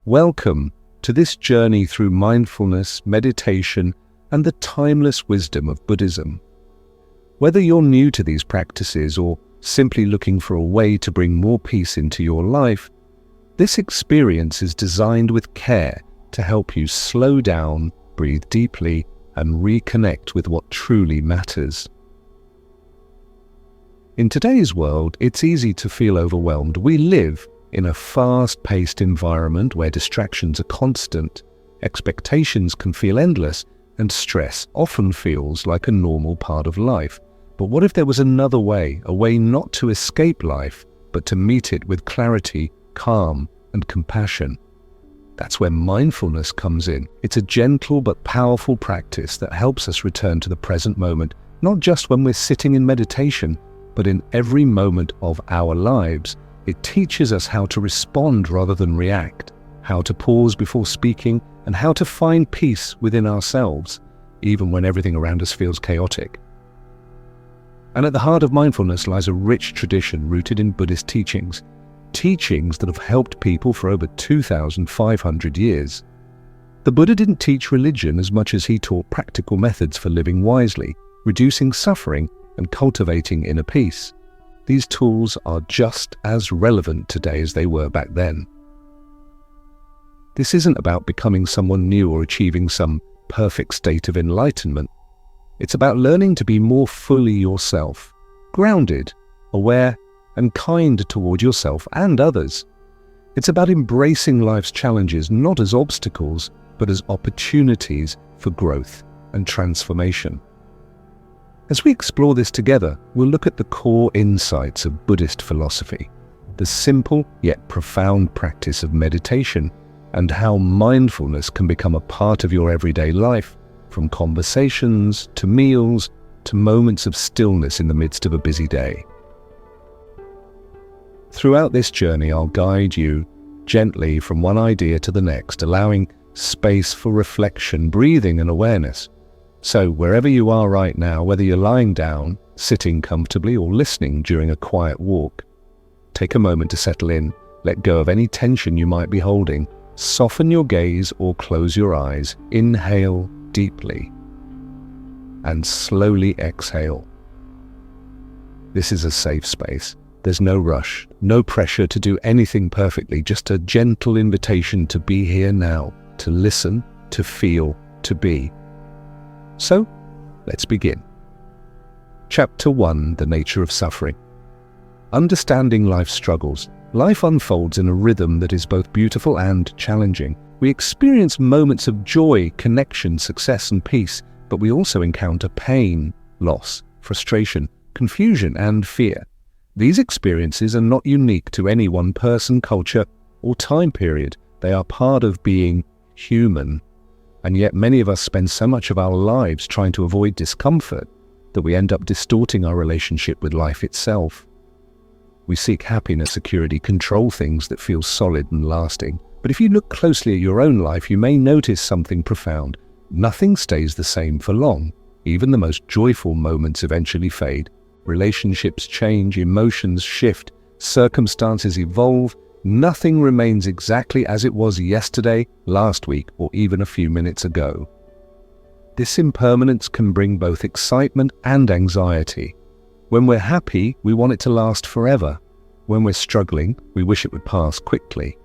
Welcome to this journey through mindfulness, meditation, and the timeless wisdom of Buddhism. Whether you're new to these practices or simply looking for a way to bring more peace into your life, this experience is designed with care to help you slow down, breathe deeply, and reconnect with what truly matters. In today's world, it's easy to feel overwhelmed. We live in a fast-paced environment where distractions are constant, expectations can feel endless, and stress often feels like a normal part of life. But what if there was another way, a way not to escape life, but to meet it with clarity, calm, and compassion? That's where mindfulness comes in. It's a gentle but powerful practice that helps us return to the present moment, not just when we're sitting in meditation, but in every moment of our lives. It teaches us how to respond rather than react, how to pause before speaking, and how to find peace within ourselves, even when everything around us feels chaotic. And at the heart of mindfulness lies a rich tradition rooted in Buddhist teachings that have helped people for over 2,500 years. The Buddha didn't teach religion as much as he taught practical methods for living wisely, reducing suffering, and cultivating inner peace. These tools are just as relevant today as they were back then. This isn't about becoming someone new or achieving some perfect state of enlightenment. It's about learning to be more fully yourself, grounded, aware, and kind toward yourself and others. It's about embracing life's challenges not as obstacles, but as opportunities for growth and transformation. As we explore this together, we'll look at the core insights of Buddhist philosophy, the simple yet profound practice of meditation, and how mindfulness can become a part of your everyday life, from conversations to meals to moments of stillness in the midst of a busy day. Throughout this journey, I'll guide you gently from one idea to the next, allowing space for reflection, breathing, and awareness. So wherever you are right now, whether you're lying down, sitting comfortably, or listening during a quiet walk, take a moment to settle in, let go of any tension you might be holding, soften your gaze or close your eyes, inhale deeply, and slowly exhale. This is a safe space. There's no rush, no pressure to do anything perfectly, just a gentle invitation to be here now, to listen, to feel, to be. So, let's begin. Chapter 1: The Nature of Suffering. Understanding life's struggles. Life unfolds in a rhythm that is both beautiful and challenging. We experience moments of joy, connection, success, and peace, but we also encounter pain, loss, frustration, confusion, and fear. These experiences are not unique to any one person, culture, or time period. They are part of being human. And yet many of us spend so much of our lives trying to avoid discomfort that we end up distorting our relationship with life itself. We seek happiness, security, control things that feel solid and lasting. But if you look closely at your own life, you may notice something profound. Nothing stays the same for long. Even the most joyful moments eventually fade. Relationships change, emotions shift, circumstances evolve. Nothing remains exactly as it was yesterday, last week, or even a few minutes ago. This impermanence can bring both excitement and anxiety. When we're happy, we want it to last forever. When we're struggling, we wish it would pass quickly.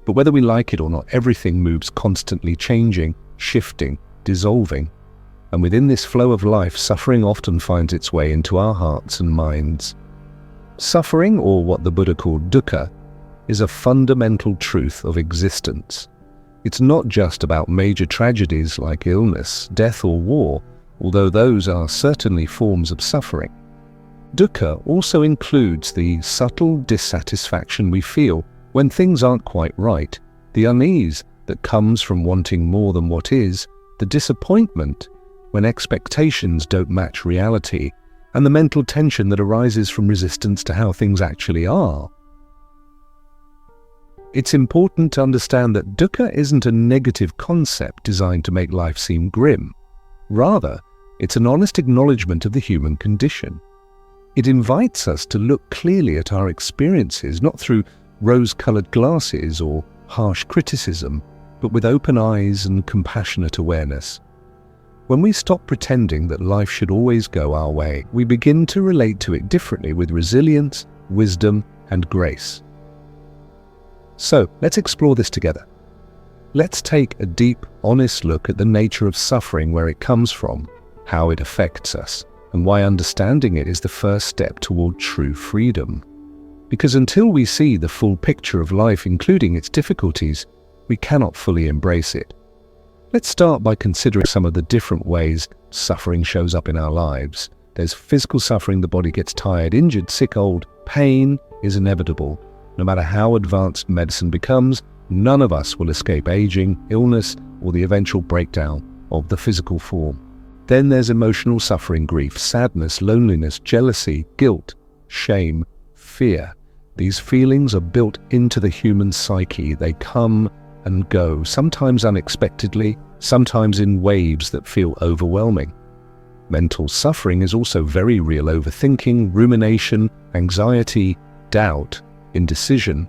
But whether we like it or not, everything moves constantly changing, shifting, dissolving. And within this flow of life, suffering often finds its way into our hearts and minds. Suffering, or what the Buddha called Dukkha, is a fundamental truth of existence. It's not just about major tragedies like illness, death, or war, although those are certainly forms of suffering. Dukkha also includes the subtle dissatisfaction we feel when things aren't quite right, the unease that comes from wanting more than what is, the disappointment when expectations don't match reality, and the mental tension that arises from resistance to how things actually are. It's important to understand that dukkha isn't a negative concept designed to make life seem grim. Rather, it's an honest acknowledgement of the human condition. It invites us to look clearly at our experiences, not through rose-colored glasses or harsh criticism, but with open eyes and compassionate awareness. When we stop pretending that life should always go our way, we begin to relate to it differently with resilience, wisdom, and grace. So, let's explore this together. Let's take a deep, honest look at the nature of suffering, where it comes from, how it affects us, and why understanding it is the first step toward true freedom. Because until we see the full picture of life, including its difficulties, we cannot fully embrace it. Let's start by considering some of the different ways suffering shows up in our lives. There's physical suffering. The body gets tired, injured, sick, old. Pain is inevitable. No matter how advanced medicine becomes, none of us will escape aging, illness, or the eventual breakdown of the physical form. Then there's emotional suffering, grief, sadness, loneliness, jealousy, guilt, shame, fear. These feelings are built into the human psyche. They come and go, sometimes unexpectedly, sometimes in waves that feel overwhelming. Mental suffering is also very real. Overthinking, rumination, anxiety, doubt, indecision.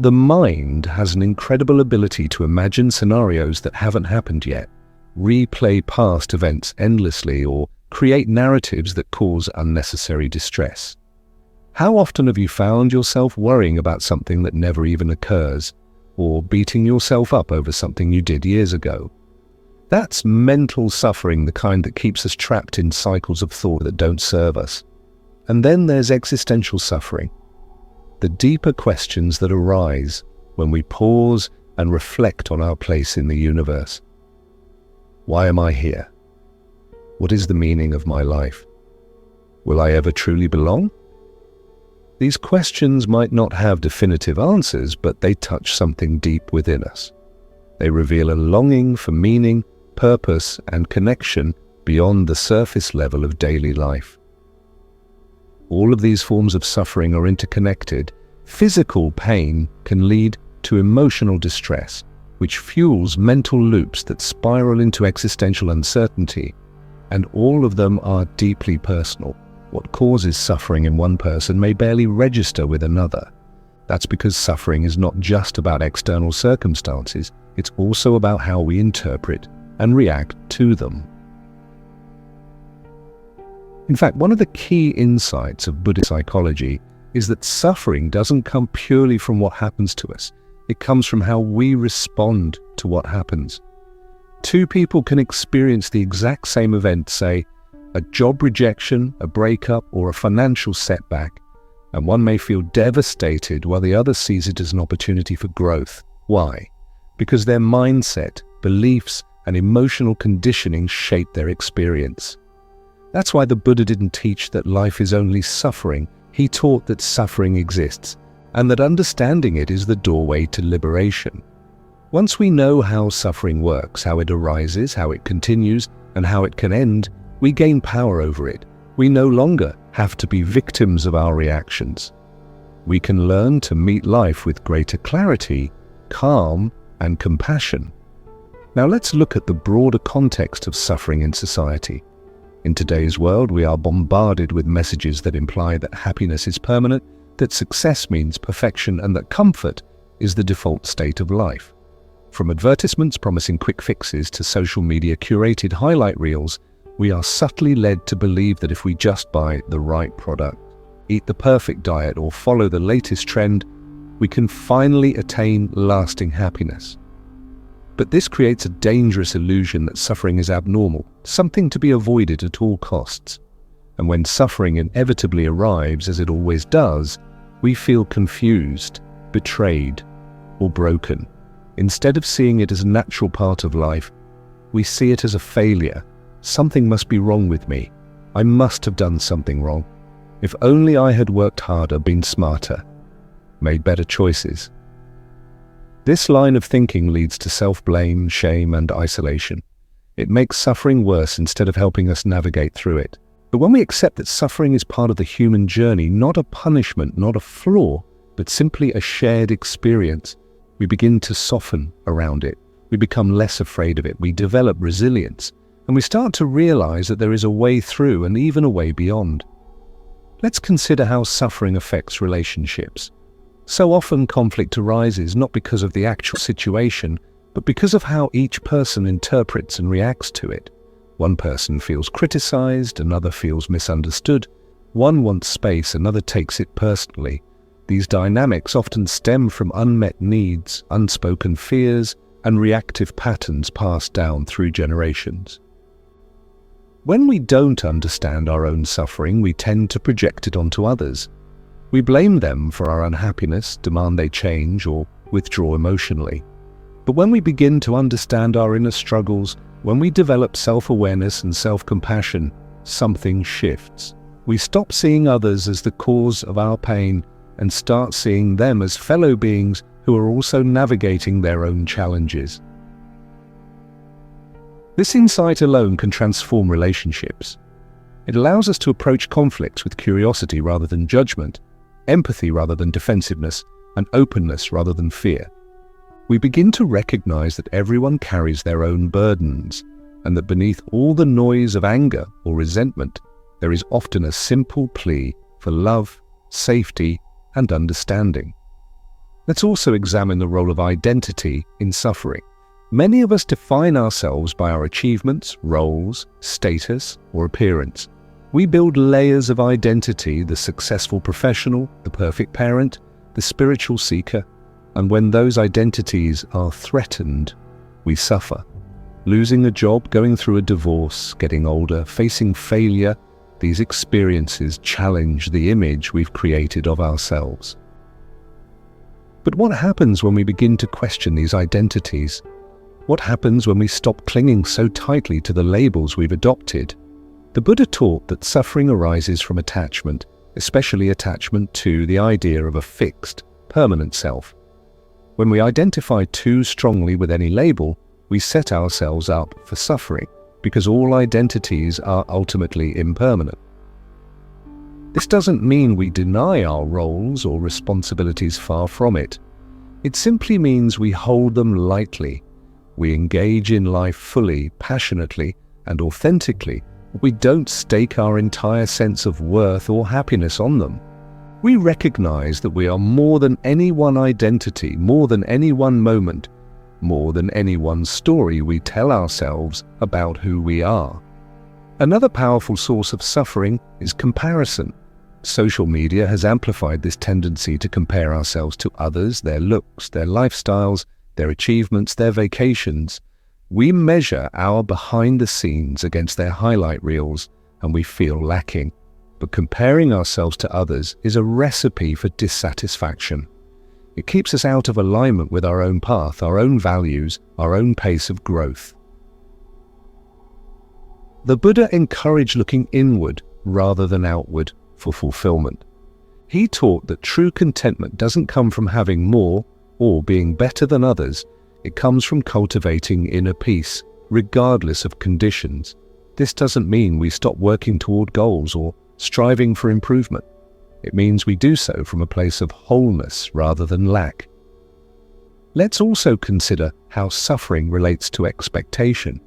The mind has an incredible ability to imagine scenarios that haven't happened yet, replay past events endlessly, or create narratives that cause unnecessary distress. How often have you found yourself worrying about something that never even occurs, or beating yourself up over something you did years ago? That's mental suffering, the kind that keeps us trapped in cycles of thought that don't serve us. And then there's existential suffering, the deeper questions that arise when we pause and reflect on our place in the universe. Why am I here? What is the meaning of my life? Will I ever truly belong? These questions might not have definitive answers, but they touch something deep within us. They reveal a longing for meaning, purpose, and connection beyond the surface level of daily life. All of these forms of suffering are interconnected. Physical pain can lead to emotional distress, which fuels mental loops that spiral into existential uncertainty, and all of them are deeply personal. What causes suffering in one person may barely register with another. That's because suffering is not just about external circumstances, it's also about how we interpret and react to them. In fact, one of the key insights of Buddhist psychology is that suffering doesn't come purely from what happens to us. It comes from how we respond to what happens. Two people can experience the exact same event, say, a job rejection, a breakup, or a financial setback, and one may feel devastated while the other sees it as an opportunity for growth. Why? Because their mindset, beliefs, and emotional conditioning shape their experience. That's why the Buddha didn't teach that life is only suffering. He taught that suffering exists, and that understanding it is the doorway to liberation. Once we know how suffering works, how it arises, how it continues, and how it can end, we gain power over it. We no longer have to be victims of our reactions. We can learn to meet life with greater clarity, calm, and compassion. Now let's look at the broader context of suffering in society. In today's world, we are bombarded with messages that imply that happiness is permanent, that success means perfection, and that comfort is the default state of life. From advertisements promising quick fixes to social media curated highlight reels, we are subtly led to believe that if we just buy the right product, eat the perfect diet, or follow the latest trend, we can finally attain lasting happiness. But this creates a dangerous illusion that suffering is abnormal, something to be avoided at all costs. And when suffering inevitably arrives, as it always does, we feel confused, betrayed, or broken. Instead of seeing it as a natural part of life, we see it as a failure. Something must be wrong with me. I must have done something wrong. If only I had worked harder, been smarter, made better choices. This line of thinking leads to self-blame, shame, and isolation. It makes suffering worse instead of helping us navigate through it. But when we accept that suffering is part of the human journey, not a punishment, not a flaw, but simply a shared experience, we begin to soften around it. We become less afraid of it. We develop resilience. And we start to realize that there is a way through and even a way beyond. Let's consider how suffering affects relationships. So often conflict arises not because of the actual situation, but because of how each person interprets and reacts to it. One person feels criticized, another feels misunderstood. One wants space, another takes it personally. These dynamics often stem from unmet needs, unspoken fears, and reactive patterns passed down through generations. When we don't understand our own suffering, we tend to project it onto others. We blame them for our unhappiness, demand they change, or withdraw emotionally. But when we begin to understand our inner struggles, when we develop self-awareness and self-compassion, something shifts. We stop seeing others as the cause of our pain and start seeing them as fellow beings who are also navigating their own challenges. This insight alone can transform relationships. It allows us to approach conflicts with curiosity rather than judgment, empathy rather than defensiveness, and openness rather than fear. We begin to recognize that everyone carries their own burdens, and that beneath all the noise of anger or resentment, there is often a simple plea for love, safety, and understanding. Let's also examine the role of identity in suffering. Many of us define ourselves by our achievements, roles, status, or appearance. We build layers of identity: the successful professional, the perfect parent, the spiritual seeker, and when those identities are threatened, we suffer. Losing a job, going through a divorce, getting older, facing failure, these experiences challenge the image we've created of ourselves. But what happens when we begin to question these identities? What happens when we stop clinging so tightly to the labels we've adopted? The Buddha taught that suffering arises from attachment, especially attachment to the idea of a fixed, permanent self. When we identify too strongly with any label, we set ourselves up for suffering, because all identities are ultimately impermanent. This doesn't mean we deny our roles or responsibilities, far from it. It simply means we hold them lightly. We engage in life fully, passionately, and authentically. We don't stake our entire sense of worth or happiness on them. We recognize that we are more than any one identity, more than any one moment, more than any one story we tell ourselves about who we are. Another powerful source of suffering is comparison. Social media has amplified this tendency to compare ourselves to others, their looks, their lifestyles, their achievements, their vacations. We measure our behind the scenes against their highlight reels, and we feel lacking. But comparing ourselves to others is a recipe for dissatisfaction. It keeps us out of alignment with our own path, our own values, our own pace of growth. The Buddha encouraged looking inward rather than outward for fulfillment. He taught that true contentment doesn't come from having more or being better than others. It comes from cultivating inner peace, regardless of conditions. This doesn't mean we stop working toward goals or striving for improvement. It means we do so from a place of wholeness rather than lack. Let's also consider how suffering relates to expectation.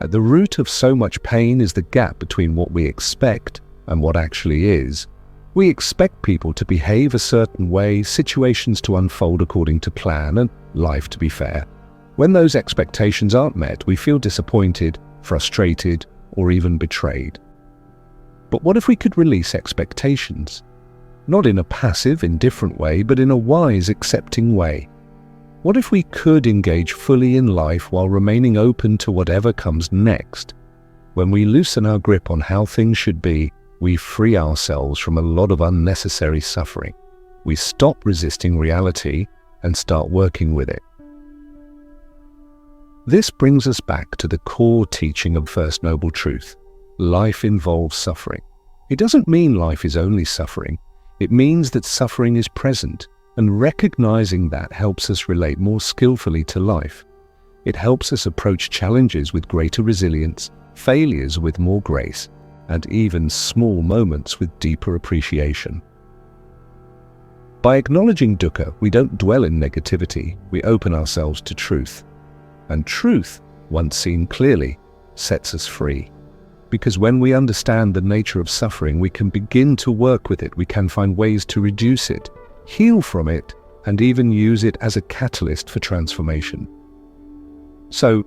At the root of so much pain is the gap between what we expect and what actually is. We expect people to behave a certain way, situations to unfold according to plan, and life to be fair. When those expectations aren't met, we feel disappointed, frustrated, or even betrayed. But what if we could release expectations? Not in a passive, indifferent way, but in a wise, accepting way. What if we could engage fully in life while remaining open to whatever comes next? When we loosen our grip on how things should be, we free ourselves from a lot of unnecessary suffering. We stop resisting reality and start working with it. This brings us back to the core teaching of First Noble Truth. Life involves suffering. It doesn't mean life is only suffering. It means that suffering is present, and recognizing that helps us relate more skillfully to life. It helps us approach challenges with greater resilience, failures with more grace, and even small moments with deeper appreciation. By acknowledging dukkha, we don't dwell in negativity, we open ourselves to truth. And truth, once seen clearly, sets us free. Because when we understand the nature of suffering, we can begin to work with it, we can find ways to reduce it, heal from it, and even use it as a catalyst for transformation. So,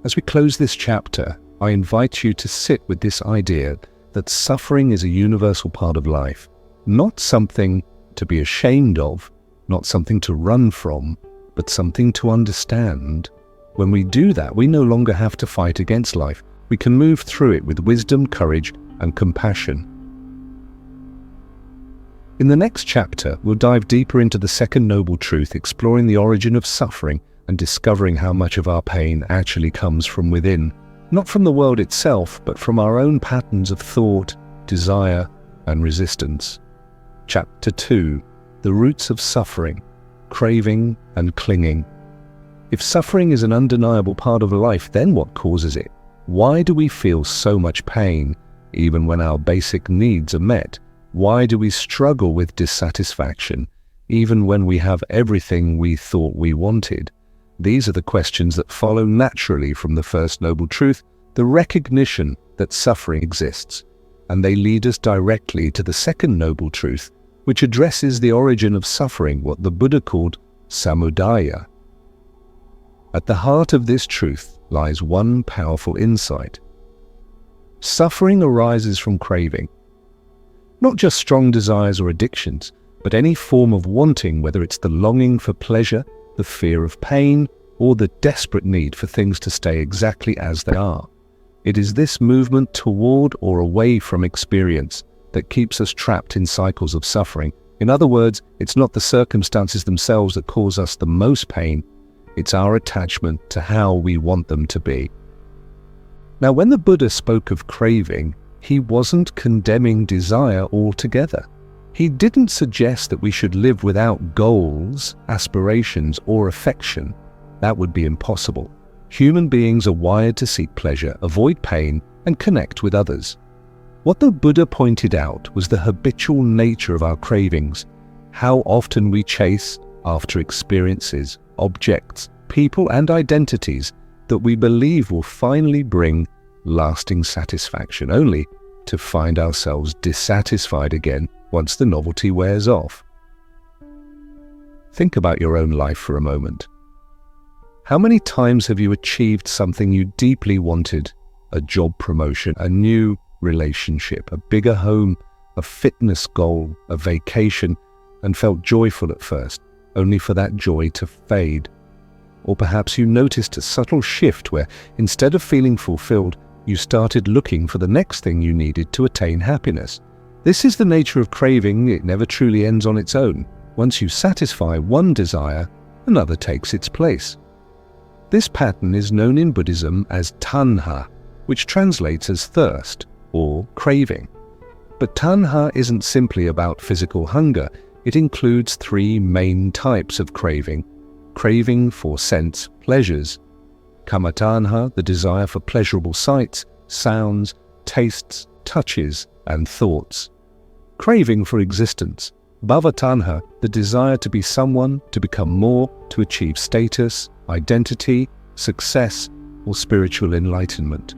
as we close this chapter, I invite you to sit with this idea that suffering is a universal part of life, not something to be ashamed of, not something to run from, but something to understand. When we do that, we no longer have to fight against life. We can move through it with wisdom, courage, and compassion. In the next chapter, we'll dive deeper into the second noble truth, exploring the origin of suffering and discovering how much of our pain actually comes from within, not from the world itself, but from our own patterns of thought, desire, and resistance. Chapter 2, the roots of suffering, craving and clinging. If suffering is an undeniable part of life, then what causes it? Why do we feel so much pain, even when our basic needs are met? Why do we struggle with dissatisfaction, even when we have everything we thought we wanted? These are the questions that follow naturally from the first noble truth, the recognition that suffering exists, and they lead us directly to the second noble truth, which addresses the origin of suffering, what the Buddha called samudaya. At the heart of this truth lies one powerful insight. Suffering arises from craving. Not just strong desires or addictions, but any form of wanting, whether it's the longing for pleasure, the fear of pain, or the desperate need for things to stay exactly as they are. It is this movement toward or away from experience that keeps us trapped in cycles of suffering. In other words, it's not the circumstances themselves that cause us the most pain, it's our attachment to how we want them to be. Now, when the Buddha spoke of craving, he wasn't condemning desire altogether. He didn't suggest that we should live without goals, aspirations, or affection. That would be impossible. Human beings are wired to seek pleasure, avoid pain, and connect with others. What the Buddha pointed out was the habitual nature of our cravings, how often we chase after experiences, objects, people, and identities that we believe will finally bring lasting satisfaction, only to find ourselves dissatisfied again once the novelty wears off. Think about your own life for a moment. How many times have you achieved something you deeply wanted? A job promotion, a new relationship, a bigger home, a fitness goal, a vacation, and felt joyful at first, only for that joy to fade. Or perhaps you noticed a subtle shift where, instead of feeling fulfilled, you started looking for the next thing you needed to attain happiness. This is the nature of craving. It never truly ends on its own. Once you satisfy one desire, another takes its place. This pattern is known in Buddhism as tanha, which translates as thirst or craving. But tanha isn't simply about physical hunger. It includes three main types of craving. Craving for sense pleasures. Kamatanha, the desire for pleasurable sights, sounds, tastes, touches, and thoughts. Craving for existence. Bhavatanha, the desire to be someone, to become more, to achieve status, identity, success, or spiritual enlightenment.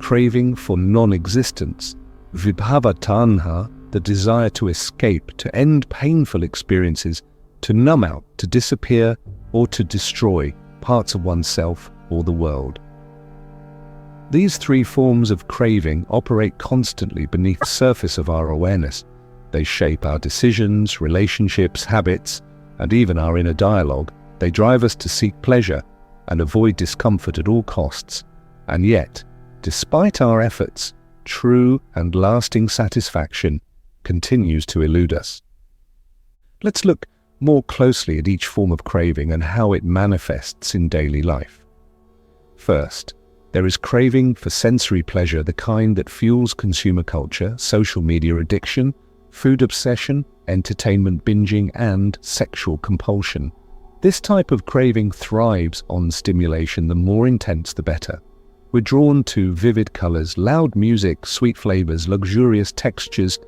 Craving for non-existence. Vibhavatanha, the desire to escape, to end painful experiences, to numb out, to disappear, or to destroy parts of oneself or the world. These three forms of craving operate constantly beneath the surface of our awareness. They shape our decisions, relationships, habits, and even our inner dialogue. They drive us to seek pleasure and avoid discomfort at all costs. And yet, despite our efforts, true and lasting satisfaction continues to elude us. Let's look more closely at each form of craving and how it manifests in daily life. First, there is craving for sensory pleasure, the kind that fuels consumer culture, social media addiction, food obsession, entertainment binging, and sexual compulsion. This type of craving thrives on stimulation. The more intense, the better. We're drawn to vivid colors, loud music, sweet flavors, luxurious textures,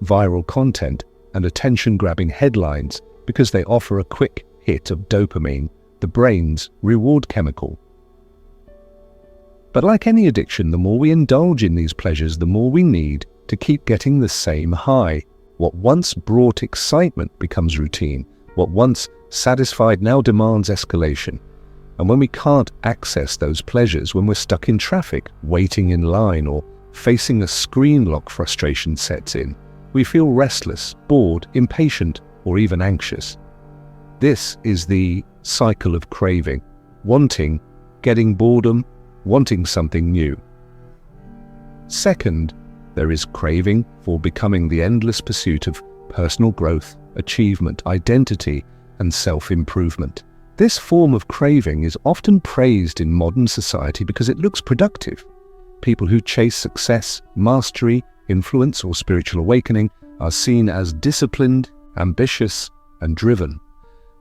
viral content, and attention-grabbing headlines because they offer a quick hit of dopamine, the brain's reward chemical. But like any addiction, the more we indulge in these pleasures, the more we need to keep getting the same high. What once brought excitement becomes routine. What once satisfied now demands escalation. And when we can't access those pleasures, when we're stuck in traffic, waiting in line, or facing a screen lock, frustration sets in. We feel restless, bored, impatient, or even anxious. This is the cycle of craving, wanting, getting boredom, wanting something new. Second, there is craving for becoming the endless pursuit of personal growth, achievement, identity, and self-improvement. This form of craving is often praised in modern society because it looks productive. People who chase success, mastery, influence, or spiritual awakening are seen as disciplined, ambitious, and driven.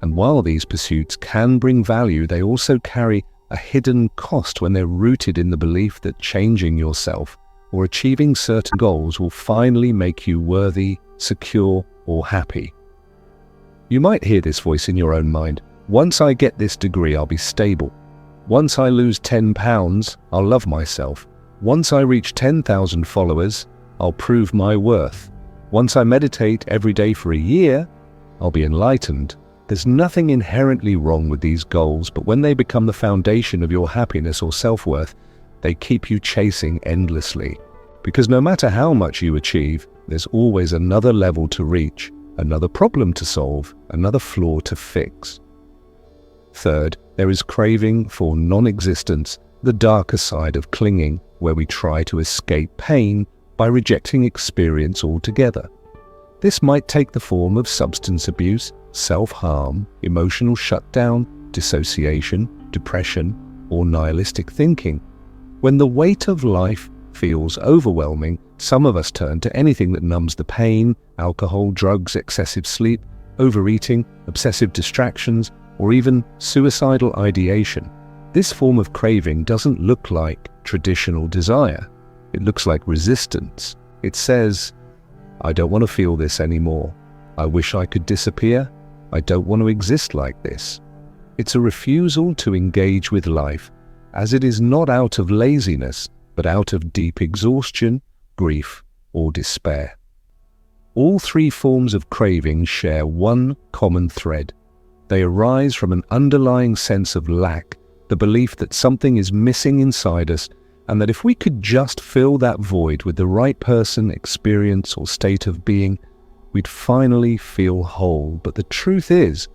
And while these pursuits can bring value, they also carry a hidden cost when they're rooted in the belief that changing yourself or achieving certain goals will finally make you worthy, secure, or happy. You might hear this voice in your own mind. Once I get this degree, I'll be stable. Once I lose 10 pounds, I'll love myself. Once I reach 10,000 followers, I'll prove my worth. Once I meditate every day for a year, I'll be enlightened. There's nothing inherently wrong with these goals, but when they become the foundation of your happiness or self-worth, they keep you chasing endlessly. Because no matter how much you achieve, there's always another level to reach, another problem to solve, another flaw to fix. Third, there is craving for non-existence, the darker side of clinging, where we try to escape pain by rejecting experience altogether. This might take the form of substance abuse, self-harm, emotional shutdown, dissociation, depression, or nihilistic thinking. When the weight of life feels overwhelming, some of us turn to anything that numbs the pain: alcohol, drugs, excessive sleep, overeating, obsessive distractions, or even suicidal ideation. This form of craving doesn't look like traditional desire. It looks like resistance. It says, I don't want to feel this anymore. I wish I could disappear. I don't want to exist like this. It's a refusal to engage with life, as it is not out of laziness, but out of deep exhaustion, grief, or despair. All three forms of craving share one common thread. They arise from an underlying sense of lack, the belief that something is missing inside us, and that if we could just fill that void with the right person, experience, or state of being, we'd finally feel whole. But the truth is,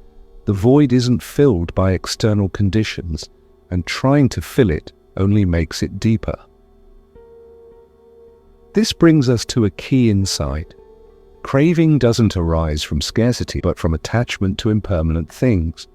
the void isn't filled by external conditions, and trying to fill it only makes it deeper. This brings us to a key insight. Craving doesn't arise from scarcity, but from attachment to impermanent things.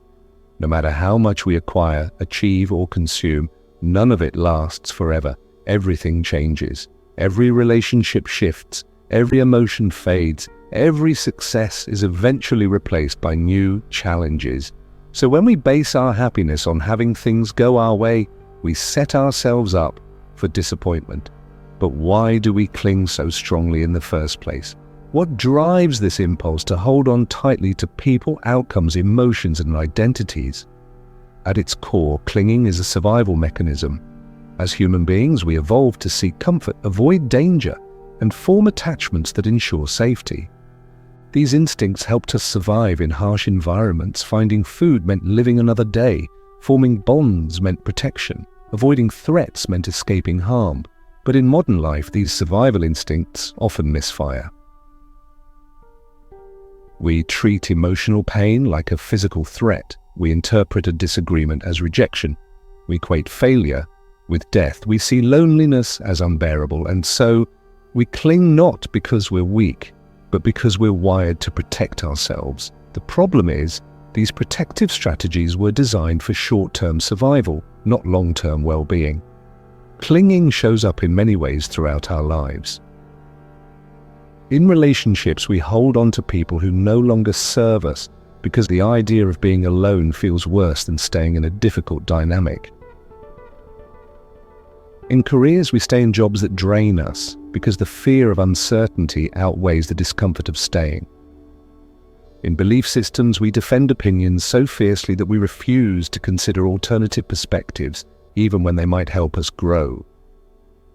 No matter how much we acquire, achieve, or consume, none of it lasts forever. Everything changes. Every relationship shifts. Every emotion fades. Every success is eventually replaced by new challenges. So when we base our happiness on having things go our way, we set ourselves up for disappointment. But why do we cling so strongly in the first place? What drives this impulse to hold on tightly to people, outcomes, emotions, and identities? At its core, clinging is a survival mechanism. As human beings, we evolved to seek comfort, avoid danger, and form attachments that ensure safety. These instincts helped us survive in harsh environments. Finding food meant living another day. Forming bonds meant protection. Avoiding threats meant escaping harm. But in modern life, these survival instincts often misfire. We treat emotional pain like a physical threat. We interpret a disagreement as rejection. We equate failure with death. We see loneliness as unbearable, and so we cling not because we're weak, but because we're wired to protect ourselves. The problem is, these protective strategies were designed for short-term survival, not long-term well-being. Clinging shows up in many ways throughout our lives. In relationships, we hold on to people who no longer serve us because the idea of being alone feels worse than staying in a difficult dynamic. In careers, we stay in jobs that drain us because the fear of uncertainty outweighs the discomfort of staying. In belief systems, we defend opinions so fiercely that we refuse to consider alternative perspectives, even when they might help us grow.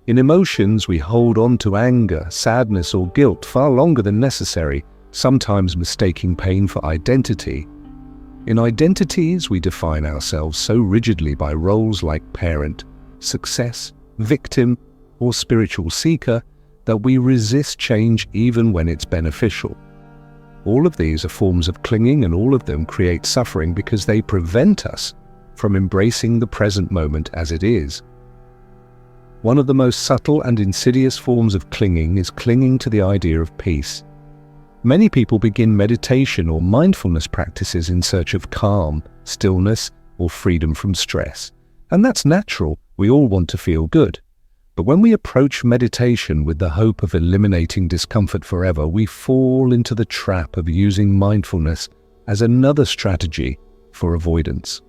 In emotions, we hold on to anger, sadness, or guilt far longer than necessary, sometimes mistaking pain for identity. In identities, we define ourselves so rigidly by roles like parent, success, victim, or spiritual seeker that we resist change even when it's beneficial. All of these are forms of clinging, and all of them create suffering because they prevent us from embracing the present moment as it is. One of the most subtle and insidious forms of clinging is clinging to the idea of peace. Many people begin meditation or mindfulness practices in search of calm, stillness, or freedom from stress. And that's natural. We all want to feel good. But when we approach meditation with the hope of eliminating discomfort forever, we fall into the trap of using mindfulness as another strategy for avoidance.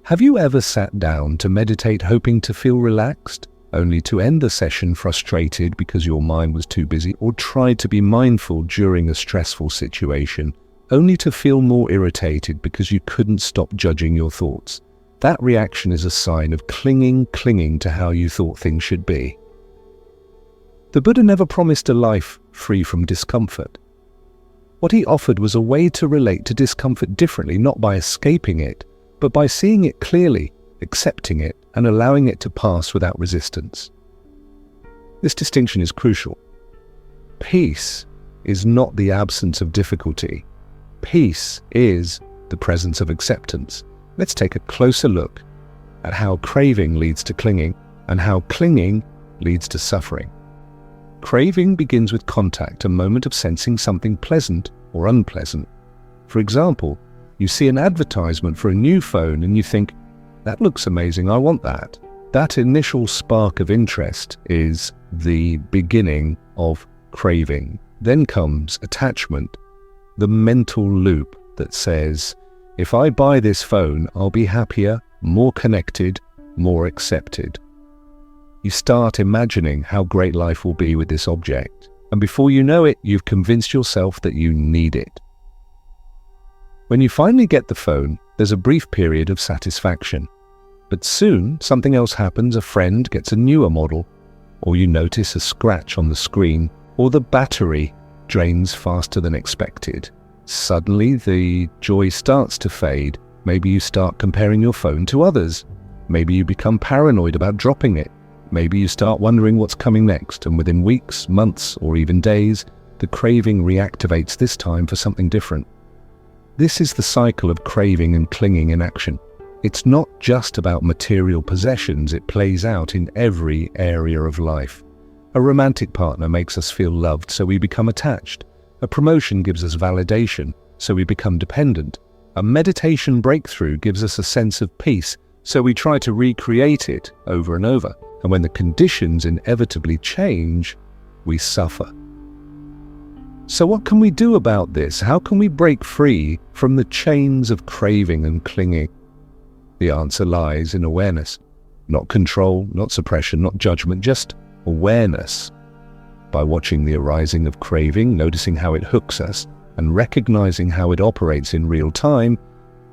Have you ever sat down to meditate hoping to feel relaxed, only to end the session frustrated because your mind was too busy, or tried to be mindful during a stressful situation, only to feel more irritated because you couldn't stop judging your thoughts? That reaction is a sign of clinging to how you thought things should be. The Buddha never promised a life free from discomfort. What he offered was a way to relate to discomfort differently, not by escaping it, but by seeing it clearly, accepting it, and allowing it to pass without resistance. This distinction is crucial. Peace is not the absence of difficulty. Peace is the presence of acceptance. Let's take a closer look at how craving leads to clinging and how clinging leads to suffering. Craving begins with contact, a moment of sensing something pleasant or unpleasant. For example, you see an advertisement for a new phone and you think, "That looks amazing, I want that." That initial spark of interest is the beginning of craving. Then comes attachment, the mental loop that says, if I buy this phone, I'll be happier, more connected, more accepted. You start imagining how great life will be with this object, and before you know it, you've convinced yourself that you need it. When you finally get the phone, there's a brief period of satisfaction. But soon, something else happens. A friend gets a newer model, or you notice a scratch on the screen, or the battery drains faster than expected. Suddenly, the joy starts to fade. Maybe you start comparing your phone to others. Maybe you become paranoid about dropping it. Maybe you start wondering what's coming next, and within weeks, months, or even days, the craving reactivates, this time for something different. This is the cycle of craving and clinging in action. It's not just about material possessions, it plays out in every area of life. A romantic partner makes us feel loved, so we become attached. A promotion gives us validation, so we become dependent. A meditation breakthrough gives us a sense of peace, so we try to recreate it over and over. And when the conditions inevitably change, we suffer. So what can we do about this? How can we break free from the chains of craving and clinging? The answer lies in awareness. Not control, not suppression, not judgment, just awareness. By watching the arising of craving, noticing how it hooks us, and recognizing how it operates in real time,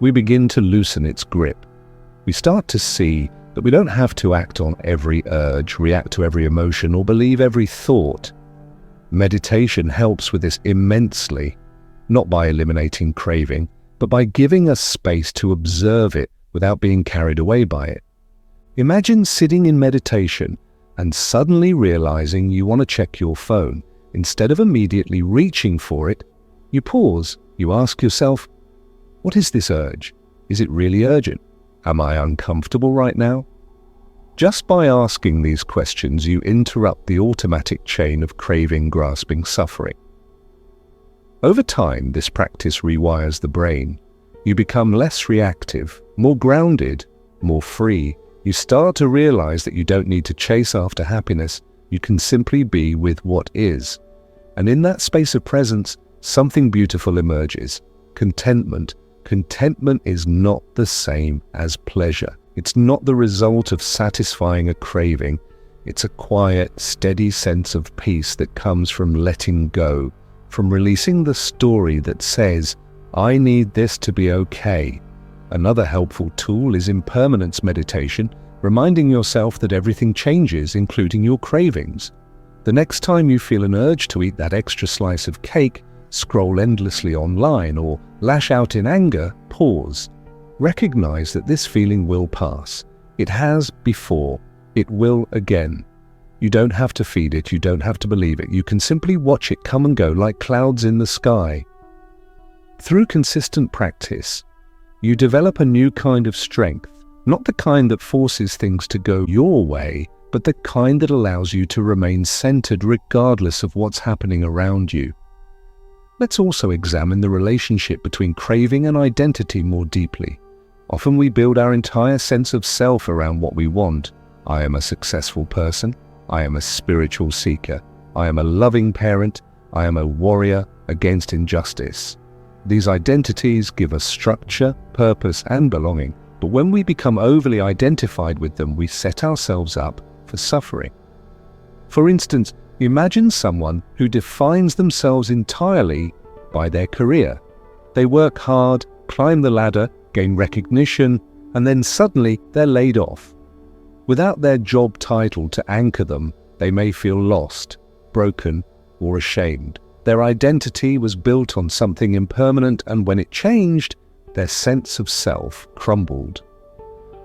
we begin to loosen its grip. We start to see that we don't have to act on every urge, react to every emotion, or believe every thought. Meditation helps with this immensely, not by eliminating craving, but by giving us space to observe it without being carried away by it. Imagine sitting in meditation and suddenly realizing you want to check your phone. Instead of immediately reaching for it, you pause. You ask yourself, what is this urge? Is it really urgent? Am I uncomfortable right now? Just by asking these questions, you interrupt the automatic chain of craving, grasping, suffering. Over time, this practice rewires the brain. You become less reactive, more grounded, more free. You start to realize that you don't need to chase after happiness. You can simply be with what is. And in that space of presence, something beautiful emerges. Contentment. Contentment is not the same as pleasure. It's not the result of satisfying a craving. It's a quiet, steady sense of peace that comes from letting go, from releasing the story that says, I need this to be okay. Another helpful tool is impermanence meditation, reminding yourself that everything changes, including your cravings. The next time you feel an urge to eat that extra slice of cake, scroll endlessly online, or lash out in anger, pause. Recognize that this feeling will pass. It has before. It will again. You don't have to feed it, you don't have to believe it. You can simply watch it come and go like clouds in the sky. Through consistent practice, you develop a new kind of strength, not the kind that forces things to go your way, but the kind that allows you to remain centered regardless of what's happening around you. Let's also examine the relationship between craving and identity more deeply. Often we build our entire sense of self around what we want. I am a successful person. I am a spiritual seeker. I am a loving parent. I am a warrior against injustice. These identities give us structure, purpose, and belonging, but when we become overly identified with them, we set ourselves up for suffering. For instance, imagine someone who defines themselves entirely by their career. They work hard, climb the ladder, gain recognition, and then suddenly they're laid off. Without their job title to anchor them, they may feel lost, broken, or ashamed. Their identity was built on something impermanent, and when it changed, their sense of self crumbled.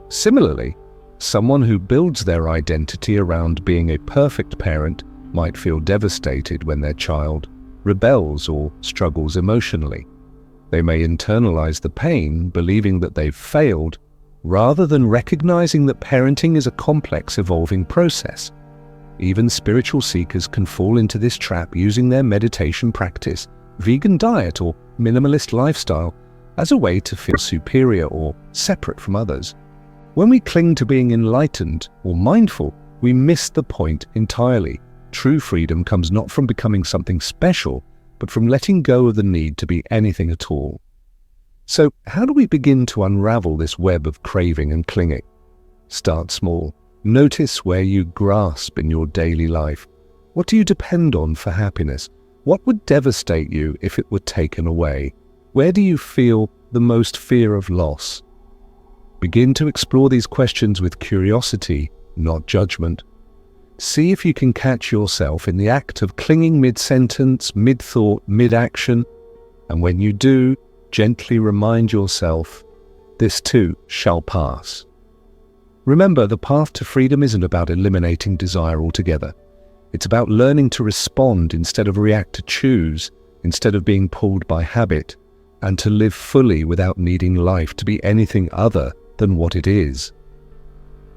Similarly, someone who builds their identity around being a perfect parent might feel devastated when their child rebels or struggles emotionally. They may internalize the pain, believing that they've failed, rather than recognizing that parenting is a complex, evolving process. Even spiritual seekers can fall into this trap using their meditation practice, vegan diet, or minimalist lifestyle as a way to feel superior or separate from others. When we cling to being enlightened or mindful, we miss the point entirely. True freedom comes not from becoming something special, but from letting go of the need to be anything at all. So, how do we begin to unravel this web of craving and clinging? Start small. Notice where you grasp in your daily life. What do you depend on for happiness? What would devastate you if it were taken away? Where do you feel the most fear of loss? Begin to explore these questions with curiosity, not judgment. See if you can catch yourself in the act of clinging mid-sentence, mid-thought, mid-action, and when you do, gently remind yourself, this too shall pass. Remember, the path to freedom isn't about eliminating desire altogether. It's about learning to respond instead of react, to choose instead of being pulled by habit, and to live fully without needing life to be anything other than what it is.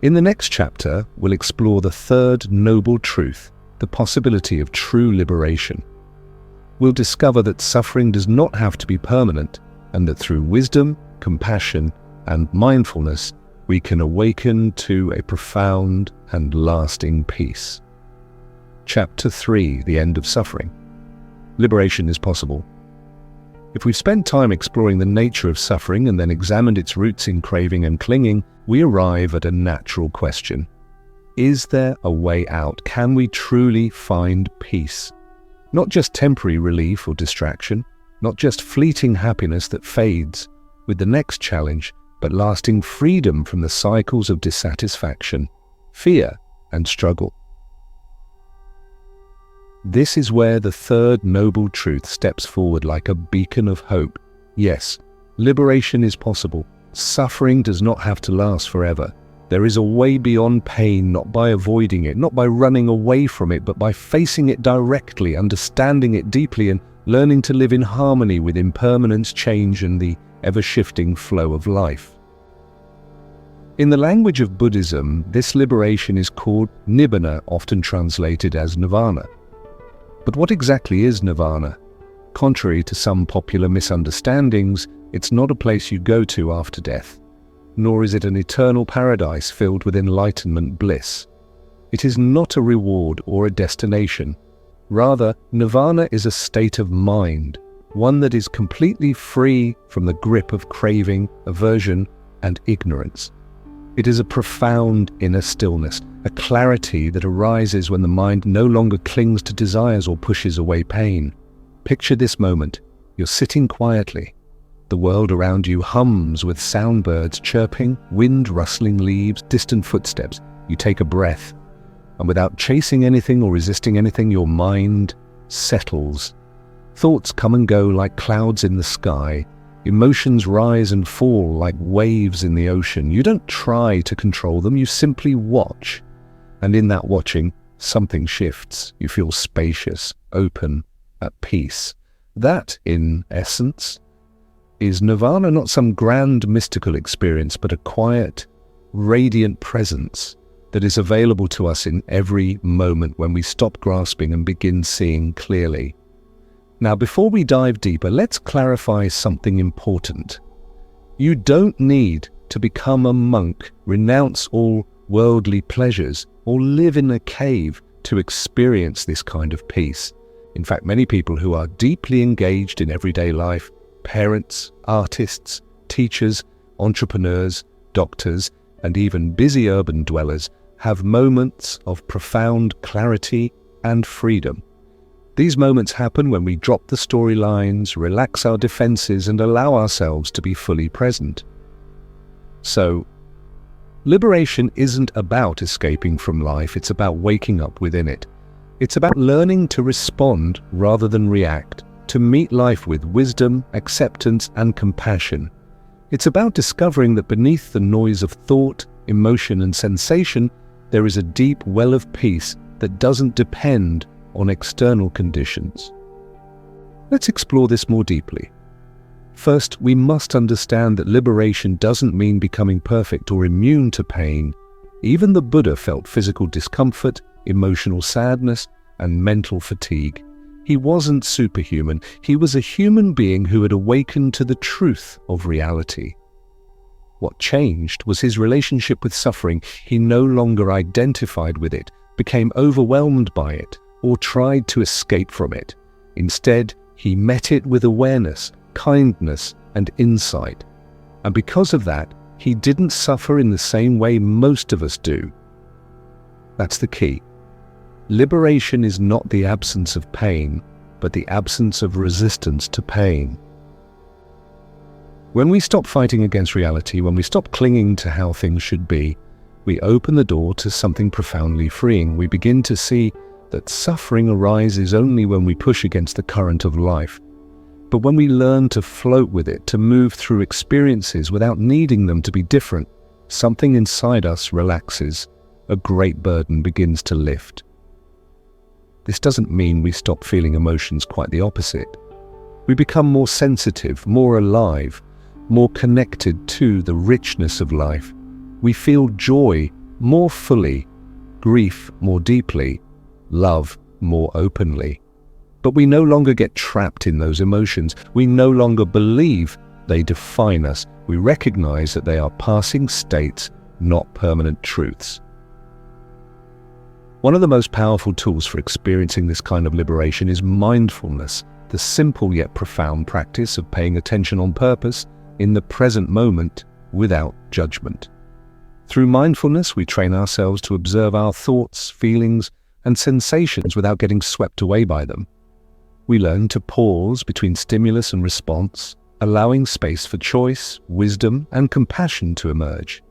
In the next chapter, we'll explore the third noble truth, the possibility of true liberation. We'll discover that suffering does not have to be permanent, and that through wisdom, compassion, and mindfulness, we can awaken to a profound and lasting peace. Chapter 3, the end of suffering. Liberation is possible. If we've spent time exploring the nature of suffering and then examined its roots in craving and clinging, we arrive at a natural question. Is there a way out? Can we truly find peace? Not just temporary relief or distraction, not just fleeting happiness that fades with the next challenge, but lasting freedom from the cycles of dissatisfaction, fear, and struggle. This is where the third noble truth steps forward like a beacon of hope. Yes, liberation is possible. Suffering does not have to last forever. There is a way beyond pain, not by avoiding it, not by running away from it, but by facing it directly, understanding it deeply, and learning to live in harmony with impermanence, change, and the ever-shifting flow of life. In the language of Buddhism, this liberation is called nibbana, often translated as nirvana. But what exactly is nirvana? Contrary to some popular misunderstandings, it's not a place you go to after death, nor is it an eternal paradise filled with enlightenment bliss. It is not a reward or a destination. Rather, nirvana is a state of mind, one that is completely free from the grip of craving, aversion, and ignorance. It is a profound inner stillness, a clarity that arises when the mind no longer clings to desires or pushes away pain. Picture this moment. You're sitting quietly. The world around you hums with soundbirds chirping, wind rustling leaves, distant footsteps. You take a breath, and without chasing anything or resisting anything, your mind settles. Thoughts come and go like clouds in the sky. Emotions rise and fall like waves in the ocean. You don't try to control them, you simply watch. And in that watching, something shifts. You feel spacious, open, at peace. That, in essence, is nirvana, not some grand mystical experience, but a quiet, radiant presence that is available to us in every moment when we stop grasping and begin seeing clearly. Now, before we dive deeper, let's clarify something important. You don't need to become a monk, renounce all worldly pleasures, or live in a cave to experience this kind of peace. In fact, many people who are deeply engaged in everyday life, parents, artists, teachers, entrepreneurs, doctors, and even busy urban dwellers, have moments of profound clarity and freedom. These moments happen when we drop the storylines, relax our defenses, and allow ourselves to be fully present. So, liberation isn't about escaping from life, it's about waking up within it. It's about learning to respond rather than react, to meet life with wisdom, acceptance, and compassion. It's about discovering that beneath the noise of thought, emotion, and sensation, there is a deep well of peace that doesn't depend on external conditions. Let's explore this more deeply. First, we must understand that liberation doesn't mean becoming perfect or immune to pain. Even the Buddha felt physical discomfort, emotional sadness, and mental fatigue. He wasn't superhuman. He was a human being who had awakened to the truth of reality. What changed was his relationship with suffering. He no longer identified with it, became overwhelmed by it, or tried to escape from it. Instead, he met it with awareness, kindness, and insight. And because of that, he didn't suffer in the same way most of us do. That's the key. Liberation is not the absence of pain, but the absence of resistance to pain. When we stop fighting against reality, when we stop clinging to how things should be, we open the door to something profoundly freeing. We begin to see that suffering arises only when we push against the current of life. But when we learn to float with it, to move through experiences without needing them to be different, something inside us relaxes. A great burden begins to lift. This doesn't mean we stop feeling emotions, quite the opposite. We become more sensitive, more alive, more connected to the richness of life. We feel joy more fully, grief more deeply, love more openly. But we no longer get trapped in those emotions. We no longer believe they define us. We recognize that they are passing states, not permanent truths. One of the most powerful tools for experiencing this kind of liberation is mindfulness, the simple yet profound practice of paying attention on purpose in the present moment without judgment. Through mindfulness, we train ourselves to observe our thoughts, feelings, and sensations without getting swept away by them. We learn to pause between stimulus and response, allowing space for choice, wisdom, and compassion to emerge.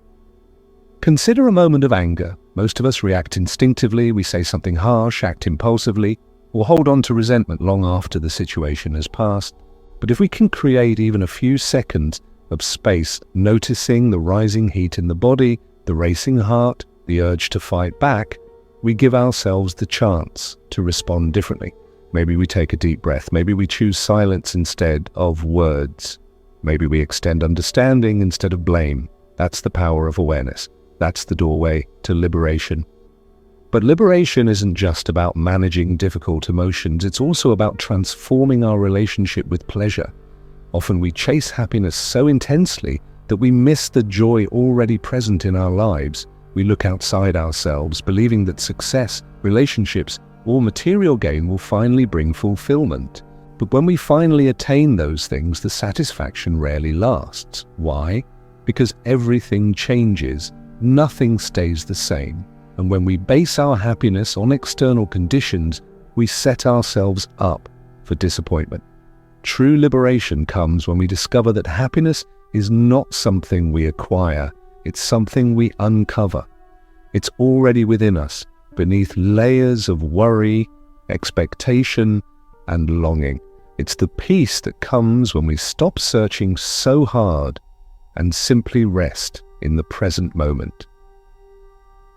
Consider a moment of anger. Most of us react instinctively, we say something harsh, act impulsively, or hold on to resentment long after the situation has passed. But if we can create even a few seconds of space, noticing the rising heat in the body, the racing heart, the urge to fight back, we give ourselves the chance to respond differently. Maybe we take a deep breath. Maybe we choose silence instead of words. Maybe we extend understanding instead of blame. That's the power of awareness. That's the doorway to liberation. But liberation isn't just about managing difficult emotions. It's also about transforming our relationship with pleasure. Often we chase happiness so intensely that we miss the joy already present in our lives. We look outside ourselves, believing that success, relationships, or material gain will finally bring fulfillment. But when we finally attain those things, the satisfaction rarely lasts. Why? Because everything changes. Nothing stays the same. And when we base our happiness on external conditions, we set ourselves up for disappointment. True liberation comes when we discover that happiness is not something we acquire, it's something we uncover. It's already within us, beneath layers of worry, expectation, and longing. It's the peace that comes when we stop searching so hard and simply rest in the present moment.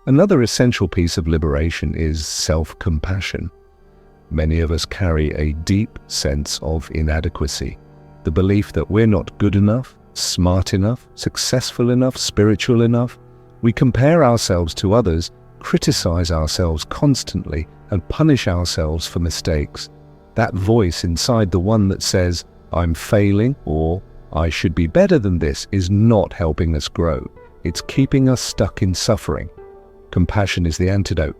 Another essential piece of liberation is self-compassion. Many of us carry a deep sense of inadequacy, the belief that we're not good enough, smart enough, successful enough, spiritual enough. We compare ourselves to others, criticize ourselves constantly, and punish ourselves for mistakes. That voice inside the one that says, "I'm failing," or "I should be better than this," is not helping us grow. It's keeping us stuck in suffering. Compassion is the antidote.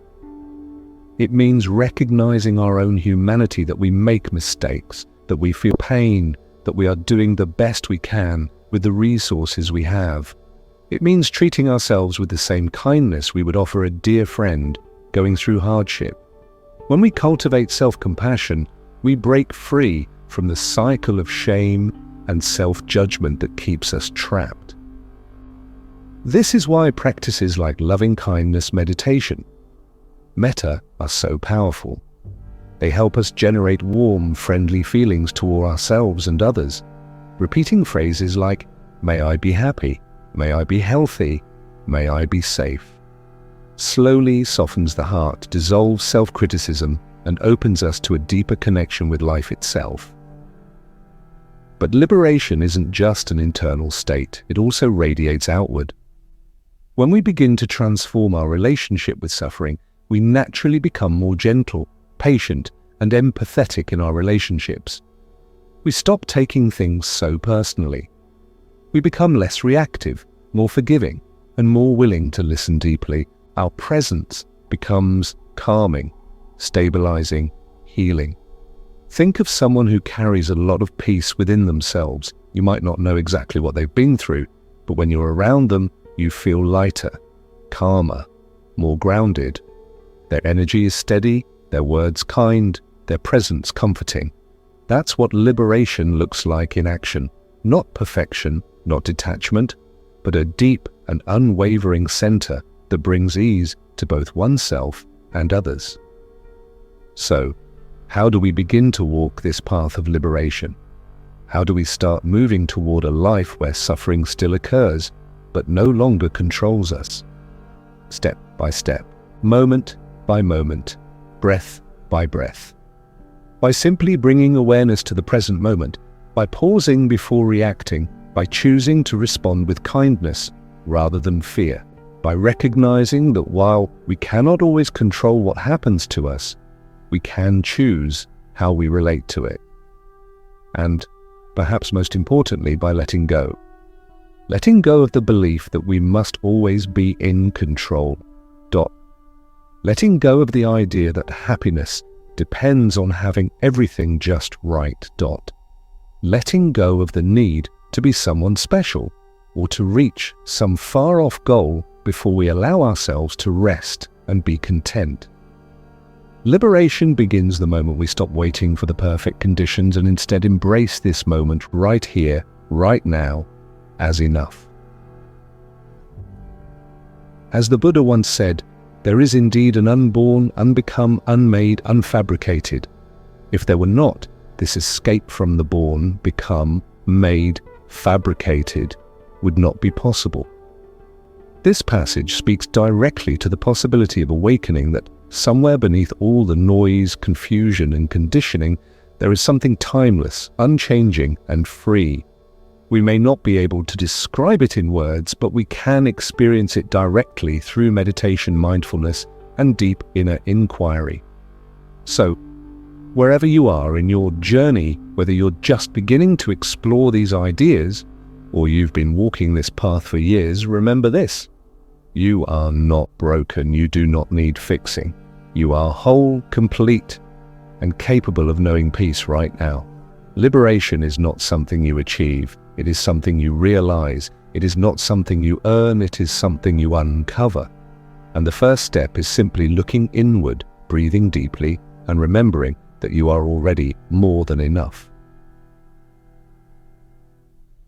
It means recognizing our own humanity, that we make mistakes, that we feel pain, that we are doing the best we can with the resources we have. It means treating ourselves with the same kindness we would offer a dear friend going through hardship. When we cultivate self-compassion, we break free from the cycle of shame and self-judgment that keeps us trapped. This is why practices like loving-kindness meditation, metta, are so powerful. They help us generate warm, friendly feelings toward ourselves and others. Repeating phrases like, "May I be happy," "May I be healthy," "May I be safe," slowly softens the heart, dissolves self-criticism, and opens us to a deeper connection with life itself. But liberation isn't just an internal state, it also radiates outward. When we begin to transform our relationship with suffering, we naturally become more gentle, patient, and empathetic in our relationships. We stop taking things so personally. We become less reactive, more forgiving, and more willing to listen deeply. Our presence becomes calming, stabilizing, healing. Think of someone who carries a lot of peace within themselves. You might not know exactly what they've been through, but when you're around them, you feel lighter, calmer, more grounded. Their energy is steady, their words kind, their presence comforting. That's what liberation looks like in action. Not perfection, not detachment, but a deep and unwavering center that brings ease to both oneself and others. So, how do we begin to walk this path of liberation? How do we start moving toward a life where suffering still occurs, but no longer controls us? Step by step, moment by moment, breath by breath. By simply bringing awareness to the present moment, by pausing before reacting, by choosing to respond with kindness rather than fear, by recognizing that while we cannot always control what happens to us, we can choose how we relate to it. And, perhaps most importantly, by letting go. Letting go of the belief that we must always be in control. Letting go of the idea that happiness depends on having everything just right. Letting go of the need to be someone special or to reach some far-off goal before we allow ourselves to rest and be content. Liberation begins the moment we stop waiting for the perfect conditions and instead embrace this moment right here, right now, as enough. As the Buddha once said, there is indeed an unborn, unbecome, unmade, unfabricated. If there were not, this escape from the born, become, made, fabricated would not be possible. This passage speaks directly to the possibility of awakening that somewhere beneath all the noise, confusion, and conditioning, there is something timeless, unchanging, and free. We may not be able to describe it in words, but we can experience it directly through meditation, mindfulness, and deep inner inquiry. So, wherever you are in your journey, whether you're just beginning to explore these ideas, or you've been walking this path for years, remember this: you are not broken, you do not need fixing. You are whole, complete, and capable of knowing peace right now. Liberation is not something you achieve, it is something you realize. It is not something you earn, it is something you uncover. And the first step is simply looking inward, breathing deeply, and remembering that you are already more than enough.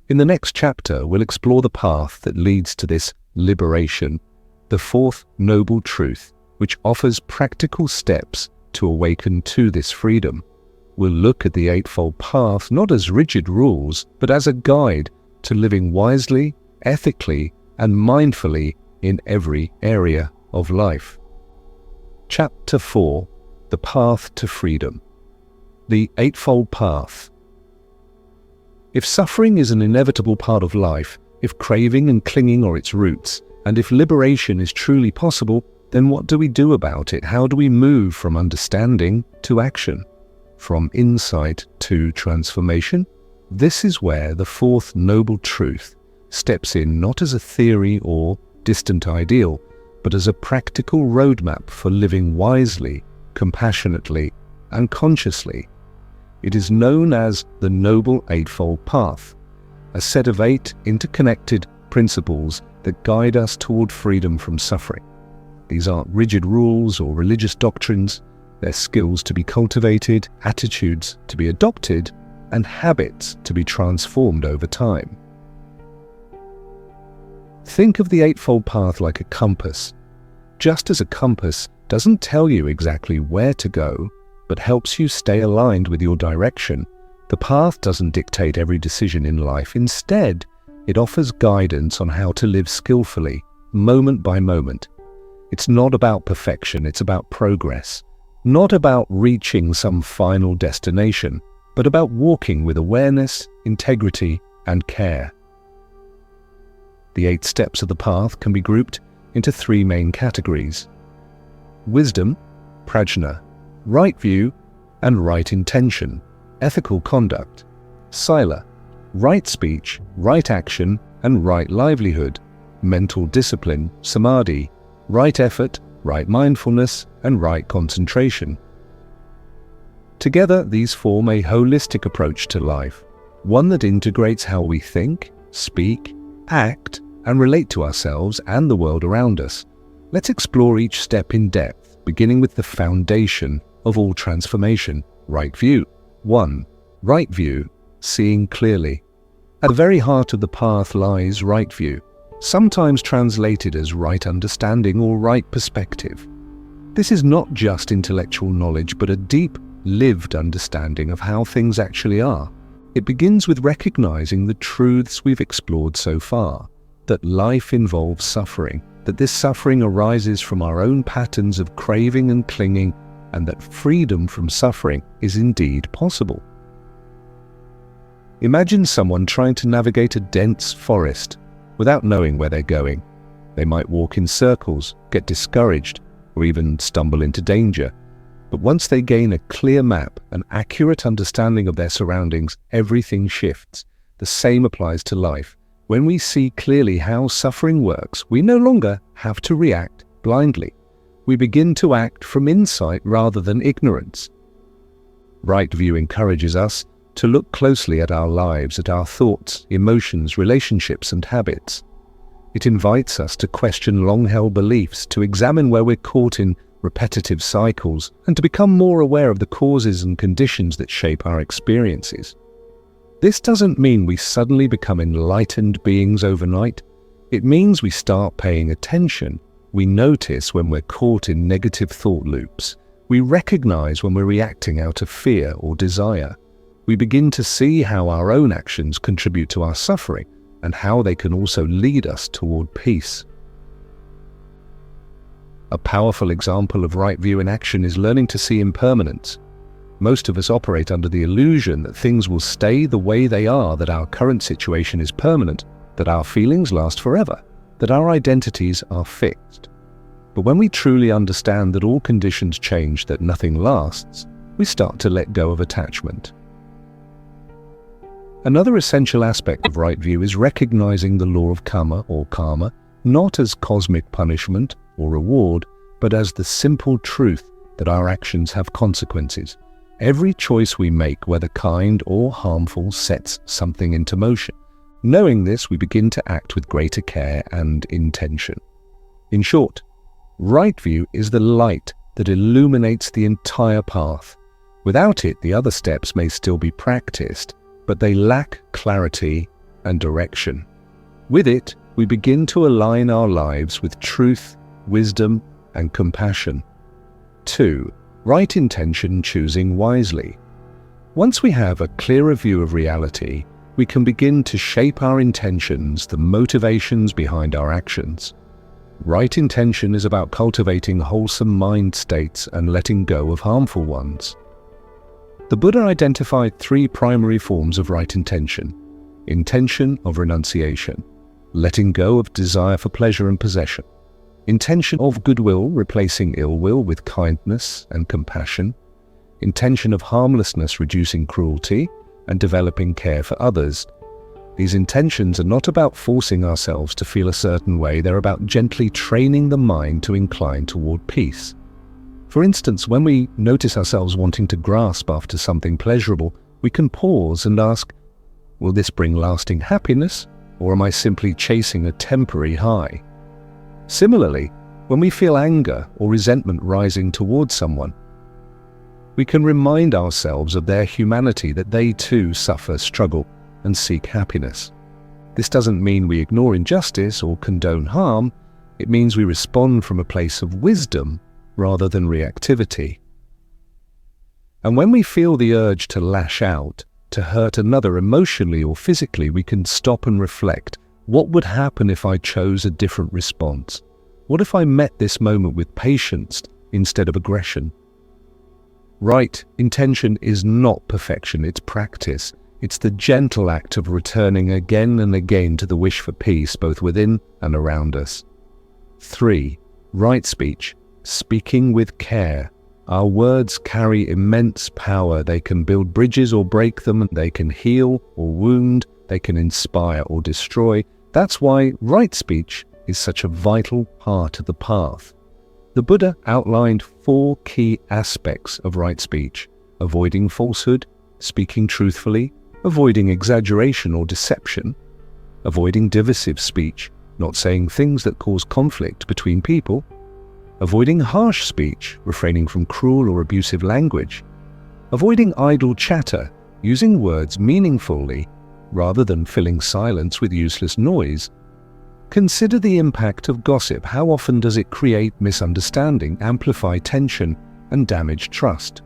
In the next chapter, we'll explore the path that leads to this liberation, the fourth noble truth, which offers practical steps to awaken to this freedom. We'll look at the Eightfold Path not as rigid rules, but as a guide to living wisely, ethically, and mindfully in every area of life. Chapter 4. The Path to Freedom. The Eightfold Path. If suffering is an inevitable part of life, if craving and clinging are its roots, and if liberation is truly possible, then what do we do about it? How do we move from understanding to action? From insight to transformation? This is where the fourth noble truth steps in, not as a theory or distant ideal, but as a practical roadmap for living wisely, compassionately, and consciously. It is known as the Noble Eightfold Path, a set of 8 interconnected principles that guide us toward freedom from suffering. These aren't rigid rules or religious doctrines. They're skills to be cultivated, attitudes to be adopted, and habits to be transformed over time. Think of the Eightfold Path like a compass. Just as a compass doesn't tell you exactly where to go, but helps you stay aligned with your direction, the path doesn't dictate every decision in life. Instead, it offers guidance on how to live skillfully, moment by moment. It's not about perfection, it's about progress. Not about reaching some final destination, but about walking with awareness, integrity, and care. The 8 steps of the path can be grouped into 3 main categories: wisdom, prajna, right view, and right intention, ethical conduct; sila, right speech, right action, and right livelihood; mental discipline, samadhi, right effort, right mindfulness, and right concentration. Together, these form a holistic approach to life, one that integrates how we think, speak, act, and relate to ourselves and the world around us. Let's explore each step in depth, beginning with the foundation of all transformation, right view. 1. Right view, seeing clearly. At the very heart of the path lies right view, sometimes translated as right understanding or right perspective. This is not just intellectual knowledge, but a deep, lived understanding of how things actually are. It begins with recognizing the truths we've explored so far, that life involves suffering, that this suffering arises from our own patterns of craving and clinging, and that freedom from suffering is indeed possible. Imagine someone trying to navigate a dense forest without knowing where they're going. They might walk in circles, get discouraged, or even stumble into danger. But once they gain a clear map, an accurate understanding of their surroundings, everything shifts. The same applies to life. When we see clearly how suffering works, we no longer have to react blindly. We begin to act from insight rather than ignorance. Right view encourages us to look closely at our lives, at our thoughts, emotions, relationships, and habits. It invites us to question long-held beliefs, to examine where we're caught in repetitive cycles, and to become more aware of the causes and conditions that shape our experiences. This doesn't mean we suddenly become enlightened beings overnight. It means we start paying attention. We notice when we're caught in negative thought loops. We recognize when we're reacting out of fear or desire. We begin to see how our own actions contribute to our suffering and how they can also lead us toward peace. A powerful example of right view in action is learning to see impermanence. Most of us operate under the illusion that things will stay the way they are, that our current situation is permanent, that our feelings last forever, that our identities are fixed. But when we truly understand that all conditions change, that nothing lasts, we start to let go of attachment. Another essential aspect of right view is recognizing the law of karma or karma, not as cosmic punishment or reward, but as the simple truth that our actions have consequences. Every choice we make, whether kind or harmful, sets something into motion. Knowing this, we begin to act with greater care and intention. In short, right view is the light that illuminates the entire path. Without it, the other steps may still be practiced, but they lack clarity and direction. With it, we begin to align our lives with truth, wisdom, and compassion. 2. Right intention, choosing wisely. Once we have a clearer view of reality, we can begin to shape our intentions, the motivations behind our actions. Right intention is about cultivating wholesome mind states and letting go of harmful ones. The Buddha identified 3 primary forms of right intention: intention of renunciation, letting go of desire for pleasure and possession; intention of goodwill, replacing ill will with kindness and compassion; intention of harmlessness, reducing cruelty and developing care for others. These intentions are not about forcing ourselves to feel a certain way, they're about gently training the mind to incline toward peace. For instance, when we notice ourselves wanting to grasp after something pleasurable, we can pause and ask, will this bring lasting happiness, or am I simply chasing a temporary high? Similarly, when we feel anger or resentment rising towards someone, we can remind ourselves of their humanity, that they too suffer, struggle, and seek happiness. This doesn't mean we ignore injustice or condone harm. It means we respond from a place of wisdom rather than reactivity. And when we feel the urge to lash out, to hurt another emotionally or physically, we can stop and reflect. What would happen if I chose a different response? What if I met this moment with patience instead of aggression? Right intention is not perfection, it's practice. It's the gentle act of returning again and again to the wish for peace, both within and around us. 3. Right speech, speaking with care. Our words carry immense power. They can build bridges or break them. They can heal or wound. They can inspire or destroy. That's why right speech is such a vital part of the path. The Buddha outlined 4 key aspects of right speech: avoiding falsehood, speaking truthfully, avoiding exaggeration or deception, avoiding divisive speech, not saying things that cause conflict between people, avoiding harsh speech, refraining from cruel or abusive language, avoiding idle chatter, using words meaningfully rather than filling silence with useless noise. Consider the impact of gossip. How often does it create misunderstanding, amplify tension, and damage trust?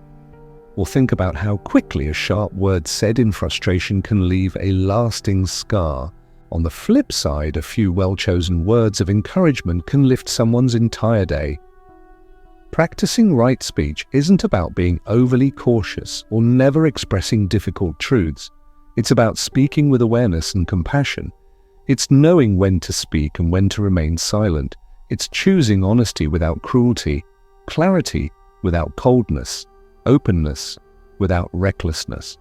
Or think about how quickly a sharp word said in frustration can leave a lasting scar. On the flip side, a few well-chosen words of encouragement can lift someone's entire day. Practicing right speech isn't about being overly cautious or never expressing difficult truths. It's about speaking with awareness and compassion. It's knowing when to speak and when to remain silent. It's choosing honesty without cruelty, clarity without coldness, openness without recklessness.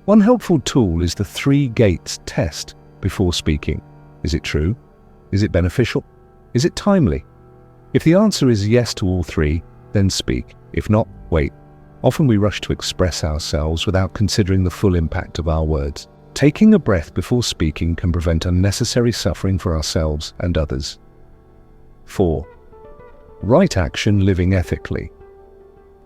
One helpful tool is the 3 gates test before speaking. Is it true? Is it beneficial? Is it timely? If the answer is yes to all 3, then speak. If not, wait. Often we rush to express ourselves without considering the full impact of our words. Taking a breath before speaking can prevent unnecessary suffering for ourselves and others. 4. Right action, living ethically.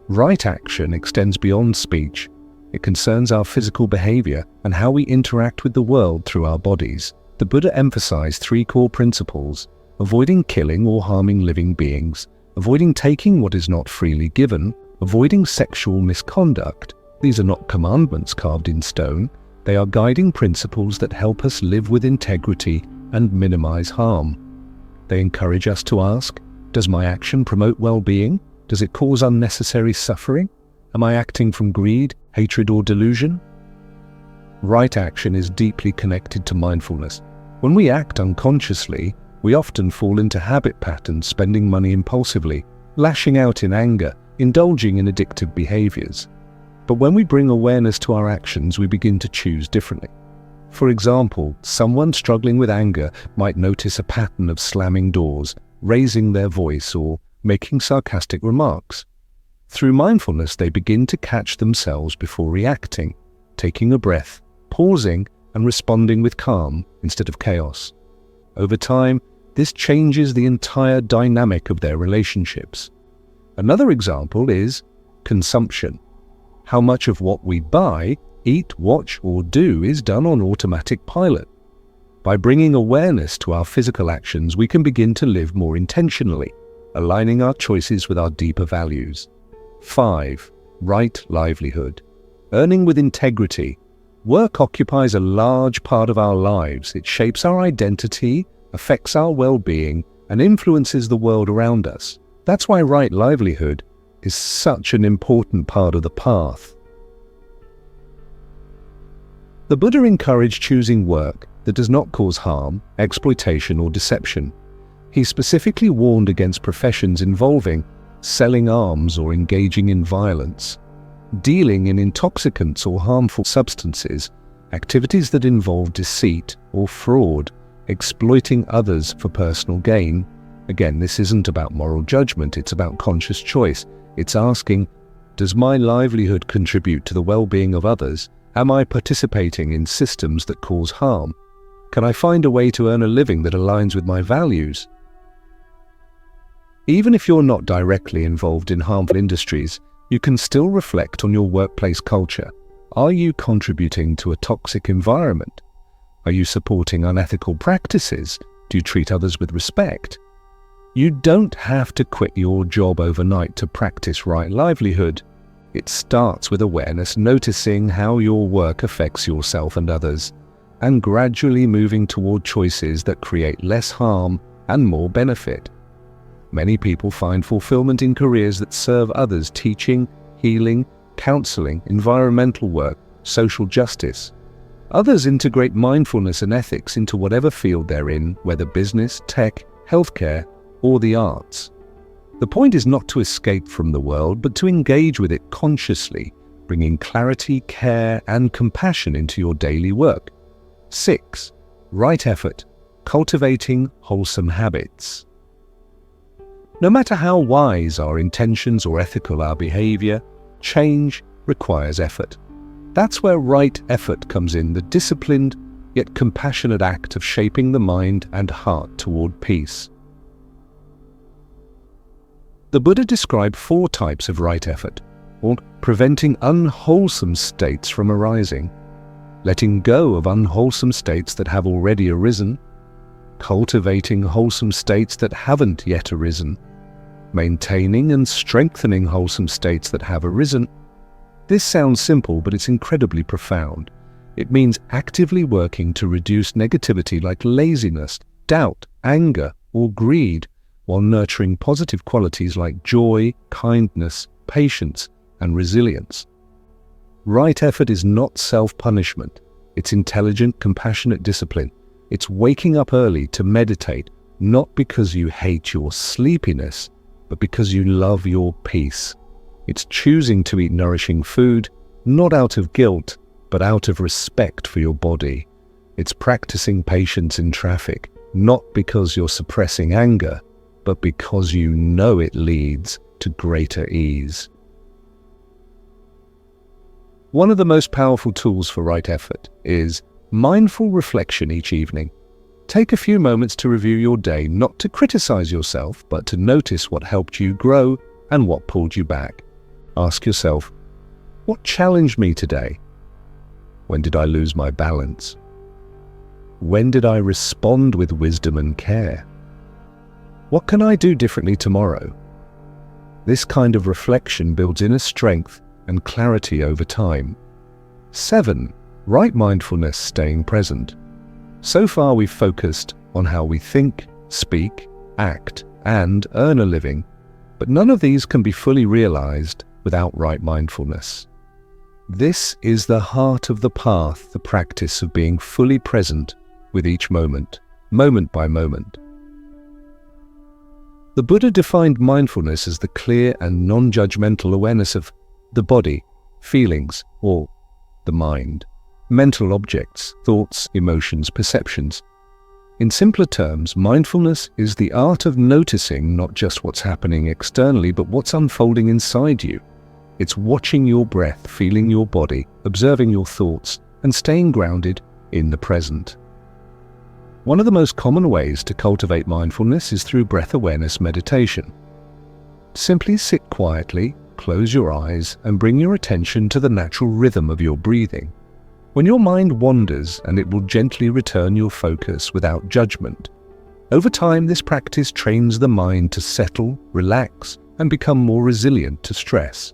Right action extends beyond speech. It concerns our physical behavior and how we interact with the world through our bodies. The Buddha emphasized 3 core principles: avoiding killing or harming living beings, avoiding taking what is not freely given, avoiding sexual misconduct. These are not commandments carved in stone. They are guiding principles that help us live with integrity and minimize harm. They encourage us to ask, does my action promote well-being? Does it cause unnecessary suffering? Am I acting from greed, hatred, or delusion? Right action is deeply connected to mindfulness. When we act unconsciously, we often fall into habit patterns, spending money impulsively, lashing out in anger, indulging in addictive behaviors. But when we bring awareness to our actions, we begin to choose differently. For example, someone struggling with anger might notice a pattern of slamming doors, raising their voice, or making sarcastic remarks. Through mindfulness, they begin to catch themselves before reacting, taking a breath, pausing, and responding with calm instead of chaos. Over time, this changes the entire dynamic of their relationships. Another example is consumption. How much of what we buy eat, watch, or do is done on automatic pilot. By bringing awareness to our physical actions, we can begin to live more intentionally, aligning our choices with our deeper values. 5. Right livelihood. Earning with integrity. Work occupies a large part of our lives. It shapes our identity, affects our well-being, and influences the world around us. That's why right livelihood is such an important part of the path. The Buddha encouraged choosing work that does not cause harm, exploitation, or deception. He specifically warned against professions involving selling arms or engaging in violence, dealing in intoxicants or harmful substances, activities that involve deceit or fraud, exploiting others for personal gain. Again, this isn't about moral judgment, it's about conscious choice. It's asking, does my livelihood contribute to the well-being of others? Am I participating in systems that cause harm? Can I find a way to earn a living that aligns with my values? Even if you're not directly involved in harmful industries, you can still reflect on your workplace culture. Are you contributing to a toxic environment? Are you supporting unethical practices? Do you treat others with respect? You don't have to quit your job overnight to practice right livelihood. It starts with awareness, noticing how your work affects yourself and others, and gradually moving toward choices that create less harm and more benefit. Many people find fulfillment in careers that serve others, teaching, healing, counseling, environmental work, social justice. Others integrate mindfulness and ethics into whatever field they're in, whether business, tech, healthcare, or the arts. The point is not to escape from the world, but to engage with it consciously, bringing clarity, care, and compassion into your daily work. 6. Right effort. Cultivating wholesome habits. No matter how wise our intentions or ethical our behavior, change requires effort. That's where right effort comes in, the disciplined yet compassionate act of shaping the mind and heart toward peace. The Buddha described 4 types of right effort, or preventing unwholesome states from arising, letting go of unwholesome states that have already arisen, cultivating wholesome states that haven't yet arisen, maintaining and strengthening wholesome states that have arisen. This sounds simple, but it's incredibly profound. It means actively working to reduce negativity like laziness, doubt, anger, or greed, while nurturing positive qualities like joy, kindness, patience, and resilience. Right effort is not self-punishment. It's intelligent, compassionate discipline. It's waking up early to meditate, not because you hate your sleepiness, but because you love your peace. It's choosing to eat nourishing food, not out of guilt, but out of respect for your body. It's practicing patience in traffic, not because you're suppressing anger, but because you know it leads to greater ease. One of the most powerful tools for right effort is mindful reflection each evening. Take a few moments to review your day, not to criticize yourself, but to notice what helped you grow and what pulled you back. Ask yourself, what challenged me today? When did I lose my balance? When did I respond with wisdom and care? What can I do differently tomorrow? This kind of reflection builds inner strength and clarity over time. 7. Right mindfulness, staying present. So far we've focused on how we think, speak, act, and earn a living, but none of these can be fully realized without right mindfulness. This is the heart of the path, the practice of being fully present with each moment, moment by moment. The Buddha defined mindfulness as the clear and non-judgmental awareness of the body, feelings, or the mind, mental objects, thoughts, emotions, perceptions. In simpler terms, mindfulness is the art of noticing not just what's happening externally, but what's unfolding inside you. It's watching your breath, feeling your body, observing your thoughts, and staying grounded in the present. One of the most common ways to cultivate mindfulness is through breath awareness meditation. Simply sit quietly, close your eyes and bring your attention to the natural rhythm of your breathing. When your mind wanders, and it will gently return your focus without judgment. Over time, this practice trains the mind to settle, relax, and become more resilient to stress.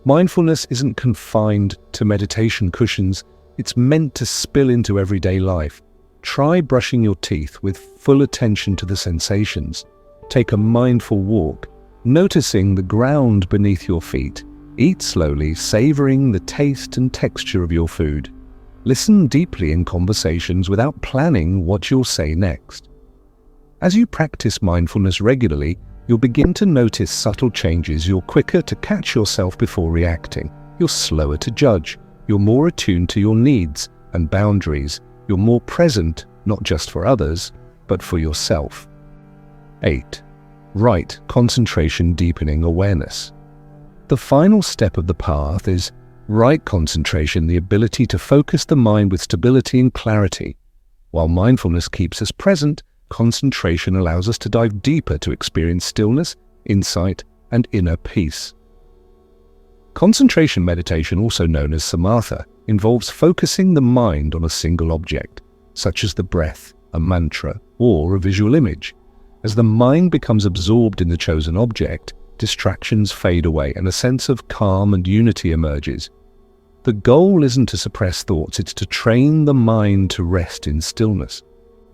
Mindfulness isn't confined to meditation cushions, it's meant to spill into everyday life. Try brushing your teeth with full attention to the sensations. Take a mindful walk, noticing the ground beneath your feet. Eat slowly, savoring the taste and texture of your food. Listen deeply in conversations without planning what you'll say next. As you practice mindfulness regularly, you'll begin to notice subtle changes. You're quicker to catch yourself before reacting. You're slower to judge. You're more attuned to your needs and boundaries. You're more present, not just for others, but for yourself. 8. Right concentration deepening awareness. The final step of the path is right concentration, the ability to focus the mind with stability and clarity. While mindfulness keeps us present, concentration allows us to dive deeper to experience stillness, insight, and inner peace. Concentration meditation, also known as samatha, involves focusing the mind on a single object, such as the breath, a mantra, or a visual image. As the mind becomes absorbed in the chosen object, distractions fade away and a sense of calm and unity emerges. The goal isn't to suppress thoughts, it's to train the mind to rest in stillness.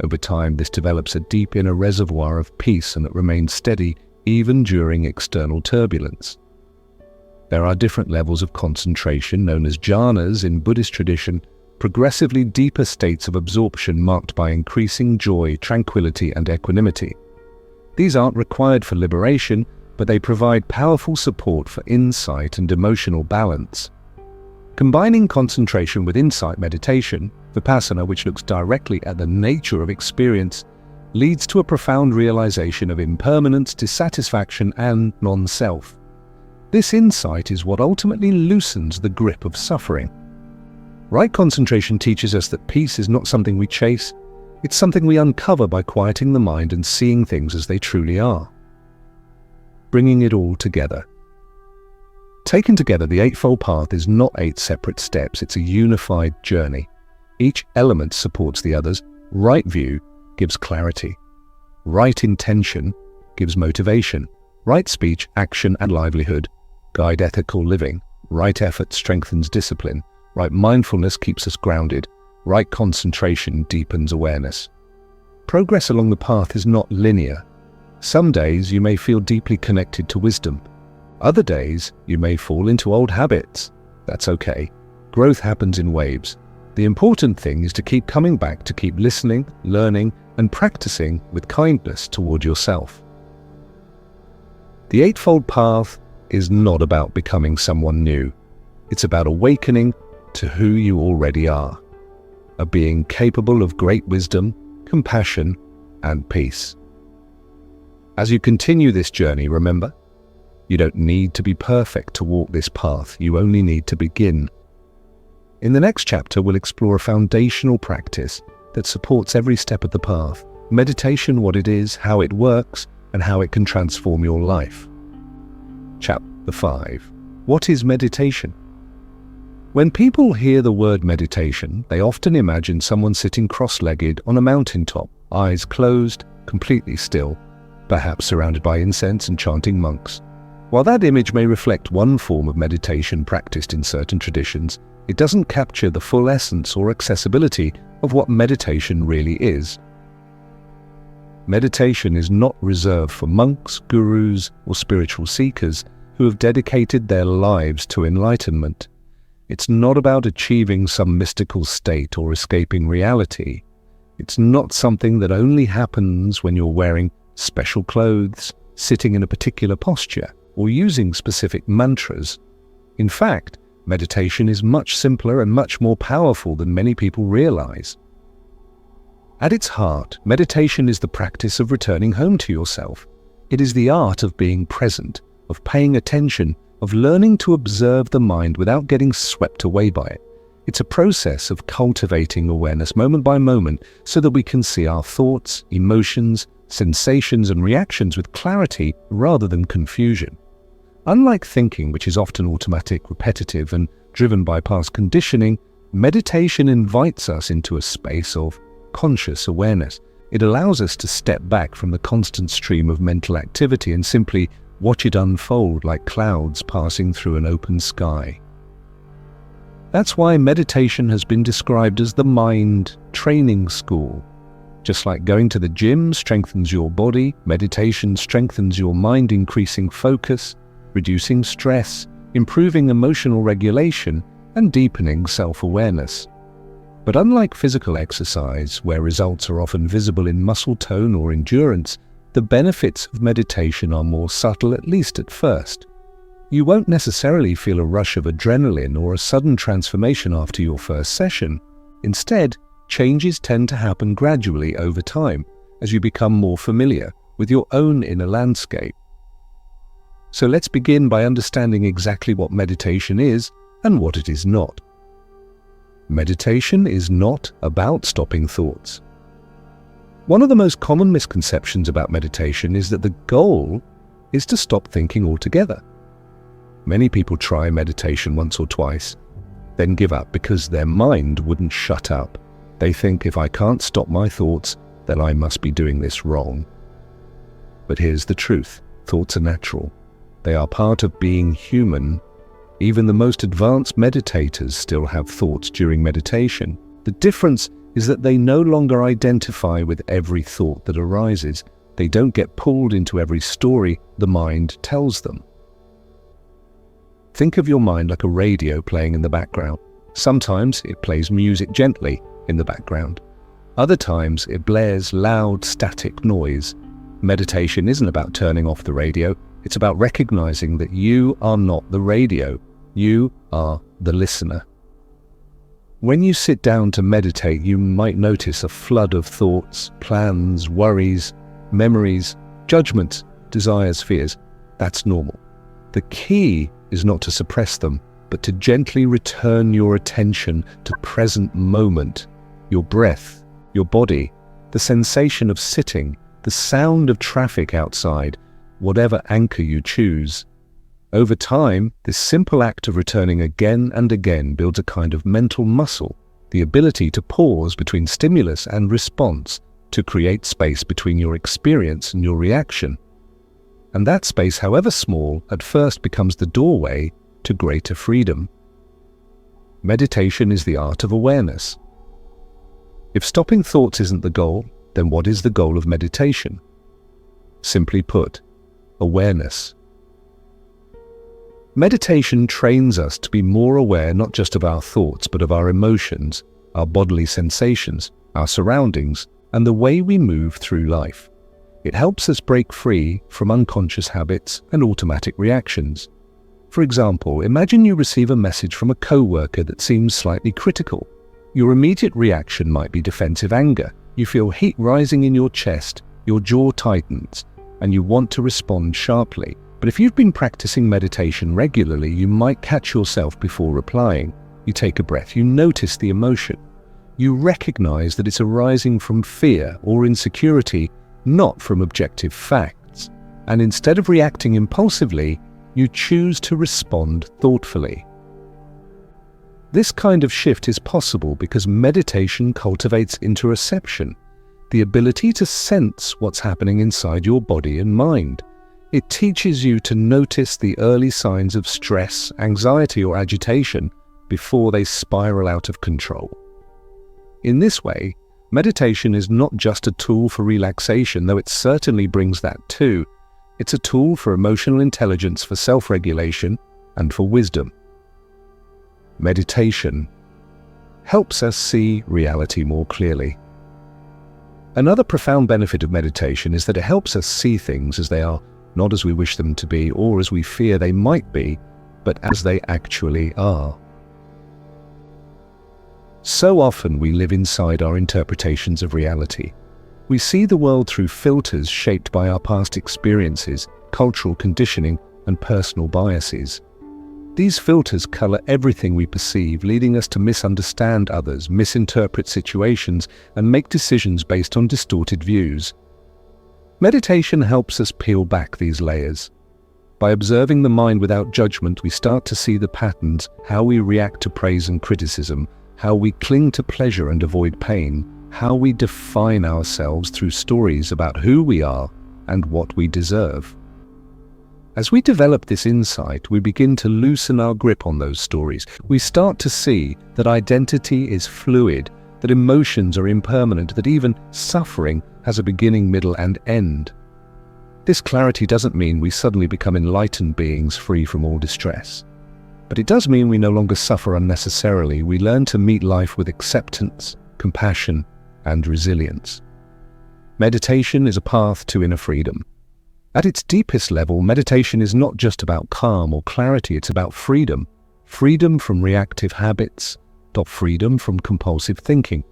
Over time, this develops a deep inner reservoir of peace, and it remains steady even during external turbulence. There are different levels of concentration, known as jhanas in Buddhist tradition, progressively deeper states of absorption marked by increasing joy, tranquility, and equanimity. These aren't required for liberation, but they provide powerful support for insight and emotional balance. Combining concentration with insight meditation, vipassana, which looks directly at the nature of experience, leads to a profound realization of impermanence, dissatisfaction, and non-self. This insight is what ultimately loosens the grip of suffering. Right concentration teaches us that peace is not something we chase, it's something we uncover by quieting the mind and seeing things as they truly are. Bringing it all together. Taken together, the Eightfold Path is not 8 separate steps, it's a unified journey. Each element supports the others. Right view gives clarity. Right intention gives motivation. Right speech, action, and livelihood guide ethical living. Right effort strengthens discipline. Right mindfulness keeps us grounded. Right concentration deepens awareness. Progress along the path is not linear. Some days you may feel deeply connected to wisdom. Other days you may fall into old habits. That's okay. Growth happens in waves. The important thing is to keep coming back, to keep listening, learning, and practicing with kindness toward yourself. The Eightfold Path is not about becoming someone new. It's about awakening to who you already are, a being capable of great wisdom, compassion, and peace. As you continue this journey, remember, you don't need to be perfect to walk this path, you only need to begin. In the next chapter, we'll explore a foundational practice that supports every step of the path. Meditation, what it is, how it works, and how it can transform your life. Chapter 5. What is meditation? When people hear the word meditation, they often imagine someone sitting cross-legged on a mountaintop, eyes closed, completely still, perhaps surrounded by incense and chanting monks. While that image may reflect one form of meditation practiced in certain traditions, it doesn't capture the full essence or accessibility of what meditation really is. Meditation is not reserved for monks, gurus, or spiritual seekers who have dedicated their lives to enlightenment. It's not about achieving some mystical state or escaping reality. It's not something that only happens when you're wearing special clothes, sitting in a particular posture, or using specific mantras. In fact, meditation is much simpler and much more powerful than many people realize. At its heart, meditation is the practice of returning home to yourself. It is the art of being present, of paying attention, of learning to observe the mind without getting swept away by it. It's a process of cultivating awareness moment by moment so that we can see our thoughts, emotions, sensations, and reactions with clarity rather than confusion. Unlike thinking, which is often automatic, repetitive, and driven by past conditioning, meditation invites us into a space of conscious awareness. It allows us to step back from the constant stream of mental activity and simply watch it unfold like clouds passing through an open sky. That's why meditation has been described as the mind training school. Just like going to the gym strengthens your body, meditation strengthens your mind, increasing focus, reducing stress, improving emotional regulation, and deepening self-awareness. But unlike physical exercise, where results are often visible in muscle tone or endurance, the benefits of meditation are more subtle, at least at first. You won't necessarily feel a rush of adrenaline or a sudden transformation after your first session. Instead, changes tend to happen gradually over time as you become more familiar with your own inner landscape. So let's begin by understanding exactly what meditation is and what it is not. Meditation is not about stopping thoughts. One of the most common misconceptions about meditation is that the goal is to stop thinking altogether. Many people try meditation once or twice, then give up because their mind wouldn't shut up. They think, if I can't stop my thoughts, then I must be doing this wrong. But here's the truth. Thoughts are natural. They are part of being human. Even the most advanced meditators still have thoughts during meditation. The difference is that they no longer identify with every thought that arises. They don't get pulled into every story the mind tells them. Think of your mind like a radio playing in the background. Sometimes it plays music gently in the background. Other times it blares loud, static noise. Meditation isn't about turning off the radio. It's about recognizing that you are not the radio. You are the listener. When you sit down to meditate, you might notice a flood of thoughts, plans, worries, memories, judgments, desires, fears. That's normal. The key is not to suppress them, but to gently return your attention to present moment, your breath, your body, the sensation of sitting, the sound of traffic outside, whatever anchor you choose. Over time, this simple act of returning again and again builds a kind of mental muscle, the ability to pause between stimulus and response, to create space between your experience and your reaction. And that space, however small, at first becomes the doorway to greater freedom. Meditation is the art of awareness. If stopping thoughts isn't the goal, then what is the goal of meditation? Simply put, awareness. Meditation trains us to be more aware not just of our thoughts, but of our emotions, our bodily sensations, our surroundings, and the way we move through life. It helps us break free from unconscious habits and automatic reactions. For example, imagine you receive a message from a coworker that seems slightly critical. Your immediate reaction might be defensive anger. You feel heat rising in your chest, your jaw tightens, and you want to respond sharply. But if you've been practicing meditation regularly, you might catch yourself before replying. You take a breath, you notice the emotion. You recognize that it's arising from fear or insecurity, not from objective facts. And instead of reacting impulsively, you choose to respond thoughtfully. This kind of shift is possible because meditation cultivates interoception, the ability to sense what's happening inside your body and mind. It teaches you to notice the early signs of stress, anxiety, or agitation before they spiral out of control. In this way, meditation is not just a tool for relaxation, though it certainly brings that too. It's a tool for emotional intelligence, for self-regulation, and for wisdom. Meditation helps us see reality more clearly. Another profound benefit of meditation is that it helps us see things as they are, not as we wish them to be or as we fear they might be, but as they actually are. So often we live inside our interpretations of reality. We see the world through filters shaped by our past experiences, cultural conditioning, and personal biases. These filters color everything we perceive, leading us to misunderstand others, misinterpret situations, and make decisions based on distorted views. Meditation helps us peel back these layers. By observing the mind without judgment, we start to see the patterns, how we react to praise and criticism, how we cling to pleasure and avoid pain, how we define ourselves through stories about who we are and what we deserve. As we develop this insight, we begin to loosen our grip on those stories. We start to see that identity is fluid, that emotions are impermanent, that even suffering has a beginning, middle, and end. This clarity doesn't mean we suddenly become enlightened beings free from all distress. But it does mean we no longer suffer unnecessarily. We learn to meet life with acceptance, compassion, and resilience. Meditation is a path to inner freedom. At its deepest level, meditation is not just about calm or clarity, it's about freedom. Freedom from reactive habits, freedom from compulsive thinking,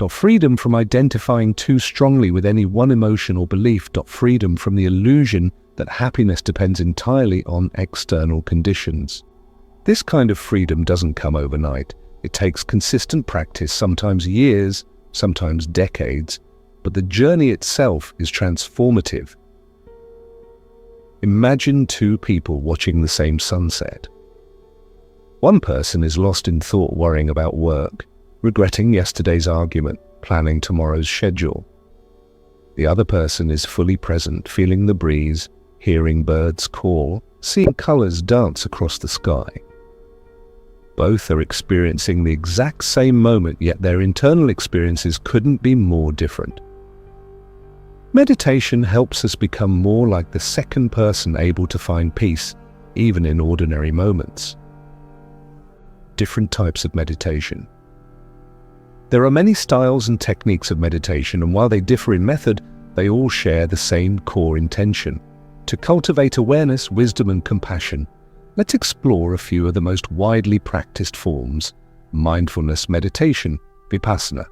freedom from identifying too strongly with any one emotion or belief, freedom from the illusion that happiness depends entirely on external conditions. This kind of freedom doesn't come overnight. It takes consistent practice, sometimes years, sometimes decades, but the journey itself is transformative. Imagine two people watching the same sunset. One person is lost in thought, worrying about work, regretting yesterday's argument, planning tomorrow's schedule. The other person is fully present, feeling the breeze, hearing birds call, seeing colors dance across the sky. Both are experiencing the exact same moment, yet their internal experiences couldn't be more different. Meditation helps us become more like the second person, able to find peace, even in ordinary moments. Different types of meditation. There are many styles and techniques of meditation, and while they differ in method, they all share the same core intention: to cultivate awareness, wisdom, and compassion. Let's explore a few of the most widely practiced forms. Mindfulness meditation, Vipassana,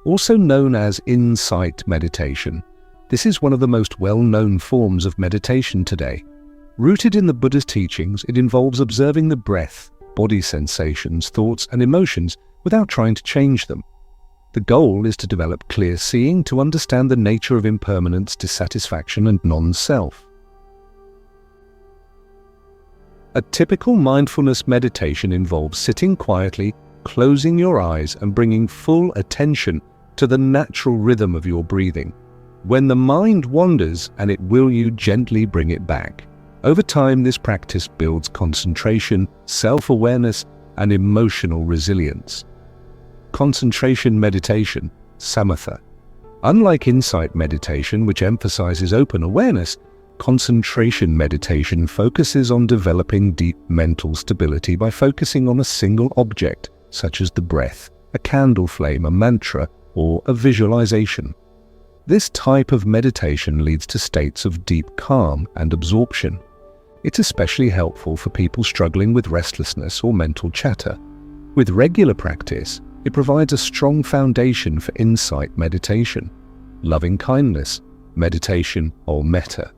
also known as insight meditation. This is one of the most well-known forms of meditation today. Rooted in the Buddhist teachings, it involves observing the breath, body sensations, thoughts, and emotions without trying to change them. The goal is to develop clear seeing, to understand the nature of impermanence, dissatisfaction, and non-self. A typical mindfulness meditation involves sitting quietly, closing your eyes, and bringing full attention to the natural rhythm of your breathing. When the mind wanders, and it will, you gently bring it back. Over time, this practice builds concentration, self-awareness, and emotional resilience. Concentration meditation, Samatha. Unlike insight meditation, which emphasizes open awareness, concentration meditation focuses on developing deep mental stability by focusing on a single object, such as the breath, a candle flame, a mantra, or a visualization. This type of meditation leads to states of deep calm and absorption. It's especially helpful for people struggling with restlessness or mental chatter. With regular practice, it provides a strong foundation for insight meditation, loving kindness meditation, or metta.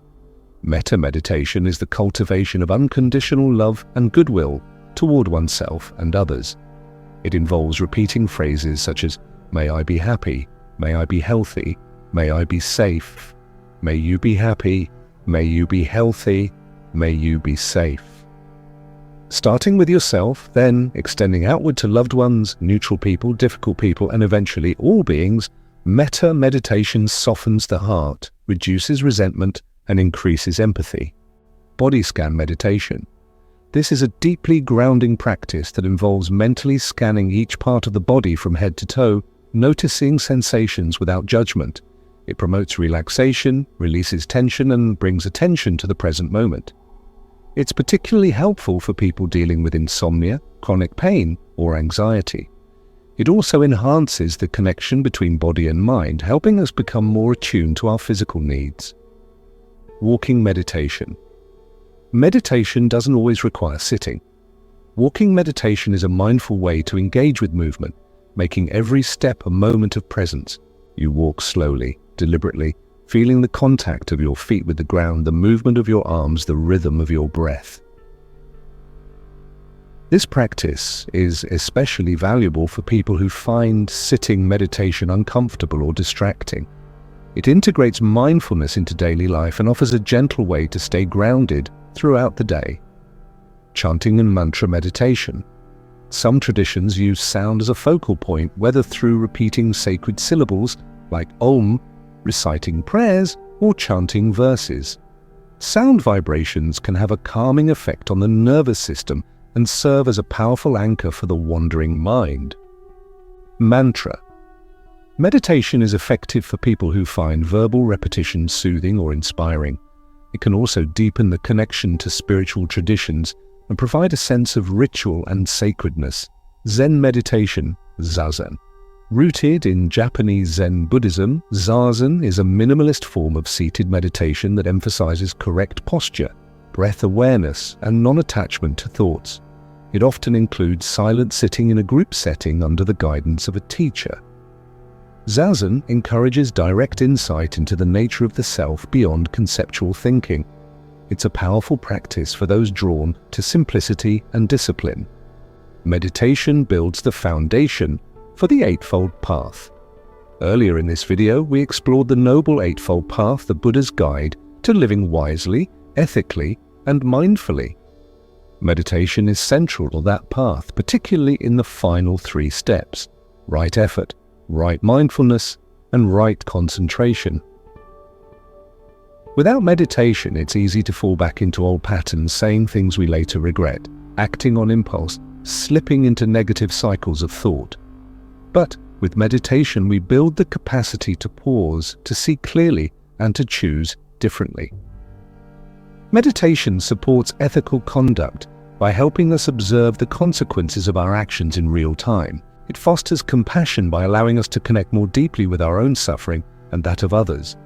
Metta meditation is the cultivation of unconditional love and goodwill toward oneself and others. It involves repeating phrases such as, "May I be happy, may I be healthy, may I be safe, may you be happy, may you be healthy, may you be safe." Starting with yourself, then extending outward to loved ones, neutral people, difficult people, and eventually all beings, metta meditation softens the heart, reduces resentment, and increases empathy. Body scan meditation. This is a deeply grounding practice that involves mentally scanning each part of the body from head to toe, noticing sensations without judgment. It promotes relaxation, releases tension, and brings attention to the present moment. It's particularly helpful for people dealing with insomnia, chronic pain, or anxiety. It also enhances the connection between body and mind, helping us become more attuned to our physical needs. Walking meditation. Meditation doesn't always require sitting. Walking meditation is a mindful way to engage with movement, making every step a moment of presence. You walk slowly, deliberately, feeling the contact of your feet with the ground, the movement of your arms, the rhythm of your breath. This practice is especially valuable for people who find sitting meditation uncomfortable or distracting. It integrates mindfulness into daily life and offers a gentle way to stay grounded throughout the day. Chanting and mantra meditation. Some traditions use sound as a focal point, whether through repeating sacred syllables like Om, reciting prayers, or chanting verses. Sound vibrations can have a calming effect on the nervous system and serve as a powerful anchor for the wandering mind. Mantra. Meditation is effective for people who find verbal repetition soothing or inspiring. It can also deepen the connection to spiritual traditions and provide a sense of ritual and sacredness. Zen meditation, Zazen. Rooted in Japanese Zen Buddhism, Zazen is a minimalist form of seated meditation that emphasizes correct posture, breath awareness, and non-attachment to thoughts. It often includes silent sitting in a group setting under the guidance of a teacher. Zazen encourages direct insight into the nature of the self beyond conceptual thinking. It's a powerful practice for those drawn to simplicity and discipline. Meditation builds the foundation for the Eightfold Path. Earlier in this video, we explored the Noble Eightfold Path, the Buddha's guide to living wisely, ethically, and mindfully. Meditation is central to that path, particularly in the final 3 steps: right effort, right mindfulness, and right concentration. Without meditation, it's easy to fall back into old patterns, saying things we later regret, acting on impulse, slipping into negative cycles of thought. But with meditation, we build the capacity to pause, to see clearly, and to choose differently. Meditation supports ethical conduct by helping us observe the consequences of our actions in real time. It fosters compassion by allowing us to connect more deeply with our own suffering and that of others.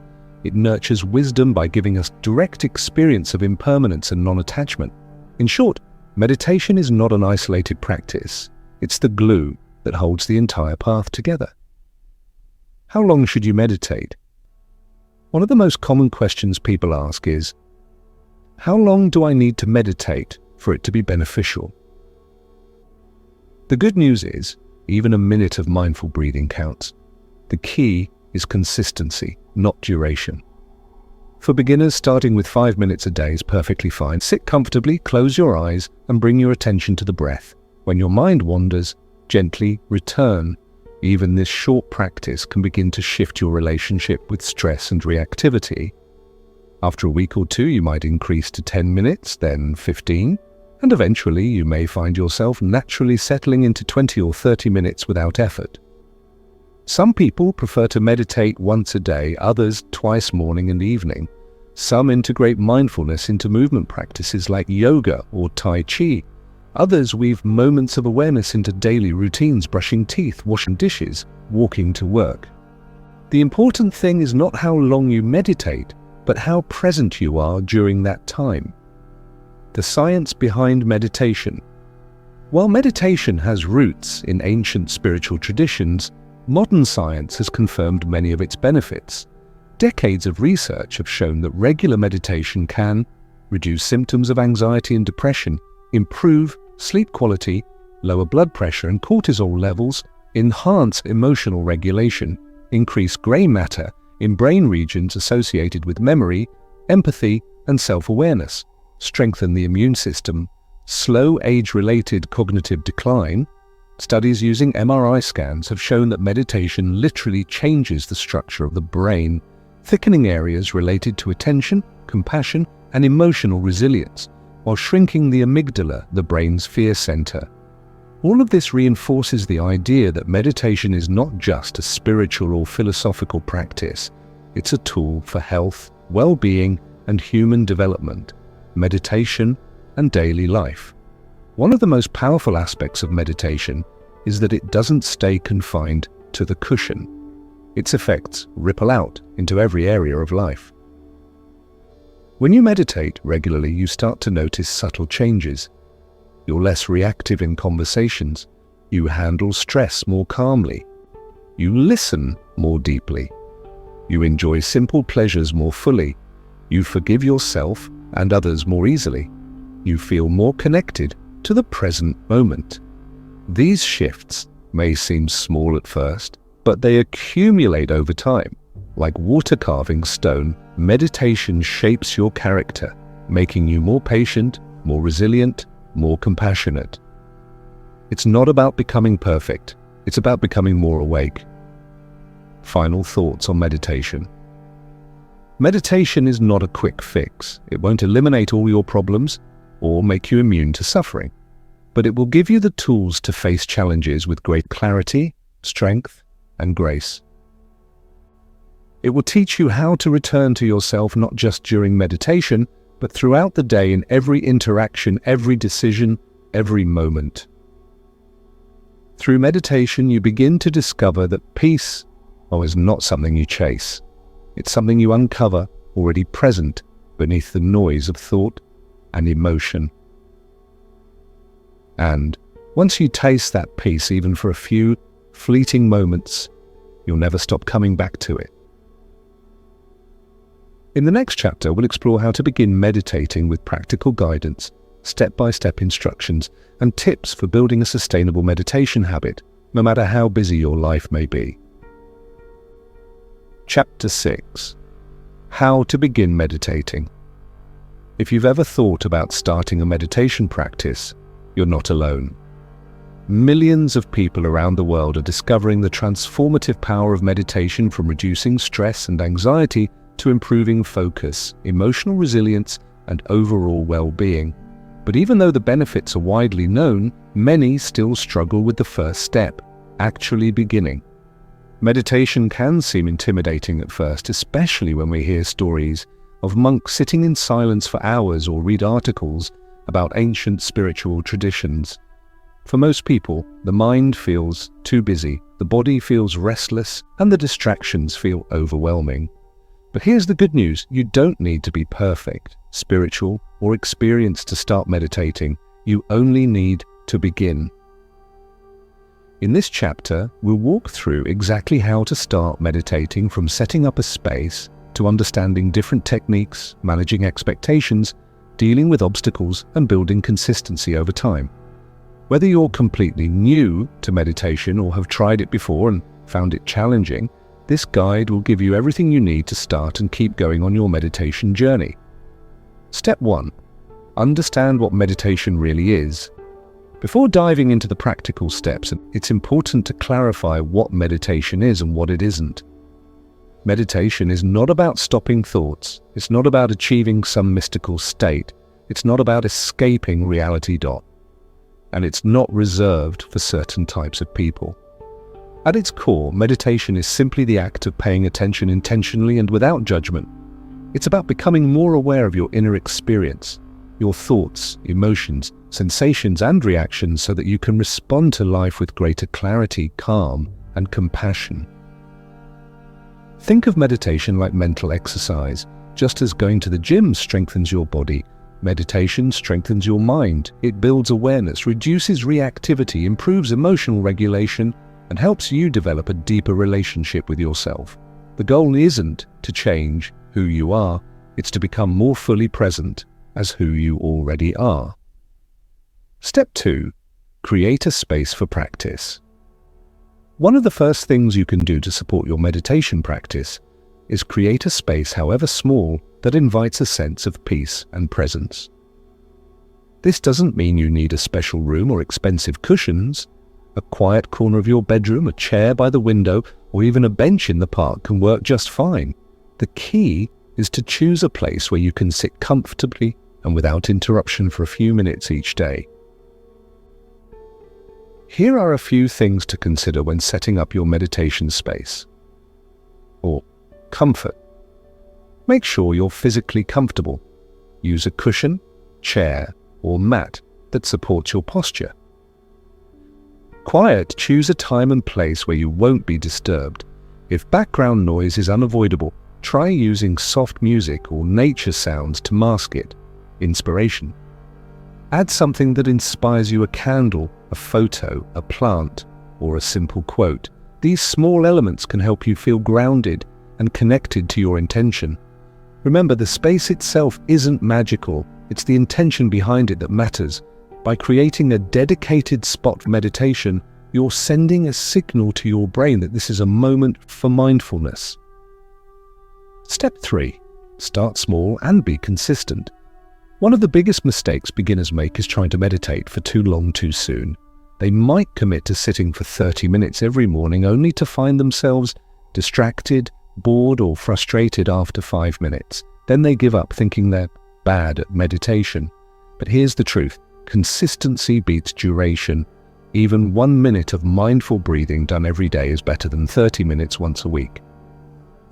It nurtures wisdom by giving us direct experience of impermanence and non-attachment. In short, meditation is not an isolated practice. It's the glue that holds the entire path together. How long should you meditate? One of the most common questions people ask is, how long do I need to meditate for it to be beneficial? The good news is, even a minute of mindful breathing counts. The key is consistency, not duration. For beginners, starting with 5 minutes a day is perfectly fine. Sit comfortably, close your eyes, and bring your attention to the breath. When your mind wanders, gently return. Even this short practice can begin to shift your relationship with stress and reactivity. After a week or 2, you might increase to 10 minutes, then 15, and eventually you may find yourself naturally settling into 20 or 30 minutes without effort. Some people prefer to meditate once a day, others twice morning and evening. Some integrate mindfulness into movement practices like yoga or Tai Chi. Others weave moments of awareness into daily routines, brushing teeth, washing dishes, walking to work. The important thing is not how long you meditate, but how present you are during that time. The science behind meditation. While meditation has roots in ancient spiritual traditions, modern science has confirmed many of its benefits. Decades of research have shown that regular meditation can reduce symptoms of anxiety and depression, improve sleep quality, lower blood pressure and cortisol levels, enhance emotional regulation, increase gray matter in brain regions associated with memory, empathy, and self-awareness, strengthen the immune system, slow age-related cognitive decline. Studies using MRI scans have shown that meditation literally changes the structure of the brain, thickening areas related to attention, compassion, and emotional resilience, while shrinking the amygdala, the brain's fear center. All of this reinforces the idea that meditation is not just a spiritual or philosophical practice. It's a tool for health, well-being, and human development, meditation, and daily life. One of the most powerful aspects of meditation is that it doesn't stay confined to the cushion. Its effects ripple out into every area of life. When you meditate regularly, you start to notice subtle changes. You're less reactive in conversations. You handle stress more calmly. You listen more deeply. You enjoy simple pleasures more fully. You forgive yourself and others more easily. You feel more connected to the present moment. These shifts may seem small at first, but they accumulate over time. Like water carving stone, meditation shapes your character, making you more patient, more resilient, more compassionate. It's not about becoming perfect, it's about becoming more awake. Final thoughts on meditation. Meditation is not a quick fix. It won't eliminate all your problems or make you immune to suffering, but it will give you the tools to face challenges with great clarity, strength, and grace. It will teach you how to return to yourself not just during meditation, but throughout the day in every interaction, every decision, every moment. Through meditation, you begin to discover that peace is not something you chase. It's something you uncover already present beneath the noise of thought and emotion. And once you taste that peace, even for a few fleeting moments, you'll never stop coming back to it. In the next chapter, we'll explore how to begin meditating with practical guidance, step-by-step instructions, and tips for building a sustainable meditation habit, no matter how busy your life may be. Chapter 6. How to begin meditating. If you've ever thought about starting a meditation practice, you're not alone. Millions of people around the world are discovering the transformative power of meditation, from reducing stress and anxiety to improving focus, emotional resilience, and overall well-being. But even though the benefits are widely known, many still struggle with the first step, actually beginning. Meditation can seem intimidating at first, especially when we hear stories of monks sitting in silence for hours or read articles about ancient spiritual traditions. For most people, the mind feels too busy, the body feels restless, and the distractions feel overwhelming. But here's the good news: you don't need to be perfect, spiritual, or experienced to start meditating. You only need to begin. In this chapter, we'll walk through exactly how to start meditating, from setting up a space to understanding different techniques, managing expectations, dealing with obstacles, and building consistency over time. Whether you're completely new to meditation or have tried it before and found it challenging, this guide will give you everything you need to start and keep going on your meditation journey. Step 1. Understand what meditation really is. Before diving into the practical steps, it's important to clarify what meditation is and what it isn't. Meditation is not about stopping thoughts. It's not about achieving some mystical state. It's not about escaping reality. And it's not reserved for certain types of people. At its core, meditation is simply the act of paying attention intentionally and without judgment. It's about becoming more aware of your inner experience, your thoughts, emotions, sensations, and reactions, so that you can respond to life with greater clarity, calm, and compassion. Think of meditation like mental exercise. Just as going to the gym strengthens your body, meditation strengthens your mind. It builds awareness, reduces reactivity, improves emotional regulation, and helps you develop a deeper relationship with yourself. The goal isn't to change who you are, it's to become more fully present as who you already are. Step 2. Create a space for practice. One of the first things you can do to support your meditation practice is create a space, however small, that invites a sense of peace and presence. This doesn't mean you need a special room or expensive cushions. A quiet corner of your bedroom, a chair by the window, or even a bench in the park can work just fine. The key is to choose a place where you can sit comfortably and without interruption for a few minutes each day. Here are a few things to consider when setting up your meditation space. Or comfort. Make sure you're physically comfortable. Use a cushion, chair, or mat that supports your posture. Quiet. Choose a time and place where you won't be disturbed. If background noise is unavoidable, try using soft music or nature sounds to mask it. Inspiration. Add something that inspires you: a candle, a photo, a plant, or a simple quote. These small elements can help you feel grounded and connected to your intention. Remember, the space itself isn't magical. It's the intention behind it that matters. By creating a dedicated spot for meditation, you're sending a signal to your brain that this is a moment for mindfulness. Step 3. Start small and be consistent. One of the biggest mistakes beginners make is trying to meditate for too long too soon. They might commit to sitting for 30 minutes every morning only to find themselves distracted, bored or frustrated after 5 minutes. Then they give up thinking they're bad at meditation. But here's the truth. Consistency beats duration. Even 1 minute of mindful breathing done every day is better than 30 minutes once a week.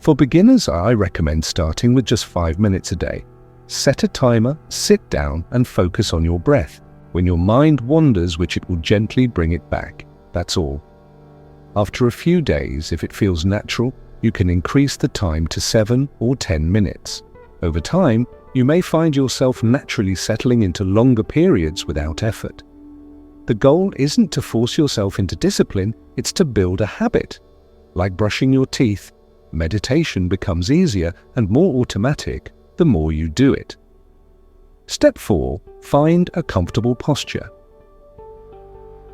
For beginners, I recommend starting with just 5 minutes a day. Set a timer, sit down and focus on your breath. When your mind wanders, which it will gently bring it back. That's all. After a few days, if it feels natural, you can increase the time to 7 or 10 minutes. Over time, you may find yourself naturally settling into longer periods without effort. The goal isn't to force yourself into discipline, it's to build a habit. Like brushing your teeth, meditation becomes easier and more automatic the more you do it. Step 4. Find a comfortable posture.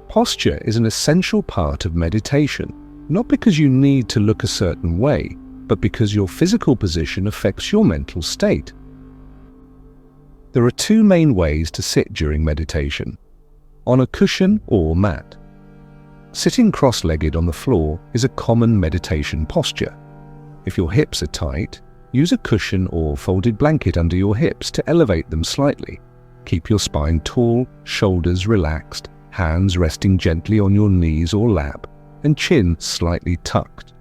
Posture is an essential part of meditation, not because you need to look a certain way, but because your physical position affects your mental state. There are 2 main ways to sit during meditation: on a cushion or mat. Sitting cross-legged on the floor is a common meditation posture. If your hips are tight, use a cushion or folded blanket under your hips to elevate them slightly. Keep your spine tall, shoulders relaxed, hands resting gently on your knees or lap, and chin slightly tucked.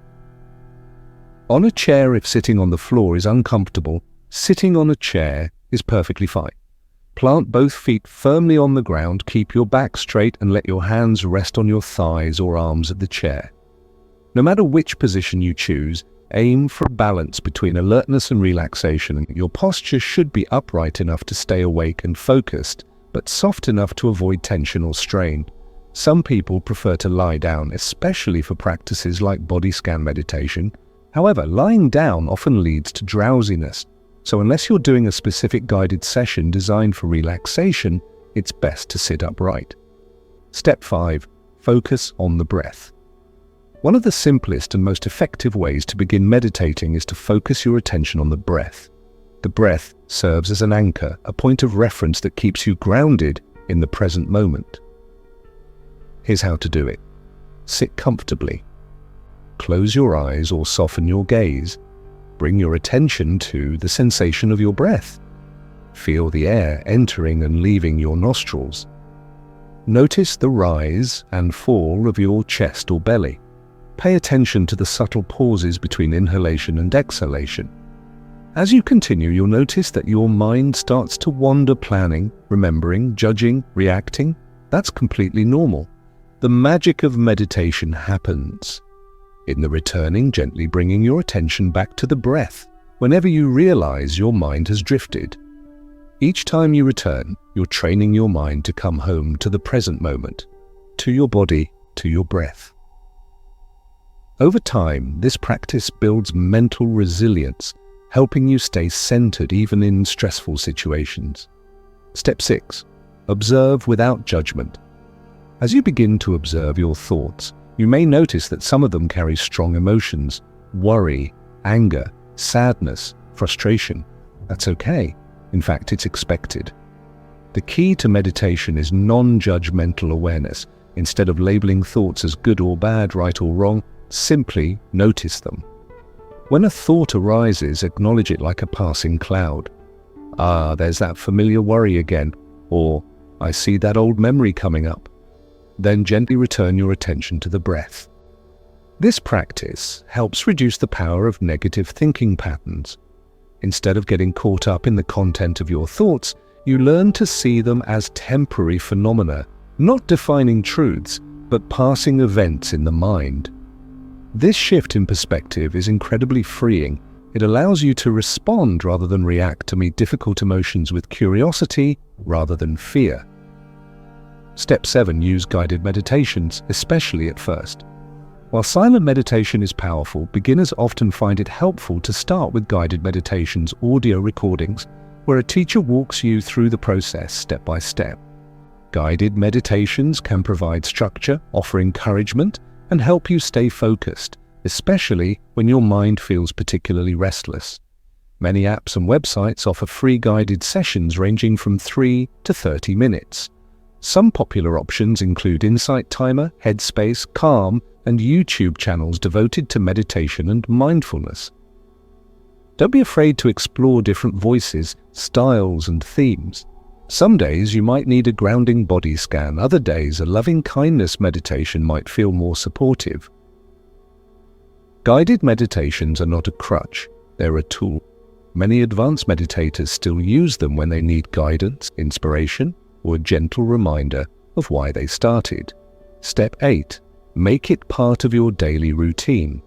On a chair, if sitting on the floor is uncomfortable, sitting on a chair is perfectly fine. Plant both feet firmly on the ground, keep your back straight and let your hands rest on your thighs or arms of the chair. No matter which position you choose, aim for a balance between alertness and relaxation. Your posture should be upright enough to stay awake and focused, but soft enough to avoid tension or strain. Some people prefer to lie down, especially for practices like body scan meditation. However, lying down often leads to drowsiness. So unless you're doing a specific guided session designed for relaxation, it's best to sit upright. Step 5. Focus on the breath. One of the simplest and most effective ways to begin meditating is to focus your attention on the breath. The breath serves as an anchor, a point of reference that keeps you grounded in the present moment. Here's how to do it. Sit comfortably. Close your eyes or soften your gaze. Bring your attention to the sensation of your breath. Feel the air entering and leaving your nostrils. Notice the rise and fall of your chest or belly. Pay attention to the subtle pauses between inhalation and exhalation. As you continue, you'll notice that your mind starts to wander, planning, remembering, judging, reacting. That's completely normal. The magic of meditation happens in the returning, gently bringing your attention back to the breath whenever you realize your mind has drifted. Each time you return, you're training your mind to come home to the present moment, to your body, to your breath. Over time, this practice builds mental resilience, helping you stay centered even in stressful situations. Step 6. Observe without judgment. As you begin to observe your thoughts, you may notice that some of them carry strong emotions: worry, anger, sadness, frustration. That's okay. In fact, it's expected. The key to meditation is non-judgmental awareness. Instead of labeling thoughts as good or bad, right or wrong, simply notice them. When a thought arises, acknowledge it like a passing cloud. There's that familiar worry again, or I see that old memory coming up. Then gently return your attention to the breath. This practice helps reduce the power of negative thinking patterns. Instead of getting caught up in the content of your thoughts, you learn to see them as temporary phenomena, not defining truths, but passing events in the mind. This shift in perspective is incredibly freeing. It allows you to respond rather than react, to meet difficult emotions with curiosity rather than fear. Step 7. Use guided meditations, especially at first. While silent meditation is powerful, beginners often find it helpful to start with guided meditations, audio recordings, where a teacher walks you through the process step by step. Guided meditations can provide structure, offer encouragement, and help you stay focused, especially when your mind feels particularly restless. Many apps and websites offer free guided sessions ranging from 3 to 30 minutes. Some popular options include Insight Timer, Headspace, Calm, and YouTube channels devoted to meditation and mindfulness. Don't be afraid to explore different voices, styles, and themes. Some days you might need a grounding body scan, other days a loving-kindness meditation might feel more supportive. Guided meditations are not a crutch, they're a tool. Many advanced meditators still use them when they need guidance, inspiration, or a gentle reminder of why they started. Step 8. Make it part of your daily routine.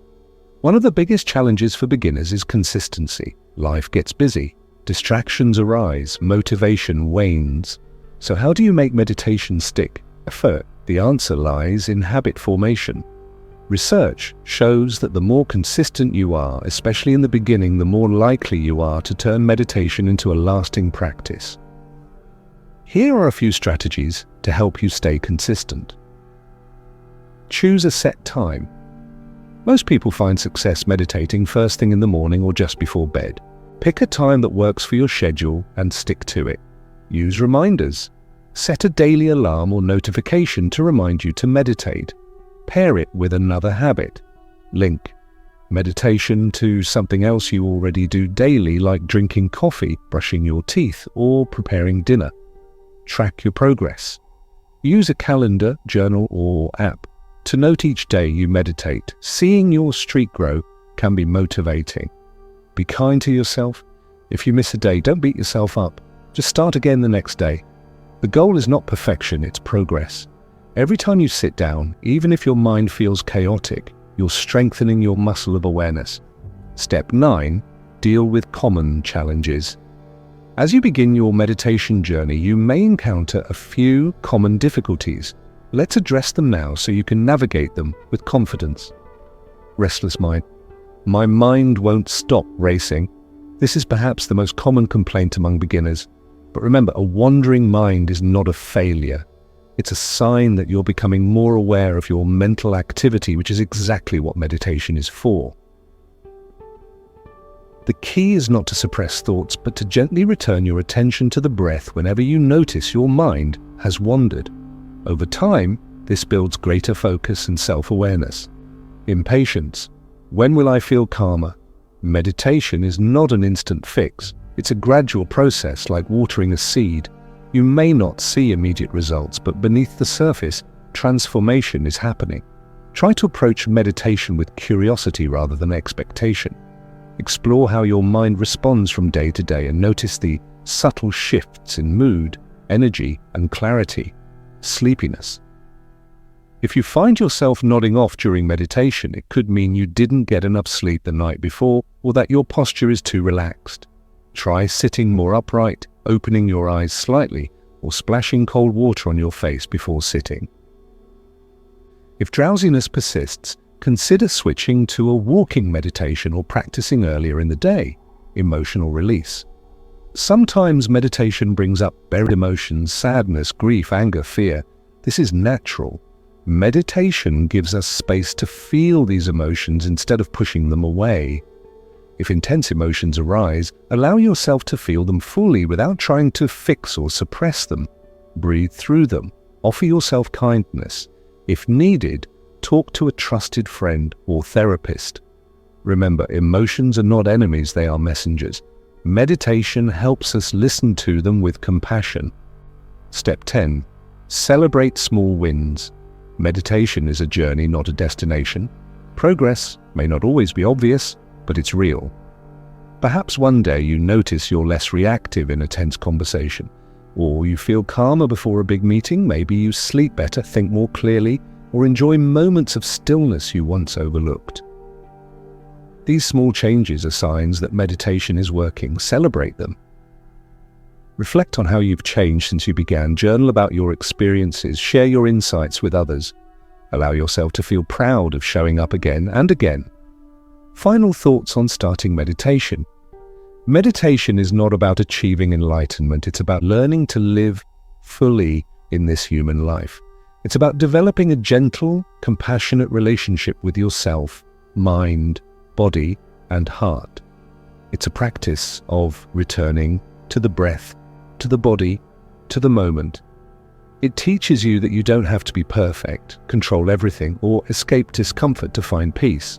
One of the biggest challenges for beginners is consistency. Life gets busy, distractions arise, motivation wanes. So how do you make meditation stick? The answer lies in habit formation. Research shows that the more consistent you are, especially in the beginning, the more likely you are to turn meditation into a lasting practice. Here are a few strategies to help you stay consistent. Choose a set time. Most people find success meditating first thing in the morning or just before bed. Pick a time that works for your schedule and stick to it. Use reminders. Set a daily alarm or notification to remind you to meditate. Pair it with another habit. Link meditation to something else you already do daily, like drinking coffee, brushing your teeth, or preparing dinner. Track your progress. Use a calendar, journal, or app to note each day you meditate. Seeing your streak grow can be motivating. Be kind to yourself. If you miss a day, don't beat yourself up. Just start again the next day. The goal is not perfection, it's progress. Every time you sit down, even if your mind feels chaotic, you're strengthening your muscle of awareness. Step 9. Deal with common challenges. As you begin your meditation journey, you may encounter a few common difficulties. Let's address them now so you can navigate them with confidence. Restless mind. My mind won't stop racing. This is perhaps the most common complaint among beginners. But remember, a wandering mind is not a failure. It's a sign that you're becoming more aware of your mental activity, which is exactly what meditation is for. The key is not to suppress thoughts, but to gently return your attention to the breath whenever you notice your mind has wandered. Over time, this builds greater focus and self-awareness. Impatience. When will I feel calmer? Meditation is not an instant fix. It's a gradual process, like watering a seed. You may not see immediate results, but beneath the surface, transformation is happening. Try to approach meditation with curiosity rather than expectation. Explore how your mind responds from day to day and notice the subtle shifts in mood, energy, and clarity. Sleepiness. If you find yourself nodding off during meditation, it could mean you didn't get enough sleep the night before, or that your posture is too relaxed. Try sitting more upright, opening your eyes slightly, or splashing cold water on your face before sitting. If drowsiness persists, consider switching to a walking meditation or practicing earlier in the day. Emotional release. Sometimes meditation brings up buried emotions, sadness, grief, anger, fear. This is natural. Meditation gives us space to feel these emotions instead of pushing them away. If intense emotions arise, allow yourself to feel them fully without trying to fix or suppress them. Breathe through them. Offer yourself kindness. If needed, talk to a trusted friend or therapist. Remember, emotions are not enemies, they are messengers. Meditation helps us listen to them with compassion. Step 10. Celebrate small wins. Meditation is a journey, not a destination. Progress may not always be obvious, but it's real. Perhaps one day you notice you're less reactive in a tense conversation, or you feel calmer before a big meeting. Maybe you sleep better, think more clearly, or enjoy moments of stillness you once overlooked. These small changes are signs that meditation is working. Celebrate them. Reflect on how you've changed since you began. Journal about your experiences. Share your insights with others. Allow yourself to feel proud of showing up again and again. Final thoughts on starting meditation. Meditation is not about achieving enlightenment. It's about learning to live fully in this human life. It's about developing a gentle, compassionate relationship with yourself, mind, body, and heart. It's a practice of returning to the breath, to the body, to the moment. It teaches you that you don't have to be perfect, control everything, or escape discomfort to find peace.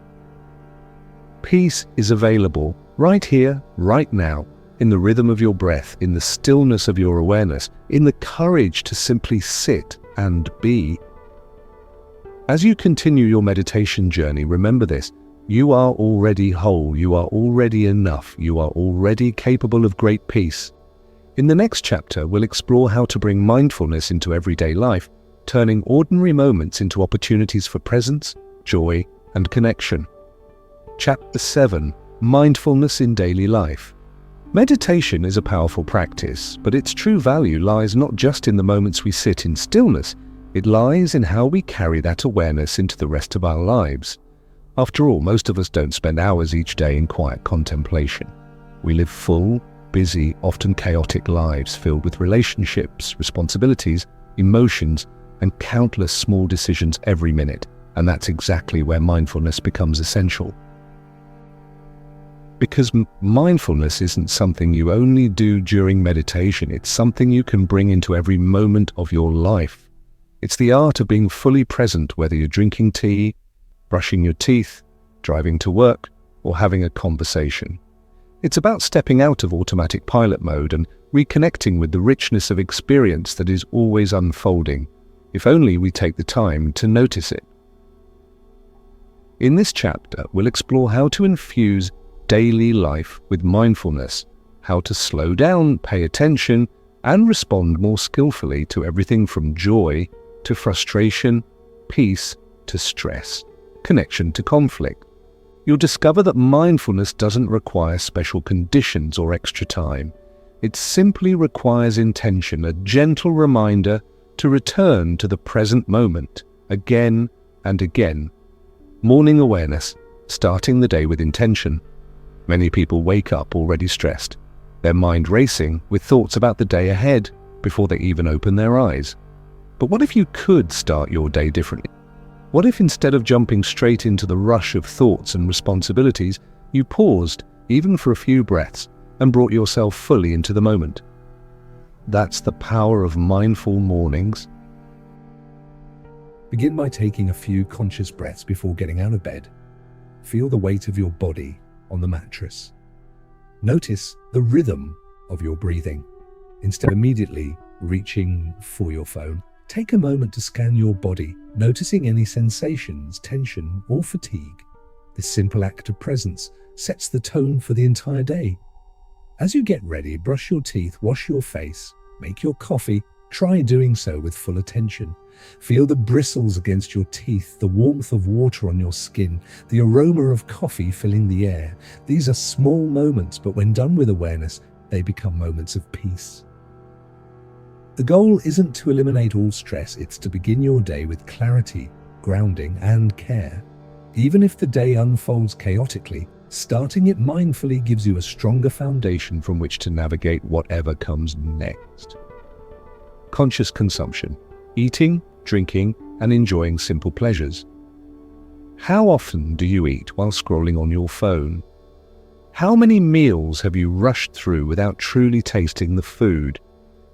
Peace is available right here, right now, in the rhythm of your breath, in the stillness of your awareness, in the courage to simply sit and be. As you continue your meditation journey, remember this: you are already whole, you are already enough, you are already capable of great peace. In the next chapter, we'll explore how to bring mindfulness into everyday life, turning ordinary moments into opportunities for presence, joy, and connection. Chapter 7: Mindfulness in Daily Life. Meditation is a powerful practice, but its true value lies not just in the moments we sit in stillness, it lies in how we carry that awareness into the rest of our lives. After all, most of us don't spend hours each day in quiet contemplation. We live full, busy, often chaotic lives filled with relationships, responsibilities, emotions, and countless small decisions every minute, and that's exactly where mindfulness becomes essential. Because mindfulness isn't something you only do during meditation, it's something you can bring into every moment of your life. It's the art of being fully present, whether you're drinking tea, brushing your teeth, driving to work, or having a conversation. It's about stepping out of automatic pilot mode and reconnecting with the richness of experience that is always unfolding, if only we take the time to notice it. In this chapter, we'll explore how to infuse daily life with mindfulness, how to slow down, pay attention, and respond more skillfully to everything from joy to frustration, peace to stress, connection to conflict. You'll discover that mindfulness doesn't require special conditions or extra time. It simply requires intention, a gentle reminder to return to the present moment again and again. Morning awareness, starting the day with intention. Many people wake up already stressed, their mind racing with thoughts about the day ahead before they even open their eyes. But what if you could start your day differently? What if instead of jumping straight into the rush of thoughts and responsibilities, you paused, even for a few breaths, and brought yourself fully into the moment? That's the power of mindful mornings. Begin by taking a few conscious breaths before getting out of bed. Feel the weight of your body on the mattress. Notice the rhythm of your breathing. Instead of immediately reaching for your phone, take a moment to scan your body, noticing any sensations, tension, or fatigue. This simple act of presence sets the tone for the entire day. As you get ready, brush your teeth, wash your face, make your coffee. Try doing so with full attention. Feel the bristles against your teeth, the warmth of water on your skin, the aroma of coffee filling the air. These are small moments, but when done with awareness, they become moments of peace. The goal isn't to eliminate all stress, it's to begin your day with clarity, grounding, and care. Even if the day unfolds chaotically, starting it mindfully gives you a stronger foundation from which to navigate whatever comes next. Conscious consumption, eating, drinking, and enjoying simple pleasures. How often do you eat while scrolling on your phone? How many meals have you rushed through without truly tasting the food?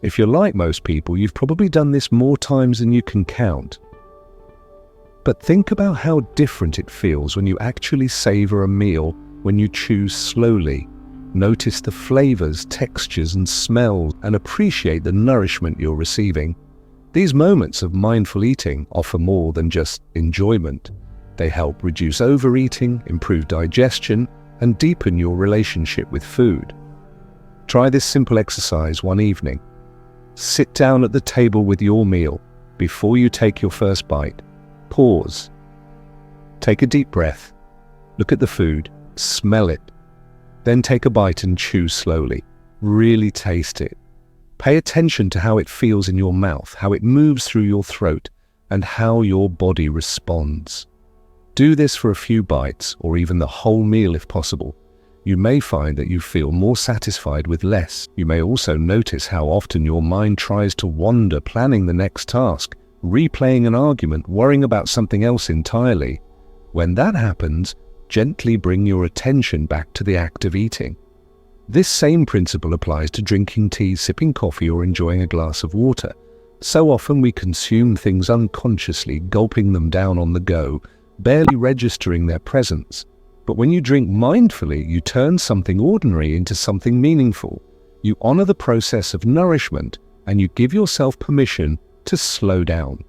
If you're like most people, you've probably done this more times than you can count. But think about how different it feels when you actually savor a meal, when you chew slowly. Notice the flavors, textures, and smells, and appreciate the nourishment you're receiving. These moments of mindful eating offer more than just enjoyment. They help reduce overeating, improve digestion, and deepen your relationship with food. Try this simple exercise one evening. Sit down at the table with your meal. Before you take your first bite, pause. Take a deep breath. Look at the food. Smell it. Then take a bite and chew slowly. Really taste it. Pay attention to how it feels in your mouth, how it moves through your throat, and how your body responds. Do this for a few bites, or even the whole meal if possible. You may find that you feel more satisfied with less. You may also notice how often your mind tries to wander, planning the next task, replaying an argument, worrying about something else entirely. When that happens, gently bring your attention back to the act of eating. This same principle applies to drinking tea, sipping coffee, or enjoying a glass of water. So often we consume things unconsciously, gulping them down on the go, barely registering their presence. But when you drink mindfully, you turn something ordinary into something meaningful. You honor the process of nourishment, and you give yourself permission to slow down.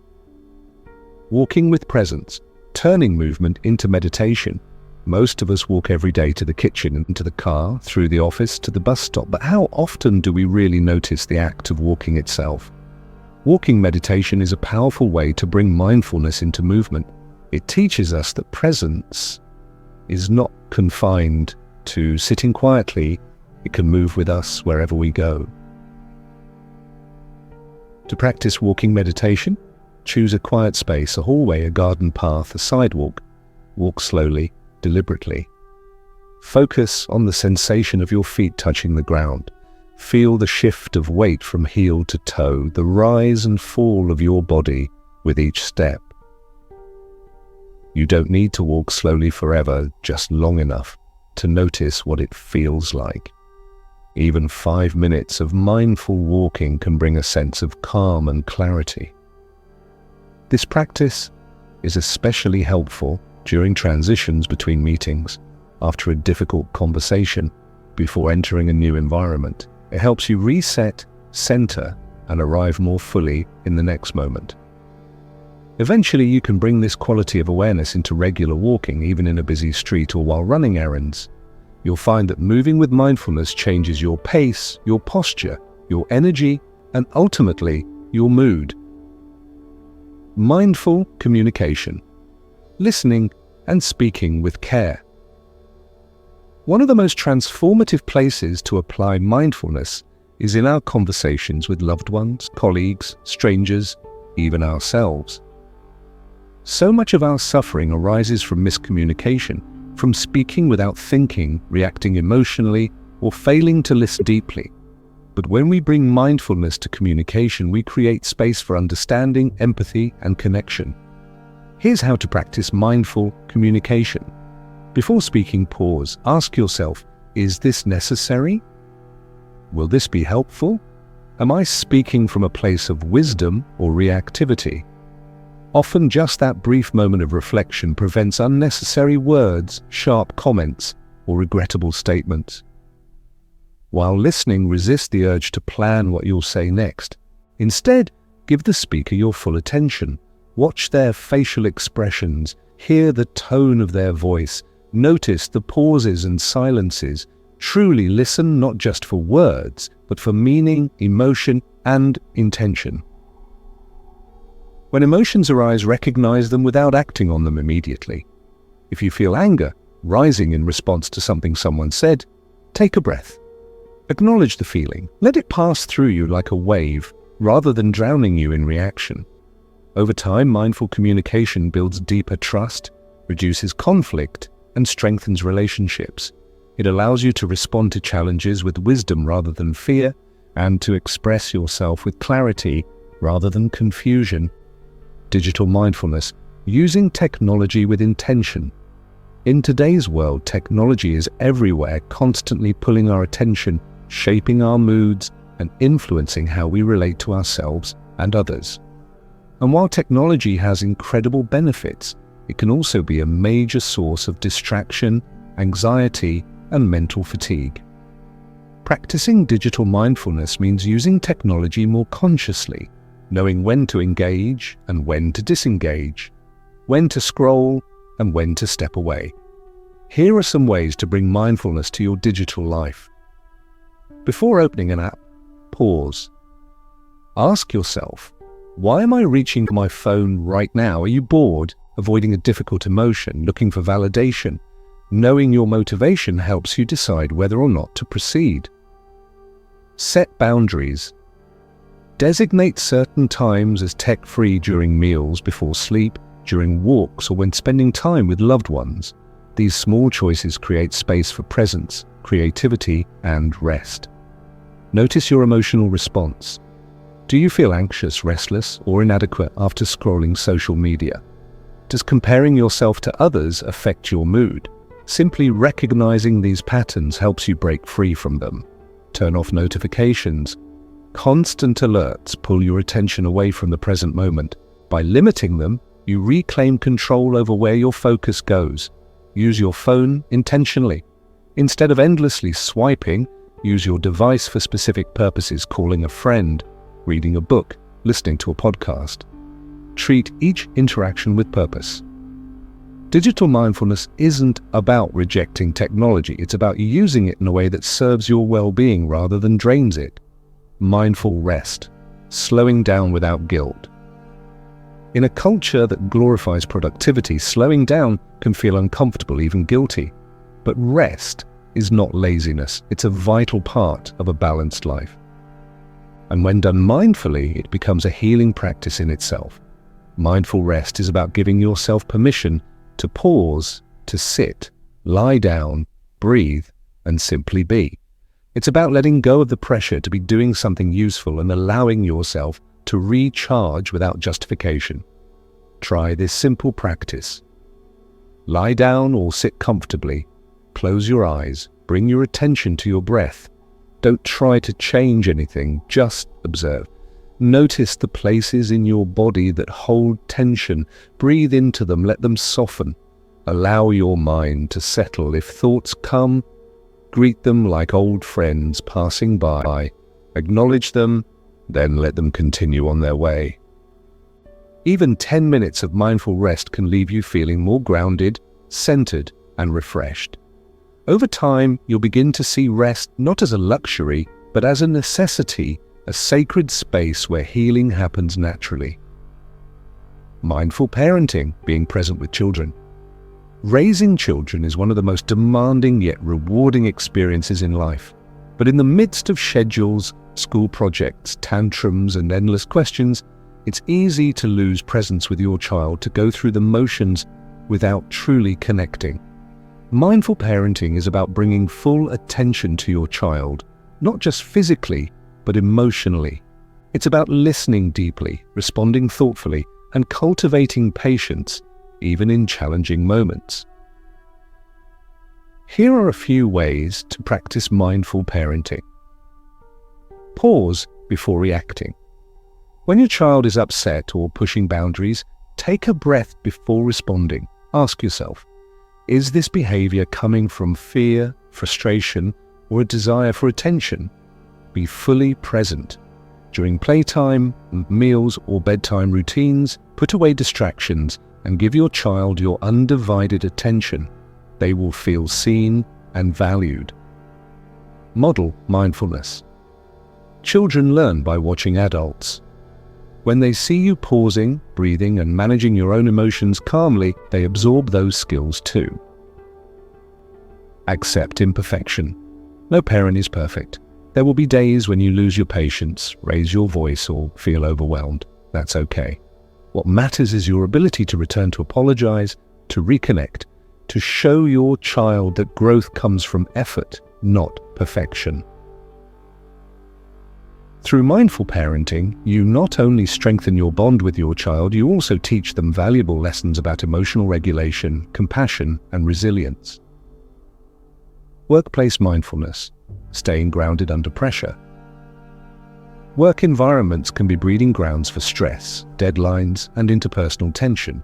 Walking with presence, turning movement into meditation. Most of us walk every day to the kitchen and to the car, through the office to the bus stop, but how often do we really notice the act of walking itself? Walking meditation is a powerful way to bring mindfulness into movement. It teaches us that presence is not confined to sitting quietly. It can move with us wherever we go. To practice walking meditation, choose a quiet space, a hallway, a garden path, a sidewalk. Walk slowly, deliberately. Focus on the sensation of your feet touching the ground. Feel the shift of weight from heel to toe, the rise and fall of your body with each step. You don't need to walk slowly forever, just long enough to notice what it feels like. Even 5 minutes of mindful walking can bring a sense of calm and clarity. This practice is especially helpful during transitions between meetings, after a difficult conversation, before entering a new environment. It helps you reset, center, and arrive more fully in the next moment. Eventually, you can bring this quality of awareness into regular walking, even in a busy street or while running errands. You'll find that moving with mindfulness changes your pace, your posture, your energy, and ultimately, your mood. Mindful communication. Listening and speaking with care. One of the most transformative places to apply mindfulness is in our conversations with loved ones, colleagues, strangers, even ourselves. So much of our suffering arises from miscommunication, from speaking without thinking, reacting emotionally, or failing to listen deeply. But when we bring mindfulness to communication, we create space for understanding, empathy, and connection. Here's how to practice mindful communication. Before speaking, pause. Ask yourself, is this necessary? Will this be helpful? Am I speaking from a place of wisdom or reactivity? Often just that brief moment of reflection prevents unnecessary words, sharp comments, or regrettable statements. While listening, resist the urge to plan what you'll say next. Instead, give the speaker your full attention. Watch their facial expressions, hear the tone of their voice, notice the pauses and silences. Truly listen not just for words, but for meaning, emotion, and intention. When emotions arise, recognize them without acting on them immediately. If you feel anger rising in response to something someone said, take a breath. Acknowledge the feeling. Let it pass through you like a wave, rather than drowning you in reaction. Over time, mindful communication builds deeper trust, reduces conflict, and strengthens relationships. It allows you to respond to challenges with wisdom rather than fear, and to express yourself with clarity rather than confusion. Digital mindfulness, using technology with intention. In today's world, technology is everywhere, constantly pulling our attention, shaping our moods, and influencing how we relate to ourselves and others. And while technology has incredible benefits, it can also be a major source of distraction, anxiety, and mental fatigue. Practicing digital mindfulness means using technology more consciously, knowing when to engage and when to disengage, when to scroll and when to step away. Here are some ways to bring mindfulness to your digital life. Before opening an app, pause. Ask yourself, why am I reaching for my phone right now? Are you bored, avoiding a difficult emotion, looking for validation? Knowing your motivation helps you decide whether or not to proceed. Set boundaries. Designate certain times as tech-free during meals, before sleep, during walks, or when spending time with loved ones. These small choices create space for presence, creativity, and rest. Notice your emotional response. Do you feel anxious, restless, or inadequate after scrolling social media? Does comparing yourself to others affect your mood? Simply recognizing these patterns helps you break free from them. Turn off notifications. Constant alerts pull your attention away from the present moment. By limiting them, you reclaim control over where your focus goes. Use your phone intentionally. Instead of endlessly swiping, use your device for specific purposes, calling a friend, reading a book, listening to a podcast. Treat each interaction with purpose. Digital mindfulness isn't about rejecting technology, it's about using it in a way that serves your well-being rather than drains it. Mindful rest, slowing down without guilt. In a culture that glorifies productivity, slowing down can feel uncomfortable, even guilty. But rest is not laziness, it's a vital part of a balanced life. And when done mindfully, it becomes a healing practice in itself. Mindful rest is about giving yourself permission to pause, to sit, lie down, breathe, and simply be. It's about letting go of the pressure to be doing something useful and allowing yourself to recharge without justification. Try this simple practice. Lie down or sit comfortably. Close your eyes. Bring your attention to your breath. Don't try to change anything, just observe. Notice the places in your body that hold tension. Breathe into them, let them soften. Allow your mind to settle. If thoughts come, greet them like old friends passing by. Acknowledge them, then let them continue on their way. Even 10 minutes of mindful rest can leave you feeling more grounded, centered, and refreshed. Over time, you'll begin to see rest not as a luxury, but as a necessity, a sacred space where healing happens naturally. Mindful parenting, being present with children. Raising children is one of the most demanding yet rewarding experiences in life. But in the midst of schedules, school projects, tantrums, and endless questions, it's easy to lose presence with your child, to go through the motions without truly connecting. Mindful parenting is about bringing full attention to your child, not just physically, but emotionally. It's about listening deeply, responding thoughtfully, and cultivating patience, even in challenging moments. Here are a few ways to practice mindful parenting. Pause before reacting. When your child is upset or pushing boundaries, take a breath before responding. Ask yourself, is this behavior coming from fear, frustration, or a desire for attention? Be fully present. During playtime, meals, or bedtime routines, put away distractions and give your child your undivided attention. They will feel seen and valued. Model mindfulness. Children learn by watching adults. When they see you pausing, breathing, and managing your own emotions calmly, they absorb those skills too. Accept imperfection. No parent is perfect. There will be days when you lose your patience, raise your voice, or feel overwhelmed. That's okay. What matters is your ability to return to apologize, to reconnect, to show your child that growth comes from effort, not perfection. Through mindful parenting, you not only strengthen your bond with your child, you also teach them valuable lessons about emotional regulation, compassion, and resilience. Workplace mindfulness. Staying grounded under pressure. Work environments can be breeding grounds for stress, deadlines, and interpersonal tension.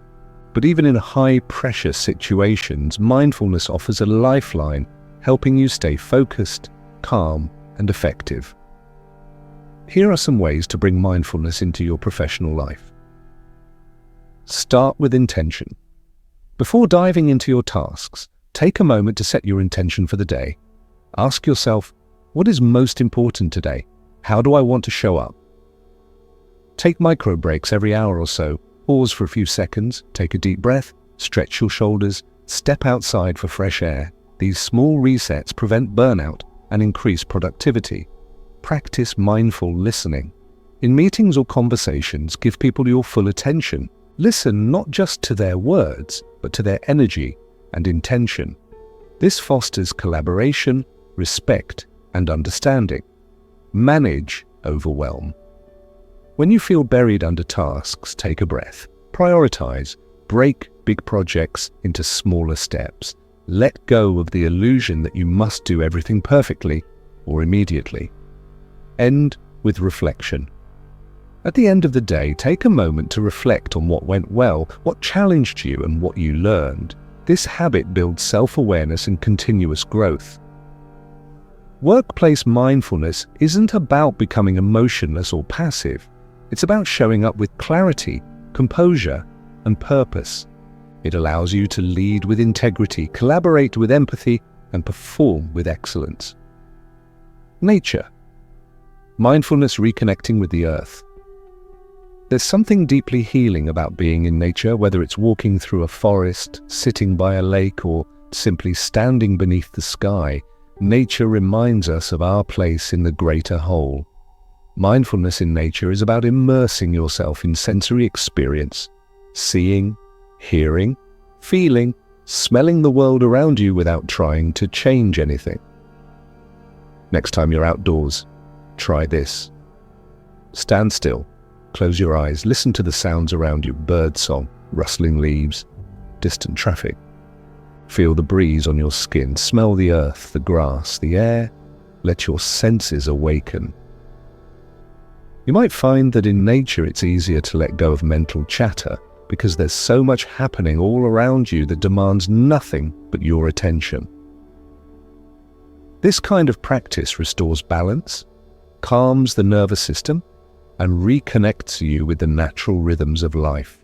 But even in high-pressure situations, mindfulness offers a lifeline, helping you stay focused, calm, and effective. Here are some ways to bring mindfulness into your professional life. Start with intention. Before diving into your tasks, take a moment to set your intention for the day. Ask yourself, what is most important today? How do I want to show up? Take micro breaks every hour or so. Pause for a few seconds, take a deep breath, stretch your shoulders, step outside for fresh air. These small resets prevent burnout and increase productivity. Practice mindful listening. In meetings or conversations, give people your full attention. Listen not just to their words, but to their energy and intention. This fosters collaboration, respect, and understanding. Manage overwhelm. When you feel buried under tasks, take a breath. Prioritize. Break big projects into smaller steps. Let go of the illusion that you must do everything perfectly or immediately. End with reflection. At the end of the day, take a moment to reflect on what went well, what challenged you, and what you learned. This habit builds self-awareness and continuous growth. Workplace mindfulness isn't about becoming emotionless or passive. It's about showing up with clarity, composure, and purpose. It allows you to lead with integrity, collaborate with empathy, and perform with excellence. Nature. Mindfulness reconnecting with the earth. There's something deeply healing about being in nature, whether it's walking through a forest, sitting by a lake, or simply standing beneath the sky. Nature reminds us of our place in the greater whole. Mindfulness in nature is about immersing yourself in sensory experience, seeing, hearing, feeling, smelling the world around you without trying to change anything. Next time you're outdoors, try this. Stand still. Close your eyes, listen to the sounds around you, birdsong, rustling leaves, distant traffic. Feel the breeze on your skin, smell the earth, the grass, the air. Let your senses awaken. You might find that in nature it's easier to let go of mental chatter because there's so much happening all around you that demands nothing but your attention. This kind of practice restores balance, calms the nervous system, and reconnects you with the natural rhythms of life.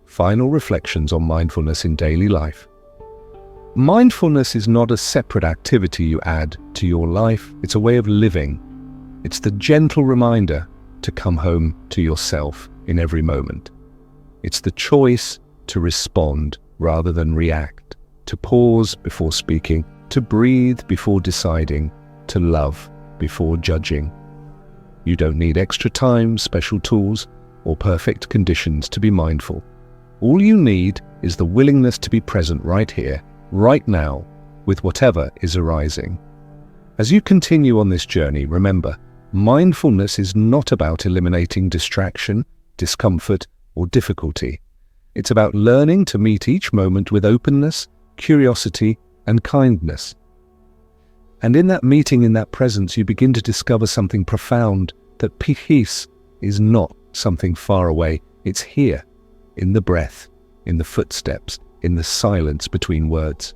Final reflections on mindfulness in daily life. Mindfulness is not a separate activity you add to your life, it's a way of living. It's the gentle reminder to come home to yourself in every moment. It's the choice to respond rather than react, to pause before speaking, to breathe before deciding, to love before judging. You don't need extra time, special tools, or perfect conditions to be mindful. All you need is the willingness to be present right here, right now, with whatever is arising. As you continue on this journey, remember, mindfulness is not about eliminating distraction, discomfort, or difficulty. It's about learning to meet each moment with openness, curiosity, and kindness. And in that meeting, in that presence, you begin to discover something profound, that peace is not something far away. It's here, in the breath, in the footsteps, in the silence between words.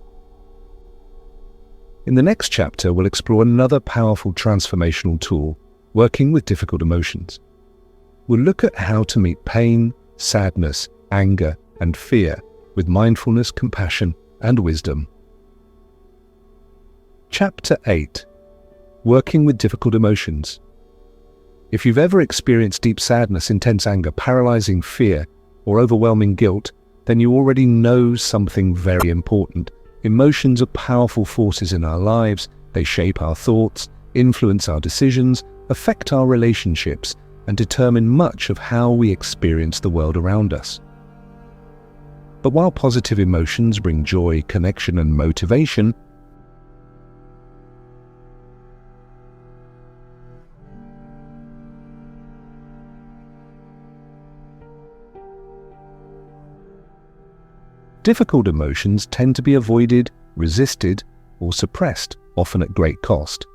In the next chapter, we'll explore another powerful transformational tool, working with difficult emotions. We'll look at how to meet pain, sadness, anger, and fear with mindfulness, compassion, and wisdom. Chapter 8. Working with difficult emotions. If you've ever experienced deep sadness, intense anger, paralyzing fear, or overwhelming guilt, then you already know something very important. Emotions are powerful forces in our lives. They shape our thoughts, influence our decisions, affect our relationships, and determine much of how we experience the world around us. But while positive emotions bring joy, connection, and motivation, difficult emotions tend to be avoided, resisted, or suppressed, often at great cost.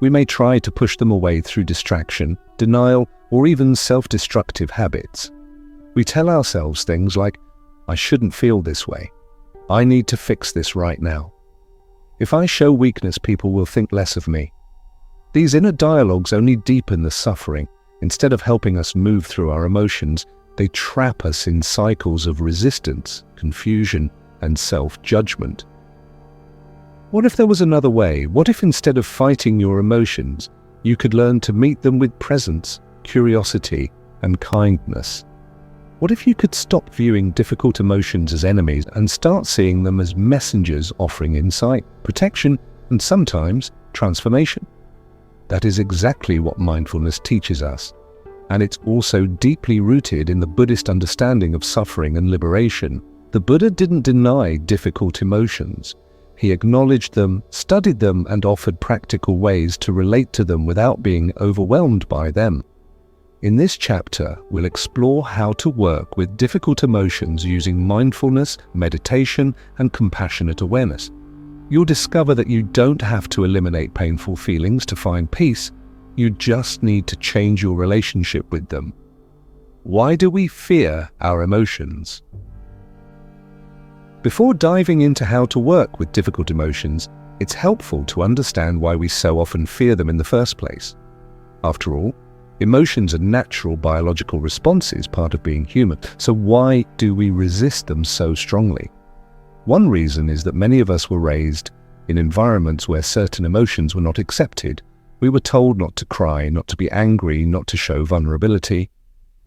We may try to push them away through distraction, denial, or even self-destructive habits. We tell ourselves things like, "I shouldn't feel this way. I need to fix this right now. If I show weakness, people will think less of me." These inner dialogues only deepen the suffering. Instead of helping us move through our emotions, they trap us in cycles of resistance, confusion, and self-judgment. What if there was another way? What if instead of fighting your emotions, you could learn to meet them with presence, curiosity, and kindness? What if you could stop viewing difficult emotions as enemies and start seeing them as messengers offering insight, protection, and sometimes transformation? That is exactly what mindfulness teaches us. And it's also deeply rooted in the Buddhist understanding of suffering and liberation. The Buddha didn't deny difficult emotions. He acknowledged them, studied them, and offered practical ways to relate to them without being overwhelmed by them. In this chapter, we'll explore how to work with difficult emotions using mindfulness, meditation, and compassionate awareness. You'll discover that you don't have to eliminate painful feelings to find peace. You just need to change your relationship with them. Why do we fear our emotions? Before diving into how to work with difficult emotions, it's helpful to understand why we so often fear them in the first place. After all, emotions are natural biological responses, part of being human. So why do we resist them so strongly? One reason is that many of us were raised in environments where certain emotions were not accepted. We were told not to cry, not to be angry, not to show vulnerability.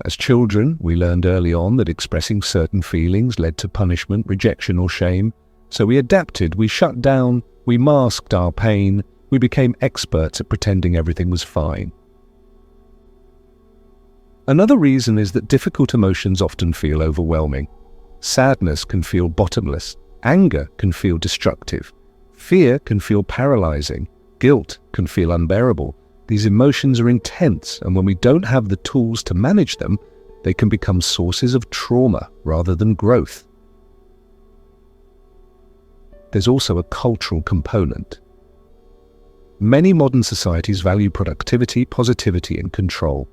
As children, we learned early on that expressing certain feelings led to punishment, rejection, or shame. So we adapted, we shut down, we masked our pain, we became experts at pretending everything was fine. Another reason is that difficult emotions often feel overwhelming. Sadness can feel bottomless, anger can feel destructive, fear can feel paralyzing, guilt can feel unbearable. These emotions are intense, and when we don't have the tools to manage them, they can become sources of trauma rather than growth. There's also a cultural component. Many modern societies value productivity, positivity, and control.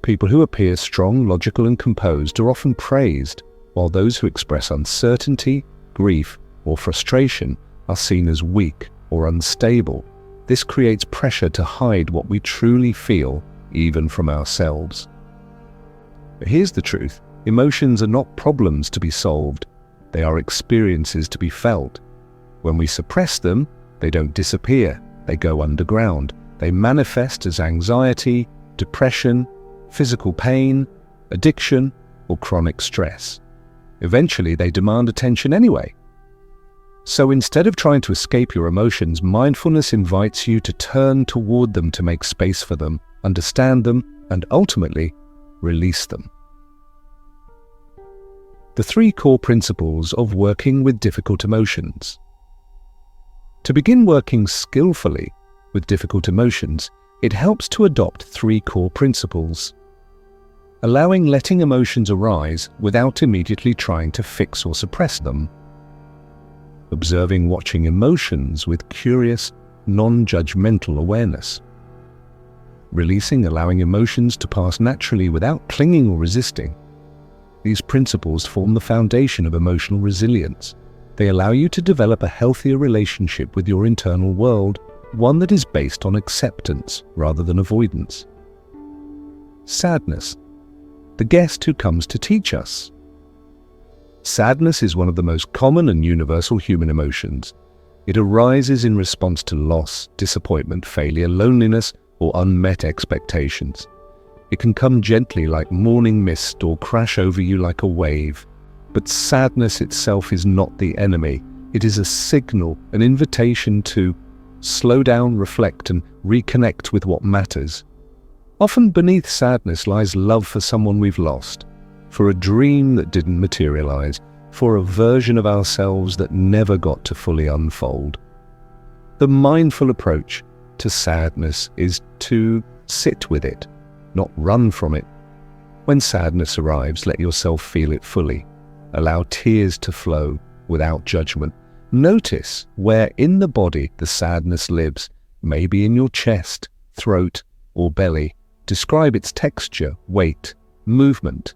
People who appear strong, logical, and composed are often praised, while those who express uncertainty, grief, or frustration are seen as weak or unstable. This creates pressure to hide what we truly feel, even from ourselves. But here's the truth. Emotions are not problems to be solved. They are experiences to be felt. When we suppress them, they don't disappear. They go underground. They manifest as anxiety, depression, physical pain, addiction, or chronic stress. Eventually, they demand attention anyway. So instead of trying to escape your emotions, mindfulness invites you to turn toward them to make space for them, understand them, and ultimately, release them. The 3 core principles of working with difficult emotions. To begin working skillfully with difficult emotions, it helps to adopt 3 core principles. Allowing letting emotions arise without immediately trying to fix or suppress them. Observing watching emotions with curious, non-judgmental awareness. Releasing, allowing emotions to pass naturally without clinging or resisting. These principles form the foundation of emotional resilience. They allow you to develop a healthier relationship with your internal world, one that is based on acceptance rather than avoidance. Sadness, the guest who comes to teach us. Sadness is one of the most common and universal human emotions. It arises in response to loss, disappointment, failure, loneliness, or unmet expectations. It can come gently like morning mist or crash over you like a wave. But sadness itself is not the enemy. It is a signal, an invitation to slow down, reflect, and reconnect with what matters. Often beneath sadness lies love for someone we've lost, for a dream that didn't materialize, for a version of ourselves that never got to fully unfold. The mindful approach to sadness is to sit with it, not run from it. When sadness arrives, let yourself feel it fully. Allow tears to flow without judgment. Notice where in the body the sadness lives, maybe in your chest, throat, or belly. Describe its texture, weight, movement.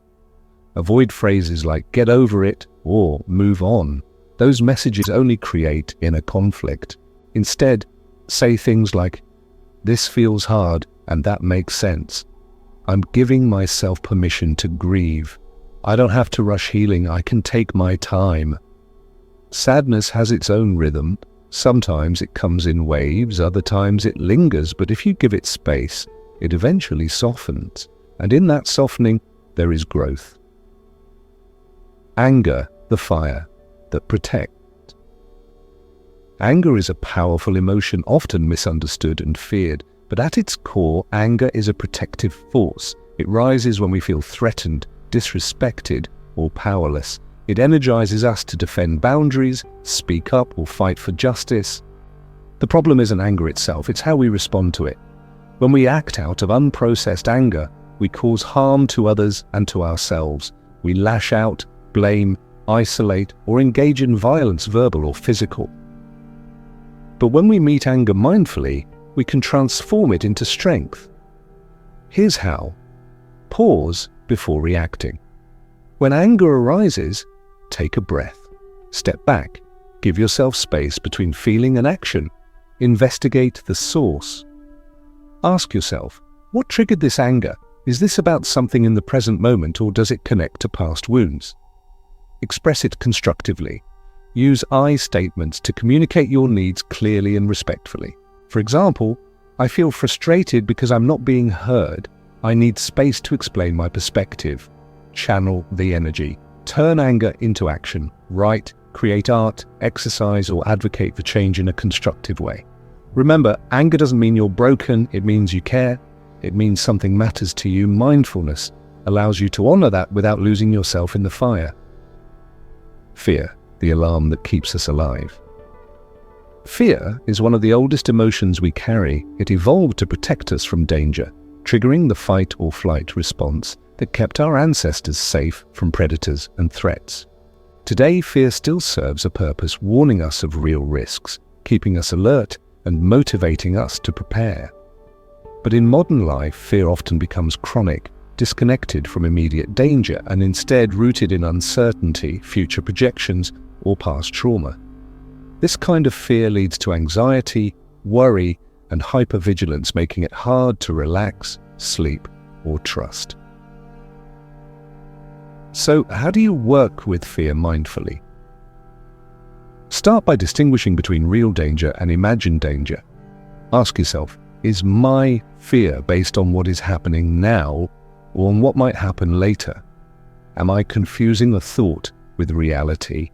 Avoid phrases like "get over it" or "move on." Those messages only create inner conflict. Instead, say things like, "This feels hard and that makes sense. I'm giving myself permission to grieve. I don't have to rush healing, I can take my time." Sadness has its own rhythm. Sometimes it comes in waves, other times it lingers, but if you give it space, it eventually softens. And in that softening, there is growth. Anger, the fire that protects. Anger is a powerful emotion, often misunderstood and feared, but at its core, anger is a protective force. It rises when we feel threatened, disrespected, or powerless. It energizes us to defend boundaries, speak up, or fight for justice. The problem isn't anger itself, it's how we respond to it. When we act out of unprocessed anger, we cause harm to others and to ourselves. We lash out, blame, isolate, or engage in violence, verbal or physical. But when we meet anger mindfully, we can transform it into strength. Here's how. Pause before reacting. When anger arises, take a breath. Step back. Give yourself space between feeling and action. Investigate the source. Ask yourself, what triggered this anger? Is this about something in the present moment, or does it connect to past wounds? Express it constructively. Use I statements to communicate your needs clearly and respectfully. For example, I feel frustrated because I'm not being heard. I need space to explain my perspective. Channel the energy. Turn anger into action. Write, create art, exercise, or advocate for change in a constructive way. Remember, anger doesn't mean you're broken, it means you care. It means something matters to you. Mindfulness allows you to honor that without losing yourself in the fire. Fear, the alarm that keeps us alive. Fear is one of the oldest emotions we carry. It evolved to protect us from danger, triggering the fight or flight response that kept our ancestors safe from predators and threats. Today, fear still serves a purpose, warning us of real risks, keeping us alert, and motivating us to prepare. But in modern life, fear often becomes chronic, disconnected from immediate danger, and instead rooted in uncertainty, future projections, or past trauma. This kind of fear leads to anxiety, worry, and hypervigilance, making it hard to relax, sleep, or trust. So, how do you work with fear mindfully? Start by distinguishing between real danger and imagined danger. Ask yourself, is my fear based on what is happening now or on what might happen later? Am I confusing a thought with reality?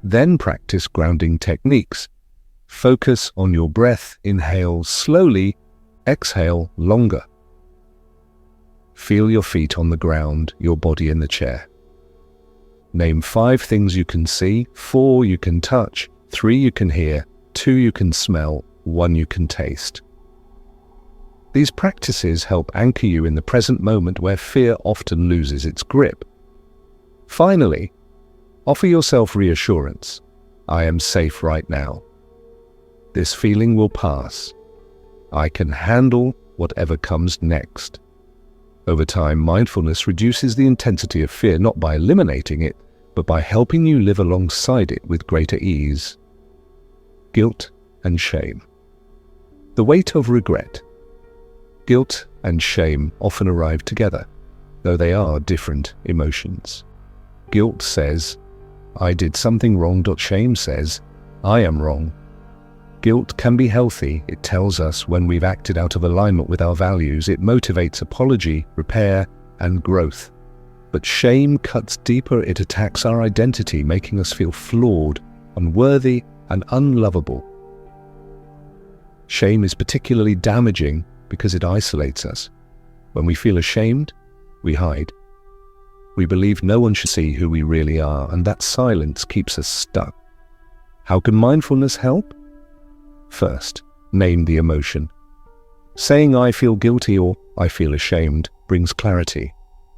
Then practice grounding techniques. Focus on your breath. Inhale slowly, exhale longer. Feel your feet on the ground, your body in the chair. Name 5 things you can see, 4 you can touch, 3 you can hear, 2 you can smell, 1 you can taste. These practices help anchor you in the present moment where fear often loses its grip. Finally, offer yourself reassurance. I am safe right now. This feeling will pass. I can handle whatever comes next. Over time, mindfulness reduces the intensity of fear, not by eliminating it, but by helping you live alongside it with greater ease. Guilt and shame. The weight of regret. Guilt and shame often arrive together, though they are different emotions. Guilt says, I did something wrong. Shame says, I am wrong. Guilt can be healthy. It tells us when we've acted out of alignment with our values. It motivates apology, repair, and growth. But shame cuts deeper. It attacks our identity, making us feel flawed, unworthy, and unlovable. Shame is particularly damaging because it isolates us. When we feel ashamed, we hide. We believe no one should see who we really are, and that silence keeps us stuck. How can mindfulness help? First, name the emotion. Saying I feel guilty or I feel ashamed brings clarity.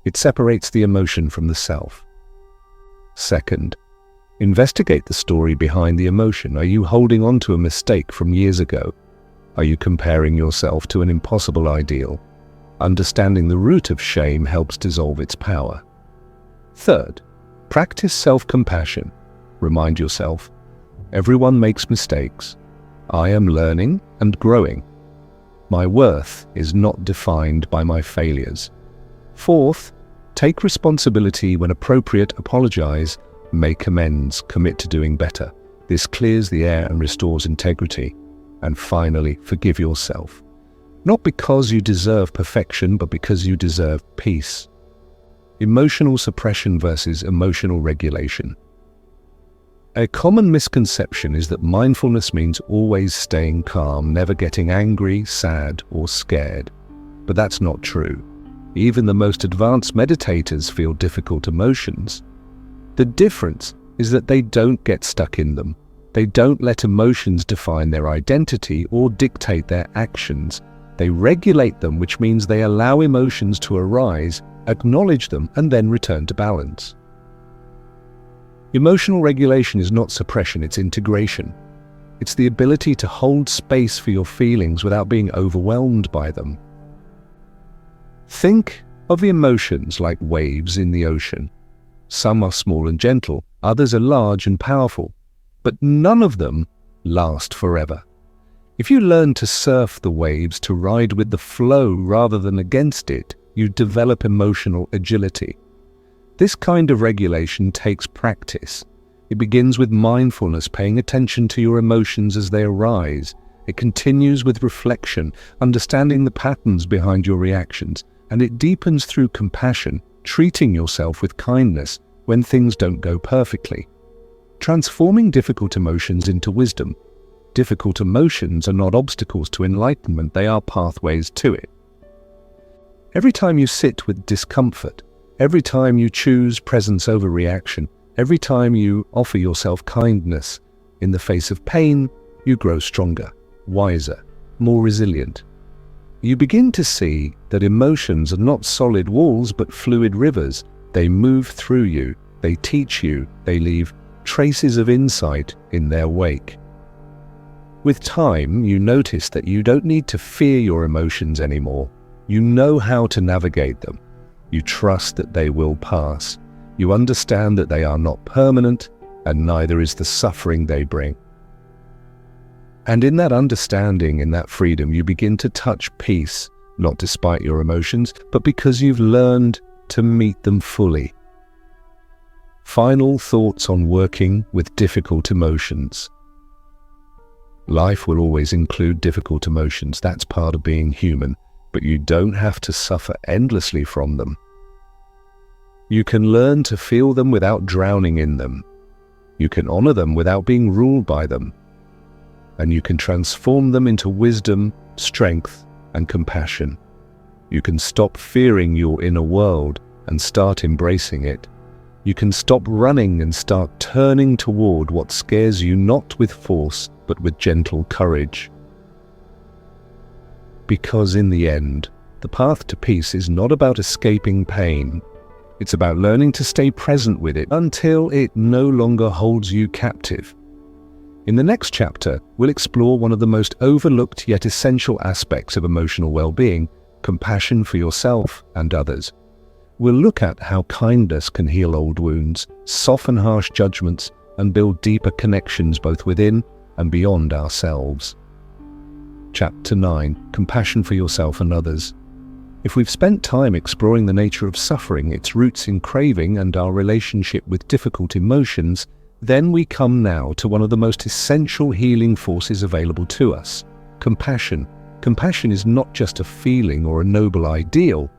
It separates the emotion from the self. Second, investigate the story behind the emotion. Are you holding on to a mistake from years ago? Are you comparing yourself to an impossible ideal? Understanding the root of shame helps dissolve its power. Third, practice self-compassion. Remind yourself, everyone makes mistakes. I am learning and growing. My worth is not defined by my failures. Fourth, take responsibility when appropriate. Apologize, make amends, commit to doing better. This clears the air and restores integrity. And finally, forgive yourself. Not because you deserve perfection, but because you deserve peace. Emotional suppression versus emotional regulation. A common misconception is that mindfulness means always staying calm, never getting angry, sad, or scared. But that's not true. Even the most advanced meditators feel difficult emotions. The difference is that they don't get stuck in them. They don't let emotions define their identity or dictate their actions. They regulate them, which means they allow emotions to arise, acknowledge them, and then return to balance. Emotional regulation is not suppression, it's integration. It's the ability to hold space for your feelings without being overwhelmed by them. Think of the emotions like waves in the ocean. Some are small and gentle, others are large and powerful, but none of them last forever. If you learn to surf the waves, to ride with the flow rather than against it, you develop emotional agility. This kind of regulation takes practice. It begins with mindfulness, paying attention to your emotions as they arise. It continues with reflection, understanding the patterns behind your reactions, and it deepens through compassion, treating yourself with kindness when things don't go perfectly. Transforming difficult emotions into wisdom. Difficult emotions are not obstacles to enlightenment, they are pathways to it. Every time you sit with discomfort, every time you choose presence over reaction, every time you offer yourself kindness in the face of pain, you grow stronger, wiser, more resilient. You begin to see that emotions are not solid walls but fluid rivers. They move through you, they teach you, they leave traces of insight in their wake. With time, you notice that you don't need to fear your emotions anymore. You know how to navigate them. You trust that they will pass. You understand that they are not permanent, and neither is the suffering they bring. And in that understanding, in that freedom, you begin to touch peace, not despite your emotions, but because you've learned to meet them fully. Final thoughts on working with difficult emotions. Life will always include difficult emotions. That's part of being human, but you don't have to suffer endlessly from them. You can learn to feel them without drowning in them. You can honor them without being ruled by them. And you can transform them into wisdom, strength, and compassion. You can stop fearing your inner world and start embracing it. You can stop running and start turning toward what scares you, not with force, but with gentle courage. Because in the end, the path to peace is not about escaping pain. It's about learning to stay present with it until it no longer holds you captive. In the next chapter, we'll explore one of the most overlooked yet essential aspects of emotional well-being, compassion for yourself and others. We'll look at how kindness can heal old wounds, soften harsh judgments, and build deeper connections both within and beyond ourselves. Chapter 9. Compassion for yourself and others. If we've spent time exploring the nature of suffering, its roots in craving, and our relationship with difficult emotions, then we come now to one of the most essential healing forces available to us, compassion. Compassion is not just a feeling or a noble ideal.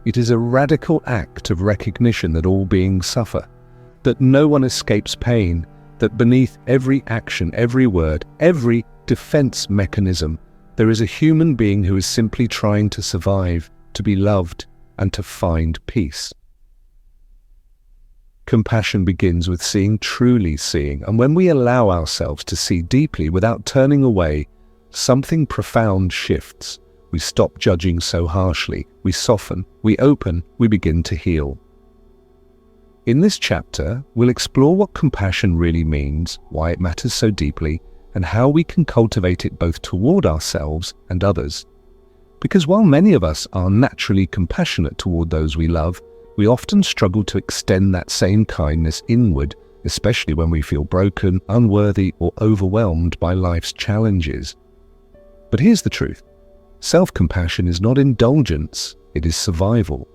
It is a radical act of recognition that all beings suffer, that no one escapes pain, that beneath every action, every word, every defense mechanism, there is a human being who is simply trying to survive, to be loved, and to find peace. Compassion begins with seeing, truly seeing, and when we allow ourselves to see deeply without turning away, something profound shifts. We stop judging so harshly, we soften, we open, we begin to heal. In this chapter, we'll explore what compassion really means, why it matters so deeply, and how we can cultivate it both toward ourselves and others. Because while many of us are naturally compassionate toward those we love, we often struggle to extend that same kindness inward, especially when we feel broken, unworthy, or overwhelmed by life's challenges. But here's the truth. Self-compassion is not indulgence, it is survival.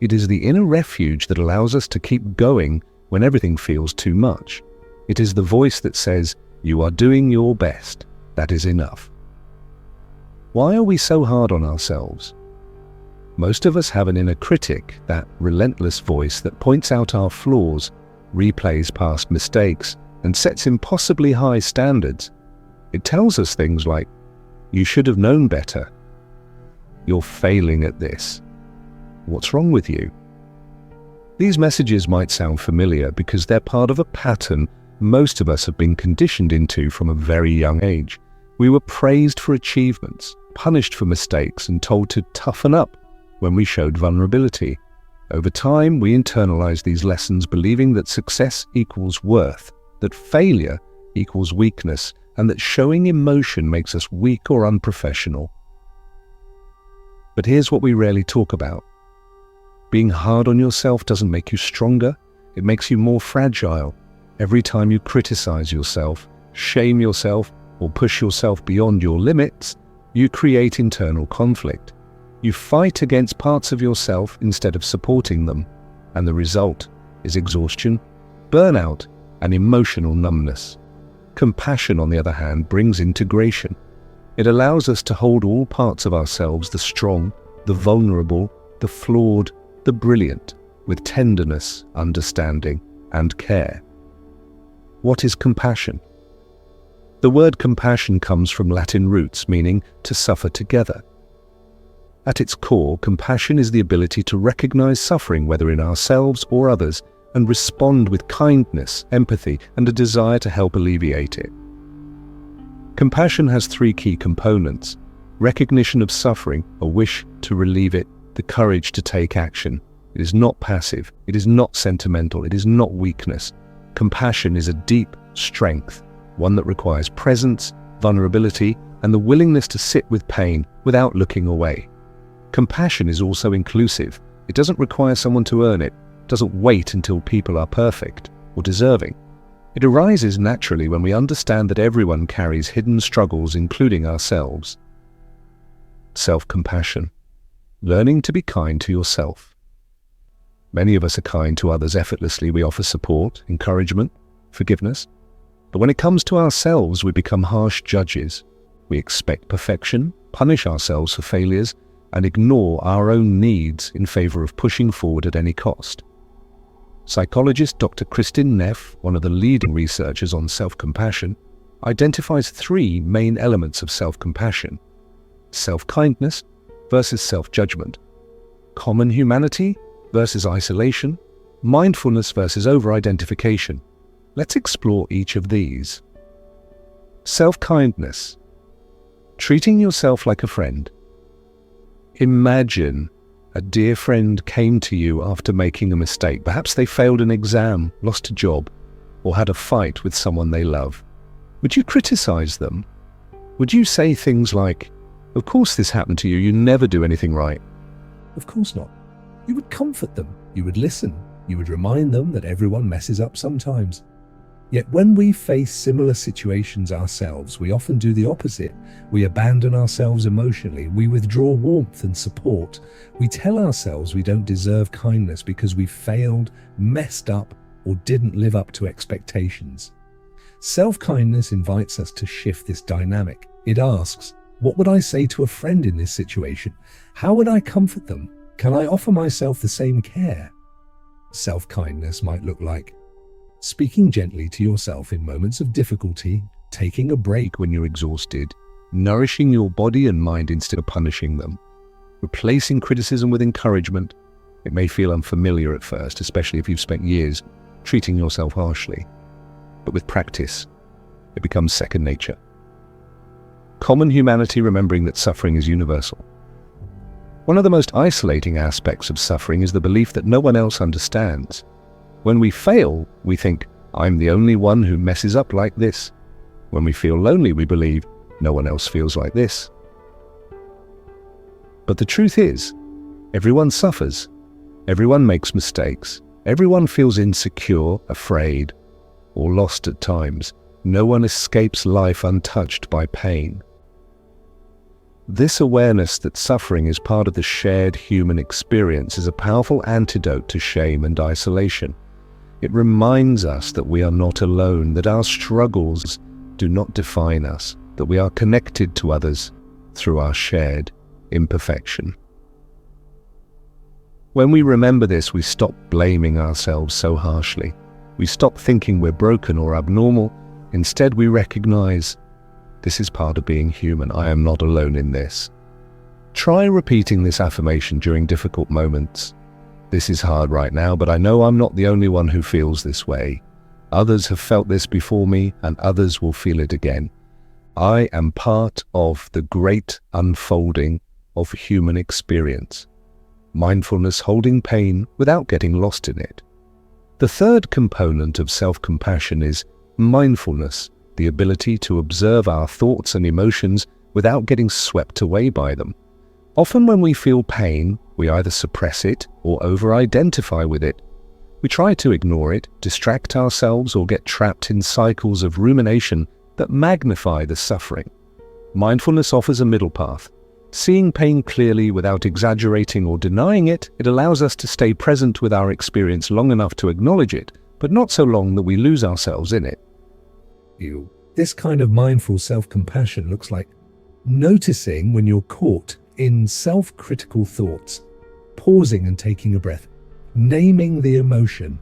It is the inner refuge that allows us to keep going when everything feels too much. It is the voice that says, "You are doing your best, that is enough." Why are we so hard on ourselves? Most of us have an inner critic, that relentless voice that points out our flaws, replays past mistakes, and sets impossibly high standards. It tells us things like, "You should have known better," "You're failing at this," "What's wrong with you?" These messages might sound familiar because they're part of a pattern most of us have been conditioned into from a very young age. We were praised for achievements, punished for mistakes, and told to toughen up when we showed vulnerability. Over time, we internalized these lessons, believing that success equals worth, that failure equals weakness, and that showing emotion makes us weak or unprofessional. But here's what we rarely talk about. Being hard on yourself doesn't make you stronger, it makes you more fragile. Every time you criticize yourself, shame yourself, or push yourself beyond your limits, you create internal conflict. You fight against parts of yourself instead of supporting them, and the result is exhaustion, burnout, and emotional numbness. Compassion, on the other hand, brings integration. It allows us to hold all parts of ourselves, the strong, the vulnerable, the flawed, the brilliant, with tenderness, understanding, and care. What is compassion? The word compassion comes from Latin roots meaning to suffer together. At its core, compassion is the ability to recognize suffering, whether in ourselves or others, and respond with kindness, empathy, and a desire to help alleviate it. Compassion has three key components: recognition of suffering, a wish to relieve it, the courage to take action. It is not passive, it is not sentimental, it is not weakness. Compassion is a deep strength, one that requires presence, vulnerability, and the willingness to sit with pain without looking away. Compassion is also inclusive. It doesn't require someone to earn it, doesn't wait until people are perfect or deserving. It arises naturally when we understand that everyone carries hidden struggles, including ourselves. Self-compassion. Learning to be kind to yourself. Many of us are kind to others effortlessly. We offer support, encouragement, forgiveness. But when it comes to ourselves, we become harsh judges. We expect perfection, punish ourselves for failures, and ignore our own needs in favor of pushing forward at any cost. Psychologist Dr. Kristin Neff, one of the leading researchers on self-compassion, identifies three main elements of self-compassion: self-kindness versus self-judgment, common humanity versus isolation, mindfulness versus over-identification. Let's explore each of these. Self-kindness. Treating yourself like a friend. Imagine a dear friend came to you after making a mistake. Perhaps they failed an exam, lost a job, or had a fight with someone they love. Would you criticize them? Would you say things like, "Of course this happened to you, you never do anything right"? Of course not. You would comfort them, you would listen, you would remind them that everyone messes up sometimes. Yet when we face similar situations ourselves, we often do the opposite. We abandon ourselves emotionally, we withdraw warmth and support. We tell ourselves we don't deserve kindness because we failed, messed up, or didn't live up to expectations. Self-kindness invites us to shift this dynamic. It asks, what would I say to a friend in this situation? How would I comfort them? Can I offer myself the same care? Self-kindness might look like speaking gently to yourself in moments of difficulty, taking a break when you're exhausted, nourishing your body and mind instead of punishing them, replacing criticism with encouragement. It may feel unfamiliar at first, especially if you've spent years treating yourself harshly. But with practice, it becomes second nature. Common humanity, remembering that suffering is universal. One of the most isolating aspects of suffering is the belief that no one else understands. When we fail, we think, "I'm the only one who messes up like this." When we feel lonely, we believe, "No one else feels like this." But the truth is, everyone suffers. Everyone makes mistakes. Everyone feels insecure, afraid, or lost at times. No one escapes life untouched by pain. This awareness that suffering is part of the shared human experience is a powerful antidote to shame and isolation. It reminds us that we are not alone, that our struggles do not define us, that we are connected to others through our shared imperfection. When we remember this, we stop blaming ourselves so harshly. We stop thinking we're broken or abnormal. Instead, we recognize, this is part of being human. I am not alone in this. Try repeating this affirmation during difficult moments. This is hard right now, but I know I'm not the only one who feels this way. Others have felt this before me, and others will feel it again. I am part of the great unfolding of human experience. Mindfulness holding pain without getting lost in it. The third component of self-compassion is mindfulness, the ability to observe our thoughts and emotions without getting swept away by them. Often when we feel pain, we either suppress it or over-identify with it. We try to ignore it, distract ourselves, or get trapped in cycles of rumination that magnify the suffering. Mindfulness offers a middle path. Seeing pain clearly without exaggerating or denying it, it allows us to stay present with our experience long enough to acknowledge it, but not so long that we lose ourselves in it. This kind of mindful self-compassion looks like noticing when you're caught in self-critical thoughts, pausing and taking a breath, naming the emotion.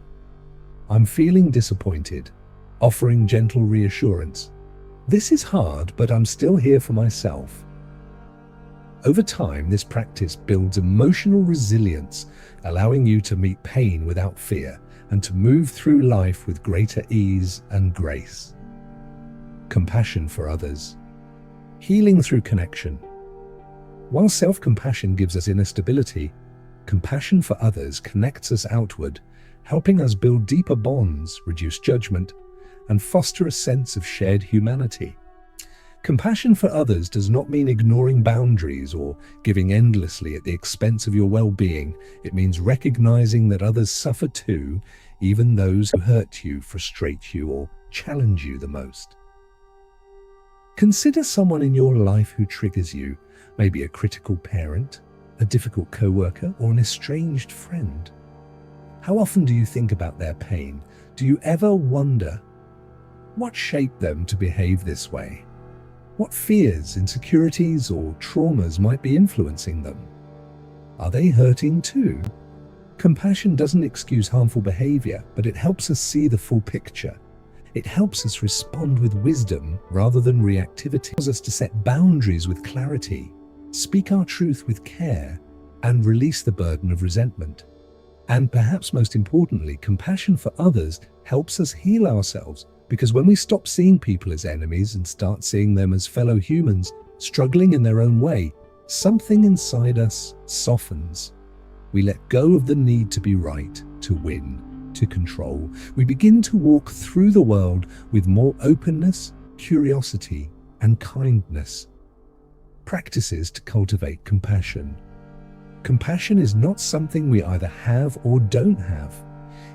I'm feeling disappointed, offering gentle reassurance. This is hard, but I'm still here for myself. Over time, this practice builds emotional resilience, allowing you to meet pain without fear and to move through life with greater ease and grace. Compassion for others. Healing through connection. While self-compassion gives us inner stability, compassion for others connects us outward, helping us build deeper bonds, reduce judgment, and foster a sense of shared humanity. Compassion for others does not mean ignoring boundaries or giving endlessly at the expense of your well-being. It means recognizing that others suffer too, even those who hurt you, frustrate you, or challenge you the most. Consider someone in your life who triggers you, maybe a critical parent, a difficult coworker, or an estranged friend. How often do you think about their pain? Do you ever wonder what shaped them to behave this way? What fears, insecurities, or traumas might be influencing them? Are they hurting too? Compassion doesn't excuse harmful behavior, but it helps us see the full picture. It helps us respond with wisdom rather than reactivity. It allows us to set boundaries with clarity, speak our truth with care, and release the burden of resentment. And perhaps most importantly, compassion for others helps us heal ourselves, because when we stop seeing people as enemies and start seeing them as fellow humans struggling in their own way, something inside us softens. We let go of the need to be right, to win, to control. We begin to walk through the world with more openness, curiosity, and kindness. Practices to cultivate compassion. Compassion is not something we either have or don't have.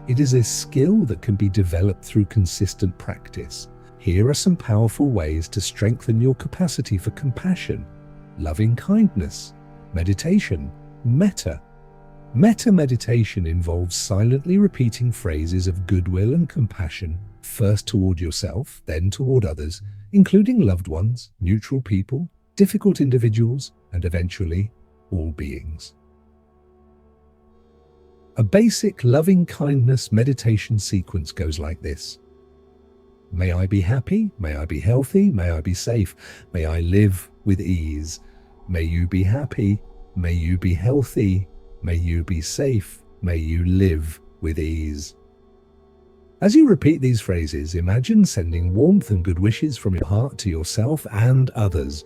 It is a skill that can be developed through consistent practice. Here are some powerful ways to strengthen your capacity for compassion. Loving kindness, meditation, metta. Metta meditation involves silently repeating phrases of goodwill and compassion, first toward yourself, then toward others, including loved ones, neutral people, difficult individuals, and eventually all beings. A basic loving-kindness meditation sequence goes like this. May I be happy, may I be healthy, may I be safe, may I live with ease. May you be happy, may you be healthy, may you be safe, may you live with ease. As you repeat these phrases, imagine sending warmth and good wishes from your heart to yourself and others.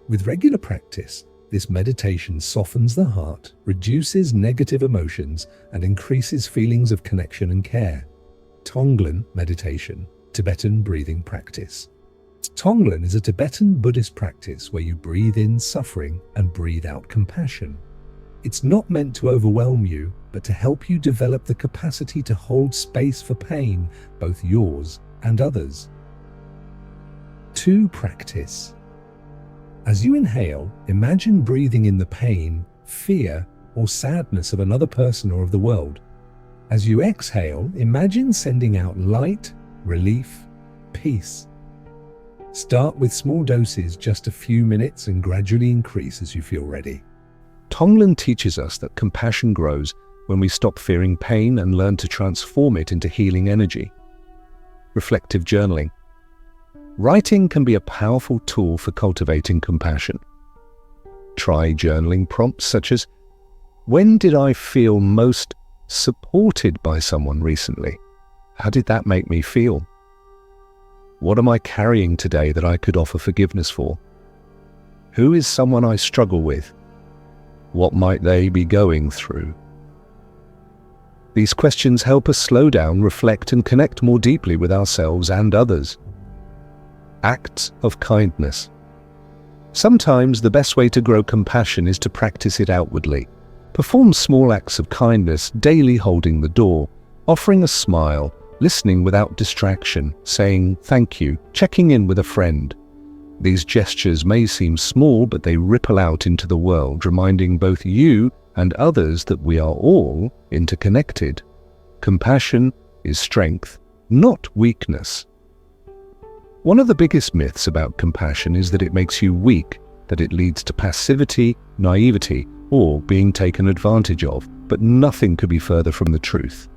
With regular practice, this meditation softens the heart, reduces negative emotions, and increases feelings of connection and care. Tonglen meditation, Tibetan breathing practice. Tonglen is a Tibetan Buddhist practice where you breathe in suffering and breathe out compassion. It's not meant to overwhelm you, but to help you develop the capacity to hold space for pain, both yours and others. 2. Practice. As you inhale, imagine breathing in the pain, fear, or sadness of another person or of the world. As you exhale, imagine sending out light, relief, peace. Start with small doses, just a few minutes, and gradually increase as you feel ready. Tonglen teaches us that compassion grows when we stop fearing pain and learn to transform it into healing energy. Reflective journaling. Writing can be a powerful tool for cultivating compassion. Try journaling prompts such as, when did I feel most supported by someone recently? How did that make me feel? What am I carrying today that I could offer forgiveness for? Who is someone I struggle with? What might they be going through? These questions help us slow down, reflect, and connect more deeply with ourselves and others. Acts of kindness. Sometimes the best way to grow compassion is to practice it outwardly. Perform small acts of kindness, daily holding the door, offering a smile, listening without distraction, saying thank you, checking in with a friend. These gestures may seem small, but they ripple out into the world, reminding both you and others that we are all interconnected. Compassion is strength, not weakness. One of the biggest myths about compassion is that it makes you weak, that it leads to passivity, naivety, or being taken advantage of, but nothing could be further from the truth.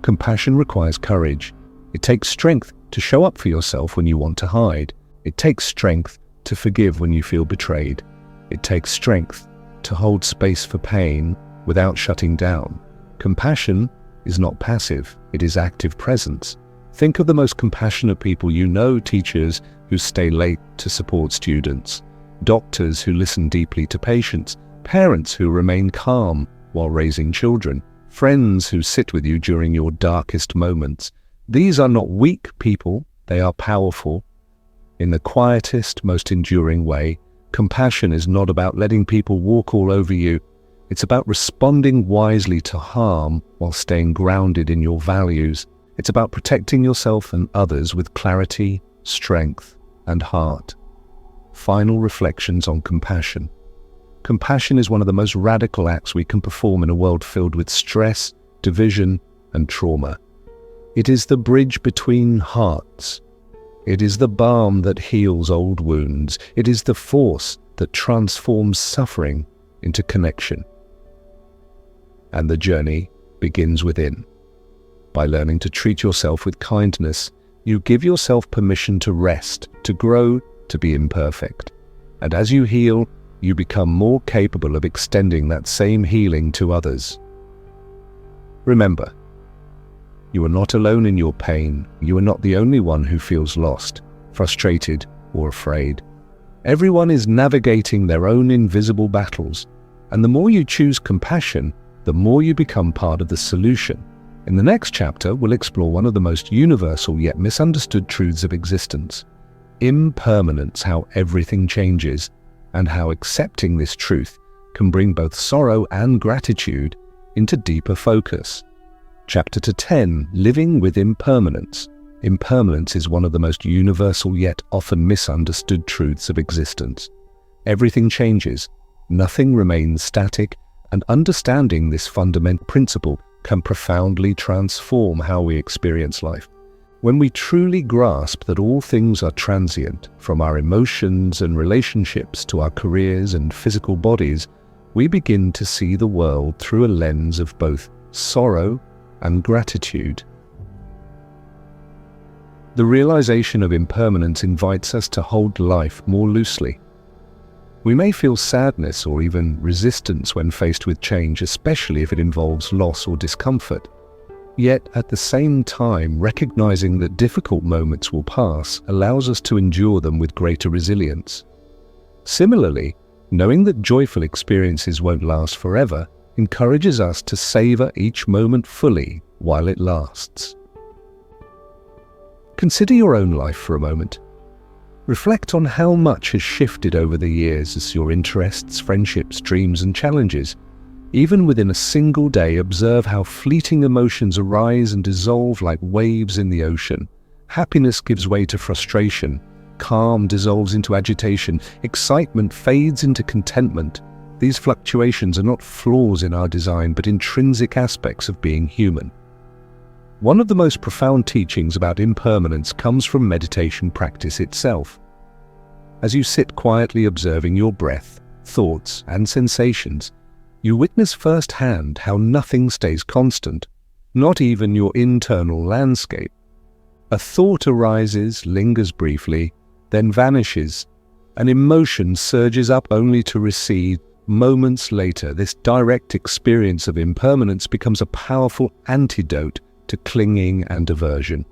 Compassion requires courage. It takes strength to show up for yourself when you want to hide. It takes strength to forgive when you feel betrayed. It takes strength to hold space for pain without shutting down. Compassion is not passive, it is active presence. Think of the most compassionate people you know: teachers who stay late to support students, doctors who listen deeply to patients, parents who remain calm while raising children, friends who sit with you during your darkest moments. These are not weak people, they are powerful. In the quietest, most enduring way, compassion is not about letting people walk all over you. It's about responding wisely to harm while staying grounded in your values. It's about protecting yourself and others with clarity, strength, and heart. Final reflections on compassion. Compassion is one of the most radical acts we can perform in a world filled with stress, division, and trauma. It is the bridge between hearts. It is the balm that heals old wounds. It is the force that transforms suffering into connection. And the journey begins within. By learning to treat yourself with kindness, you give yourself permission to rest, to grow, to be imperfect. And as you heal, you become more capable of extending that same healing to others. Remember, you are not alone in your pain. You are not the only one who feels lost, frustrated, or afraid. Everyone is navigating their own invisible battles, and the more you choose compassion, the more you become part of the solution. In the next chapter, we'll explore one of the most universal yet misunderstood truths of existence: impermanence, how everything changes, and how accepting this truth can bring both sorrow and gratitude into deeper focus. Chapter 10, Living with Impermanence. Impermanence is one of the most universal yet often misunderstood truths of existence. Everything changes, nothing remains static, and understanding this fundamental principle can profoundly transform how we experience life. When we truly grasp that all things are transient, from our emotions and relationships to our careers and physical bodies, we begin to see the world through a lens of both sorrow and gratitude. The realization of impermanence invites us to hold life more loosely. We may feel sadness or even resistance when faced with change, especially if it involves loss or discomfort. Yet at the same time, recognizing that difficult moments will pass allows us to endure them with greater resilience. Similarly, knowing that joyful experiences won't last forever encourages us to savor each moment fully while it lasts. Consider your own life for a moment. Reflect on how much has shifted over the years as your interests, friendships, dreams, and challenges. Even within a single day, observe how fleeting emotions arise and dissolve like waves in the ocean. Happiness gives way to frustration. Calm dissolves into agitation. Excitement fades into contentment. These fluctuations are not flaws in our design, but intrinsic aspects of being human. One of the most profound teachings about impermanence comes from meditation practice itself. As you sit quietly observing your breath, thoughts, and sensations, you witness firsthand how nothing stays constant, not even your internal landscape. A thought arises, lingers briefly, then vanishes. An emotion surges up only to recede. Moments later, this direct experience of impermanence becomes a powerful antidote to clinging and aversion.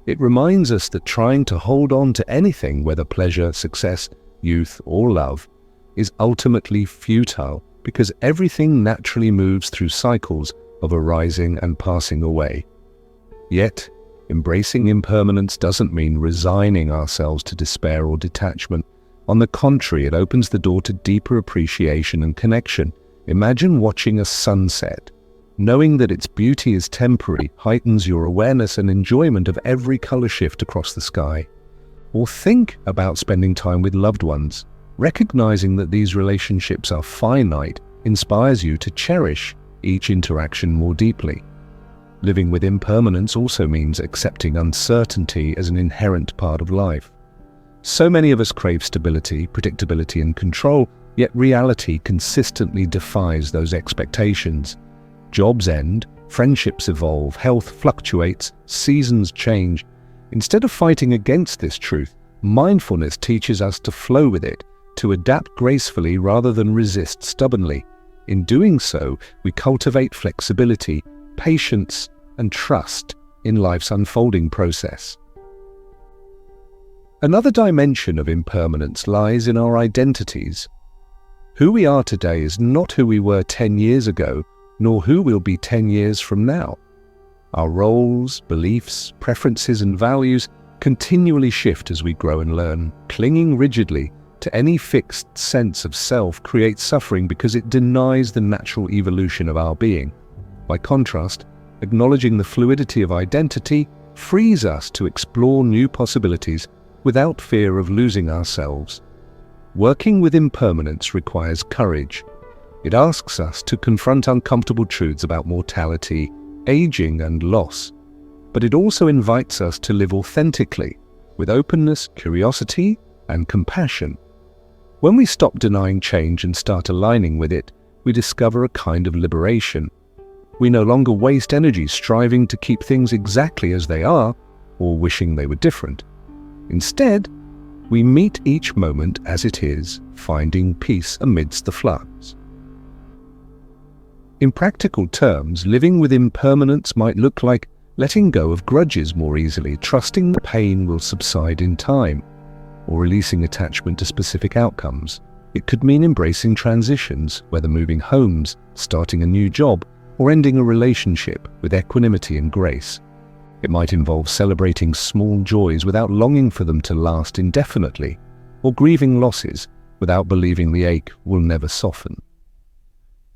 It reminds us that trying to hold on to anything, whether pleasure, success, youth, or love, is ultimately futile because everything naturally moves through cycles of arising and passing away. Yet, embracing impermanence doesn't mean resigning ourselves to despair or detachment. On the contrary, it opens the door to deeper appreciation and connection. Imagine watching a sunset. Knowing that its beauty is temporary heightens your awareness and enjoyment of every color shift across the sky. Or think about spending time with loved ones. Recognizing that these relationships are finite inspires you to cherish each interaction more deeply. Living with impermanence also means accepting uncertainty as an inherent part of life. So many of us crave stability, predictability, and control, yet reality consistently defies those expectations. Jobs end, friendships evolve, health fluctuates, seasons change. Instead of fighting against this truth, mindfulness teaches us to flow with it, to adapt gracefully rather than resist stubbornly. In doing so, we cultivate flexibility, patience, and trust in life's unfolding process. Another dimension of impermanence lies in our identities. Who we are today is not who we were 10 years ago, nor who we'll be 10 years from now. Our roles, beliefs, preferences, and values continually shift as we grow and learn. Clinging rigidly to any fixed sense of self creates suffering because it denies the natural evolution of our being. By contrast, acknowledging the fluidity of identity frees us to explore new possibilities without fear of losing ourselves. Working with impermanence requires courage. It asks us to confront uncomfortable truths about mortality, aging, and loss. But it also invites us to live authentically, with openness, curiosity, and compassion. When we stop denying change and start aligning with it, we discover a kind of liberation. We no longer waste energy striving to keep things exactly as they are, or wishing they were different. Instead, we meet each moment as it is, finding peace amidst the flux. In practical terms, living with impermanence might look like letting go of grudges more easily, trusting the pain will subside in time, or releasing attachment to specific outcomes. It could mean embracing transitions, whether moving homes, starting a new job, or ending a relationship with equanimity and grace. It might involve celebrating small joys without longing for them to last indefinitely, or grieving losses without believing the ache will never soften.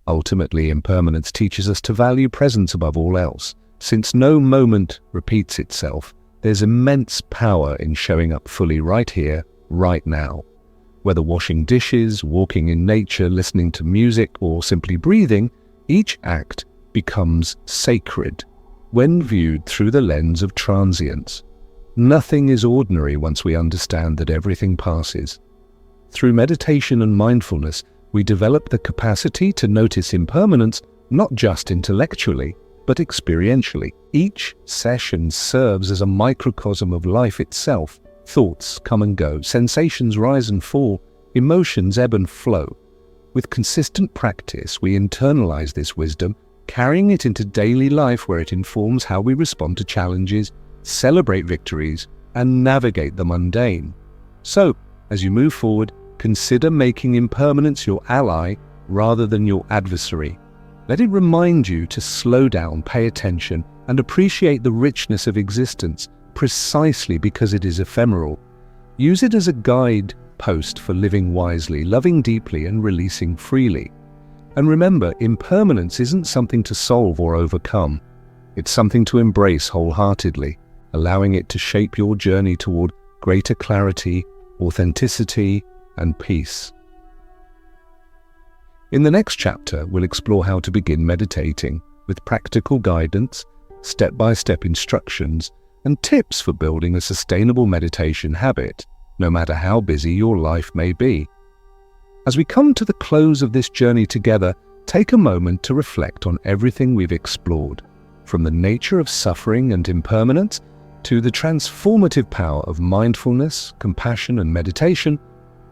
Ultimately, impermanence teaches us to value presence above all else. Since no moment repeats itself, there's immense power in showing up fully right here, right now. Whether washing dishes, walking in nature, listening to music, or simply breathing, each act becomes sacred when viewed through the lens of transience. Nothing is ordinary once we understand that everything passes. Through meditation and mindfulness, we develop the capacity to notice impermanence not just intellectually, but experientially. Each session serves as a microcosm of life itself. Thoughts come and go, sensations rise and fall, emotions ebb and flow. With consistent practice, we internalize this wisdom, carrying it into daily life where it informs how we respond to challenges, celebrate victories, and navigate the mundane. So, as you move forward, consider making impermanence your ally rather than your adversary. Let it remind you to slow down, pay attention, and appreciate the richness of existence precisely because it is ephemeral. Use it as a guide post for living wisely, loving deeply, and releasing freely. And remember, impermanence isn't something to solve or overcome. It's something to embrace wholeheartedly, allowing it to shape your journey toward greater clarity, authenticity, and peace. In the next chapter, we'll explore how to begin meditating with practical guidance, step-by-step instructions, and tips for building a sustainable meditation habit, no matter how busy your life may be. As we come to the close of this journey together, take a moment to reflect on everything we've explored, from the nature of suffering and impermanence to the transformative power of mindfulness, compassion, and meditation.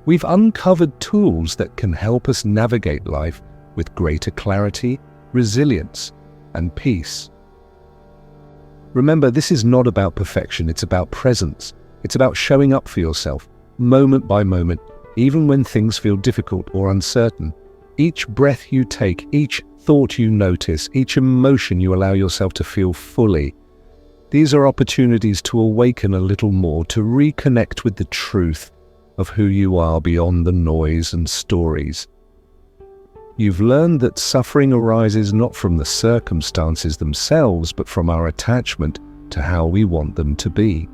We've uncovered tools that can help us navigate life with greater clarity, resilience, and peace. Remember, this is not about perfection, it's about presence. It's about showing up for yourself, moment by moment, even when things feel difficult or uncertain. Each breath you take, each thought you notice, each emotion you allow yourself to feel fully. These are opportunities to awaken a little more, to reconnect with the truth of who you are beyond the noise and stories. You've learned that suffering arises not from the circumstances themselves, but from our attachment to how we want them to be.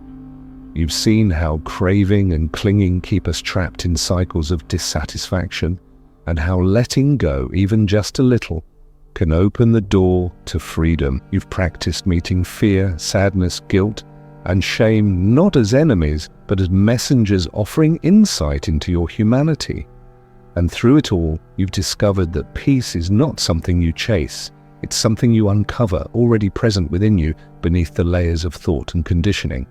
You've seen how craving and clinging keep us trapped in cycles of dissatisfaction, and how letting go, even just a little, can open the door to freedom. You've practiced meeting fear, sadness, guilt, and shame not as enemies, but as messengers offering insight into your humanity. And through it all, you've discovered that peace is not something you chase. It's something you uncover, already present within you, beneath the layers of thought and conditioning.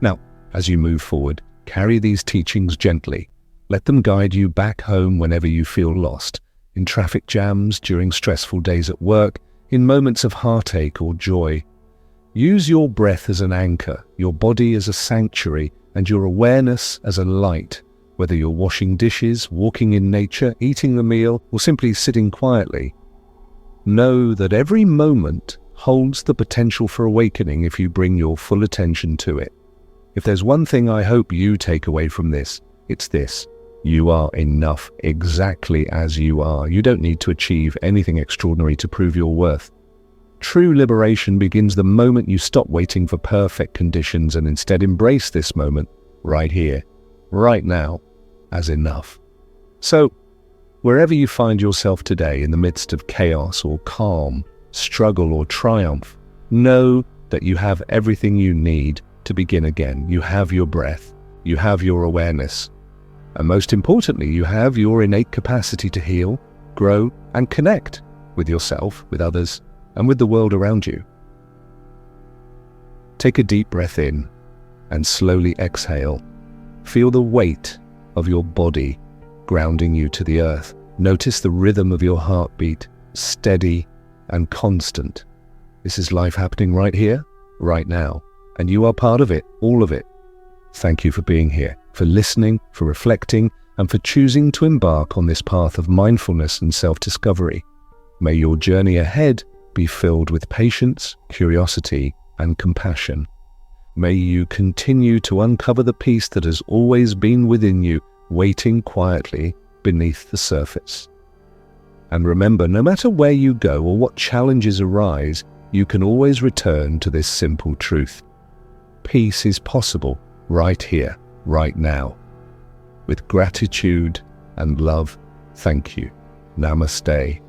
Now, as you move forward, carry these teachings gently. Let them guide you back home whenever you feel lost, in traffic jams, during stressful days at work, in moments of heartache or joy. Use your breath as an anchor, your body as a sanctuary, and your awareness as a light. Whether you're washing dishes, walking in nature, eating a meal, or simply sitting quietly, know that every moment holds the potential for awakening if you bring your full attention to it. If there's one thing I hope you take away from this, it's this: you are enough exactly as you are. You don't need to achieve anything extraordinary to prove your worth. True liberation begins the moment you stop waiting for perfect conditions and instead embrace this moment, right here, right now, as enough. So, wherever you find yourself today, in the midst of chaos or calm, struggle or triumph, know that you have everything you need to begin again. You have your breath, you have your awareness, and most importantly, you have your innate capacity to heal, grow, and connect with yourself, with others, and with the world around you. Take a deep breath in and slowly exhale. Feel the weight of your body grounding you to the earth. Notice the rhythm of your heartbeat, steady and constant. This is life happening right here, right now, and you are part of it, all of it. Thank you for being here, for listening, for reflecting, and for choosing to embark on this path of mindfulness and self-discovery. May your journey ahead be filled with patience, curiosity, and compassion. May you continue to uncover the peace that has always been within you, waiting quietly beneath the surface. And remember, no matter where you go or what challenges arise, you can always return to this simple truth. Peace is possible right here, right now. With gratitude and love, thank you. Namaste.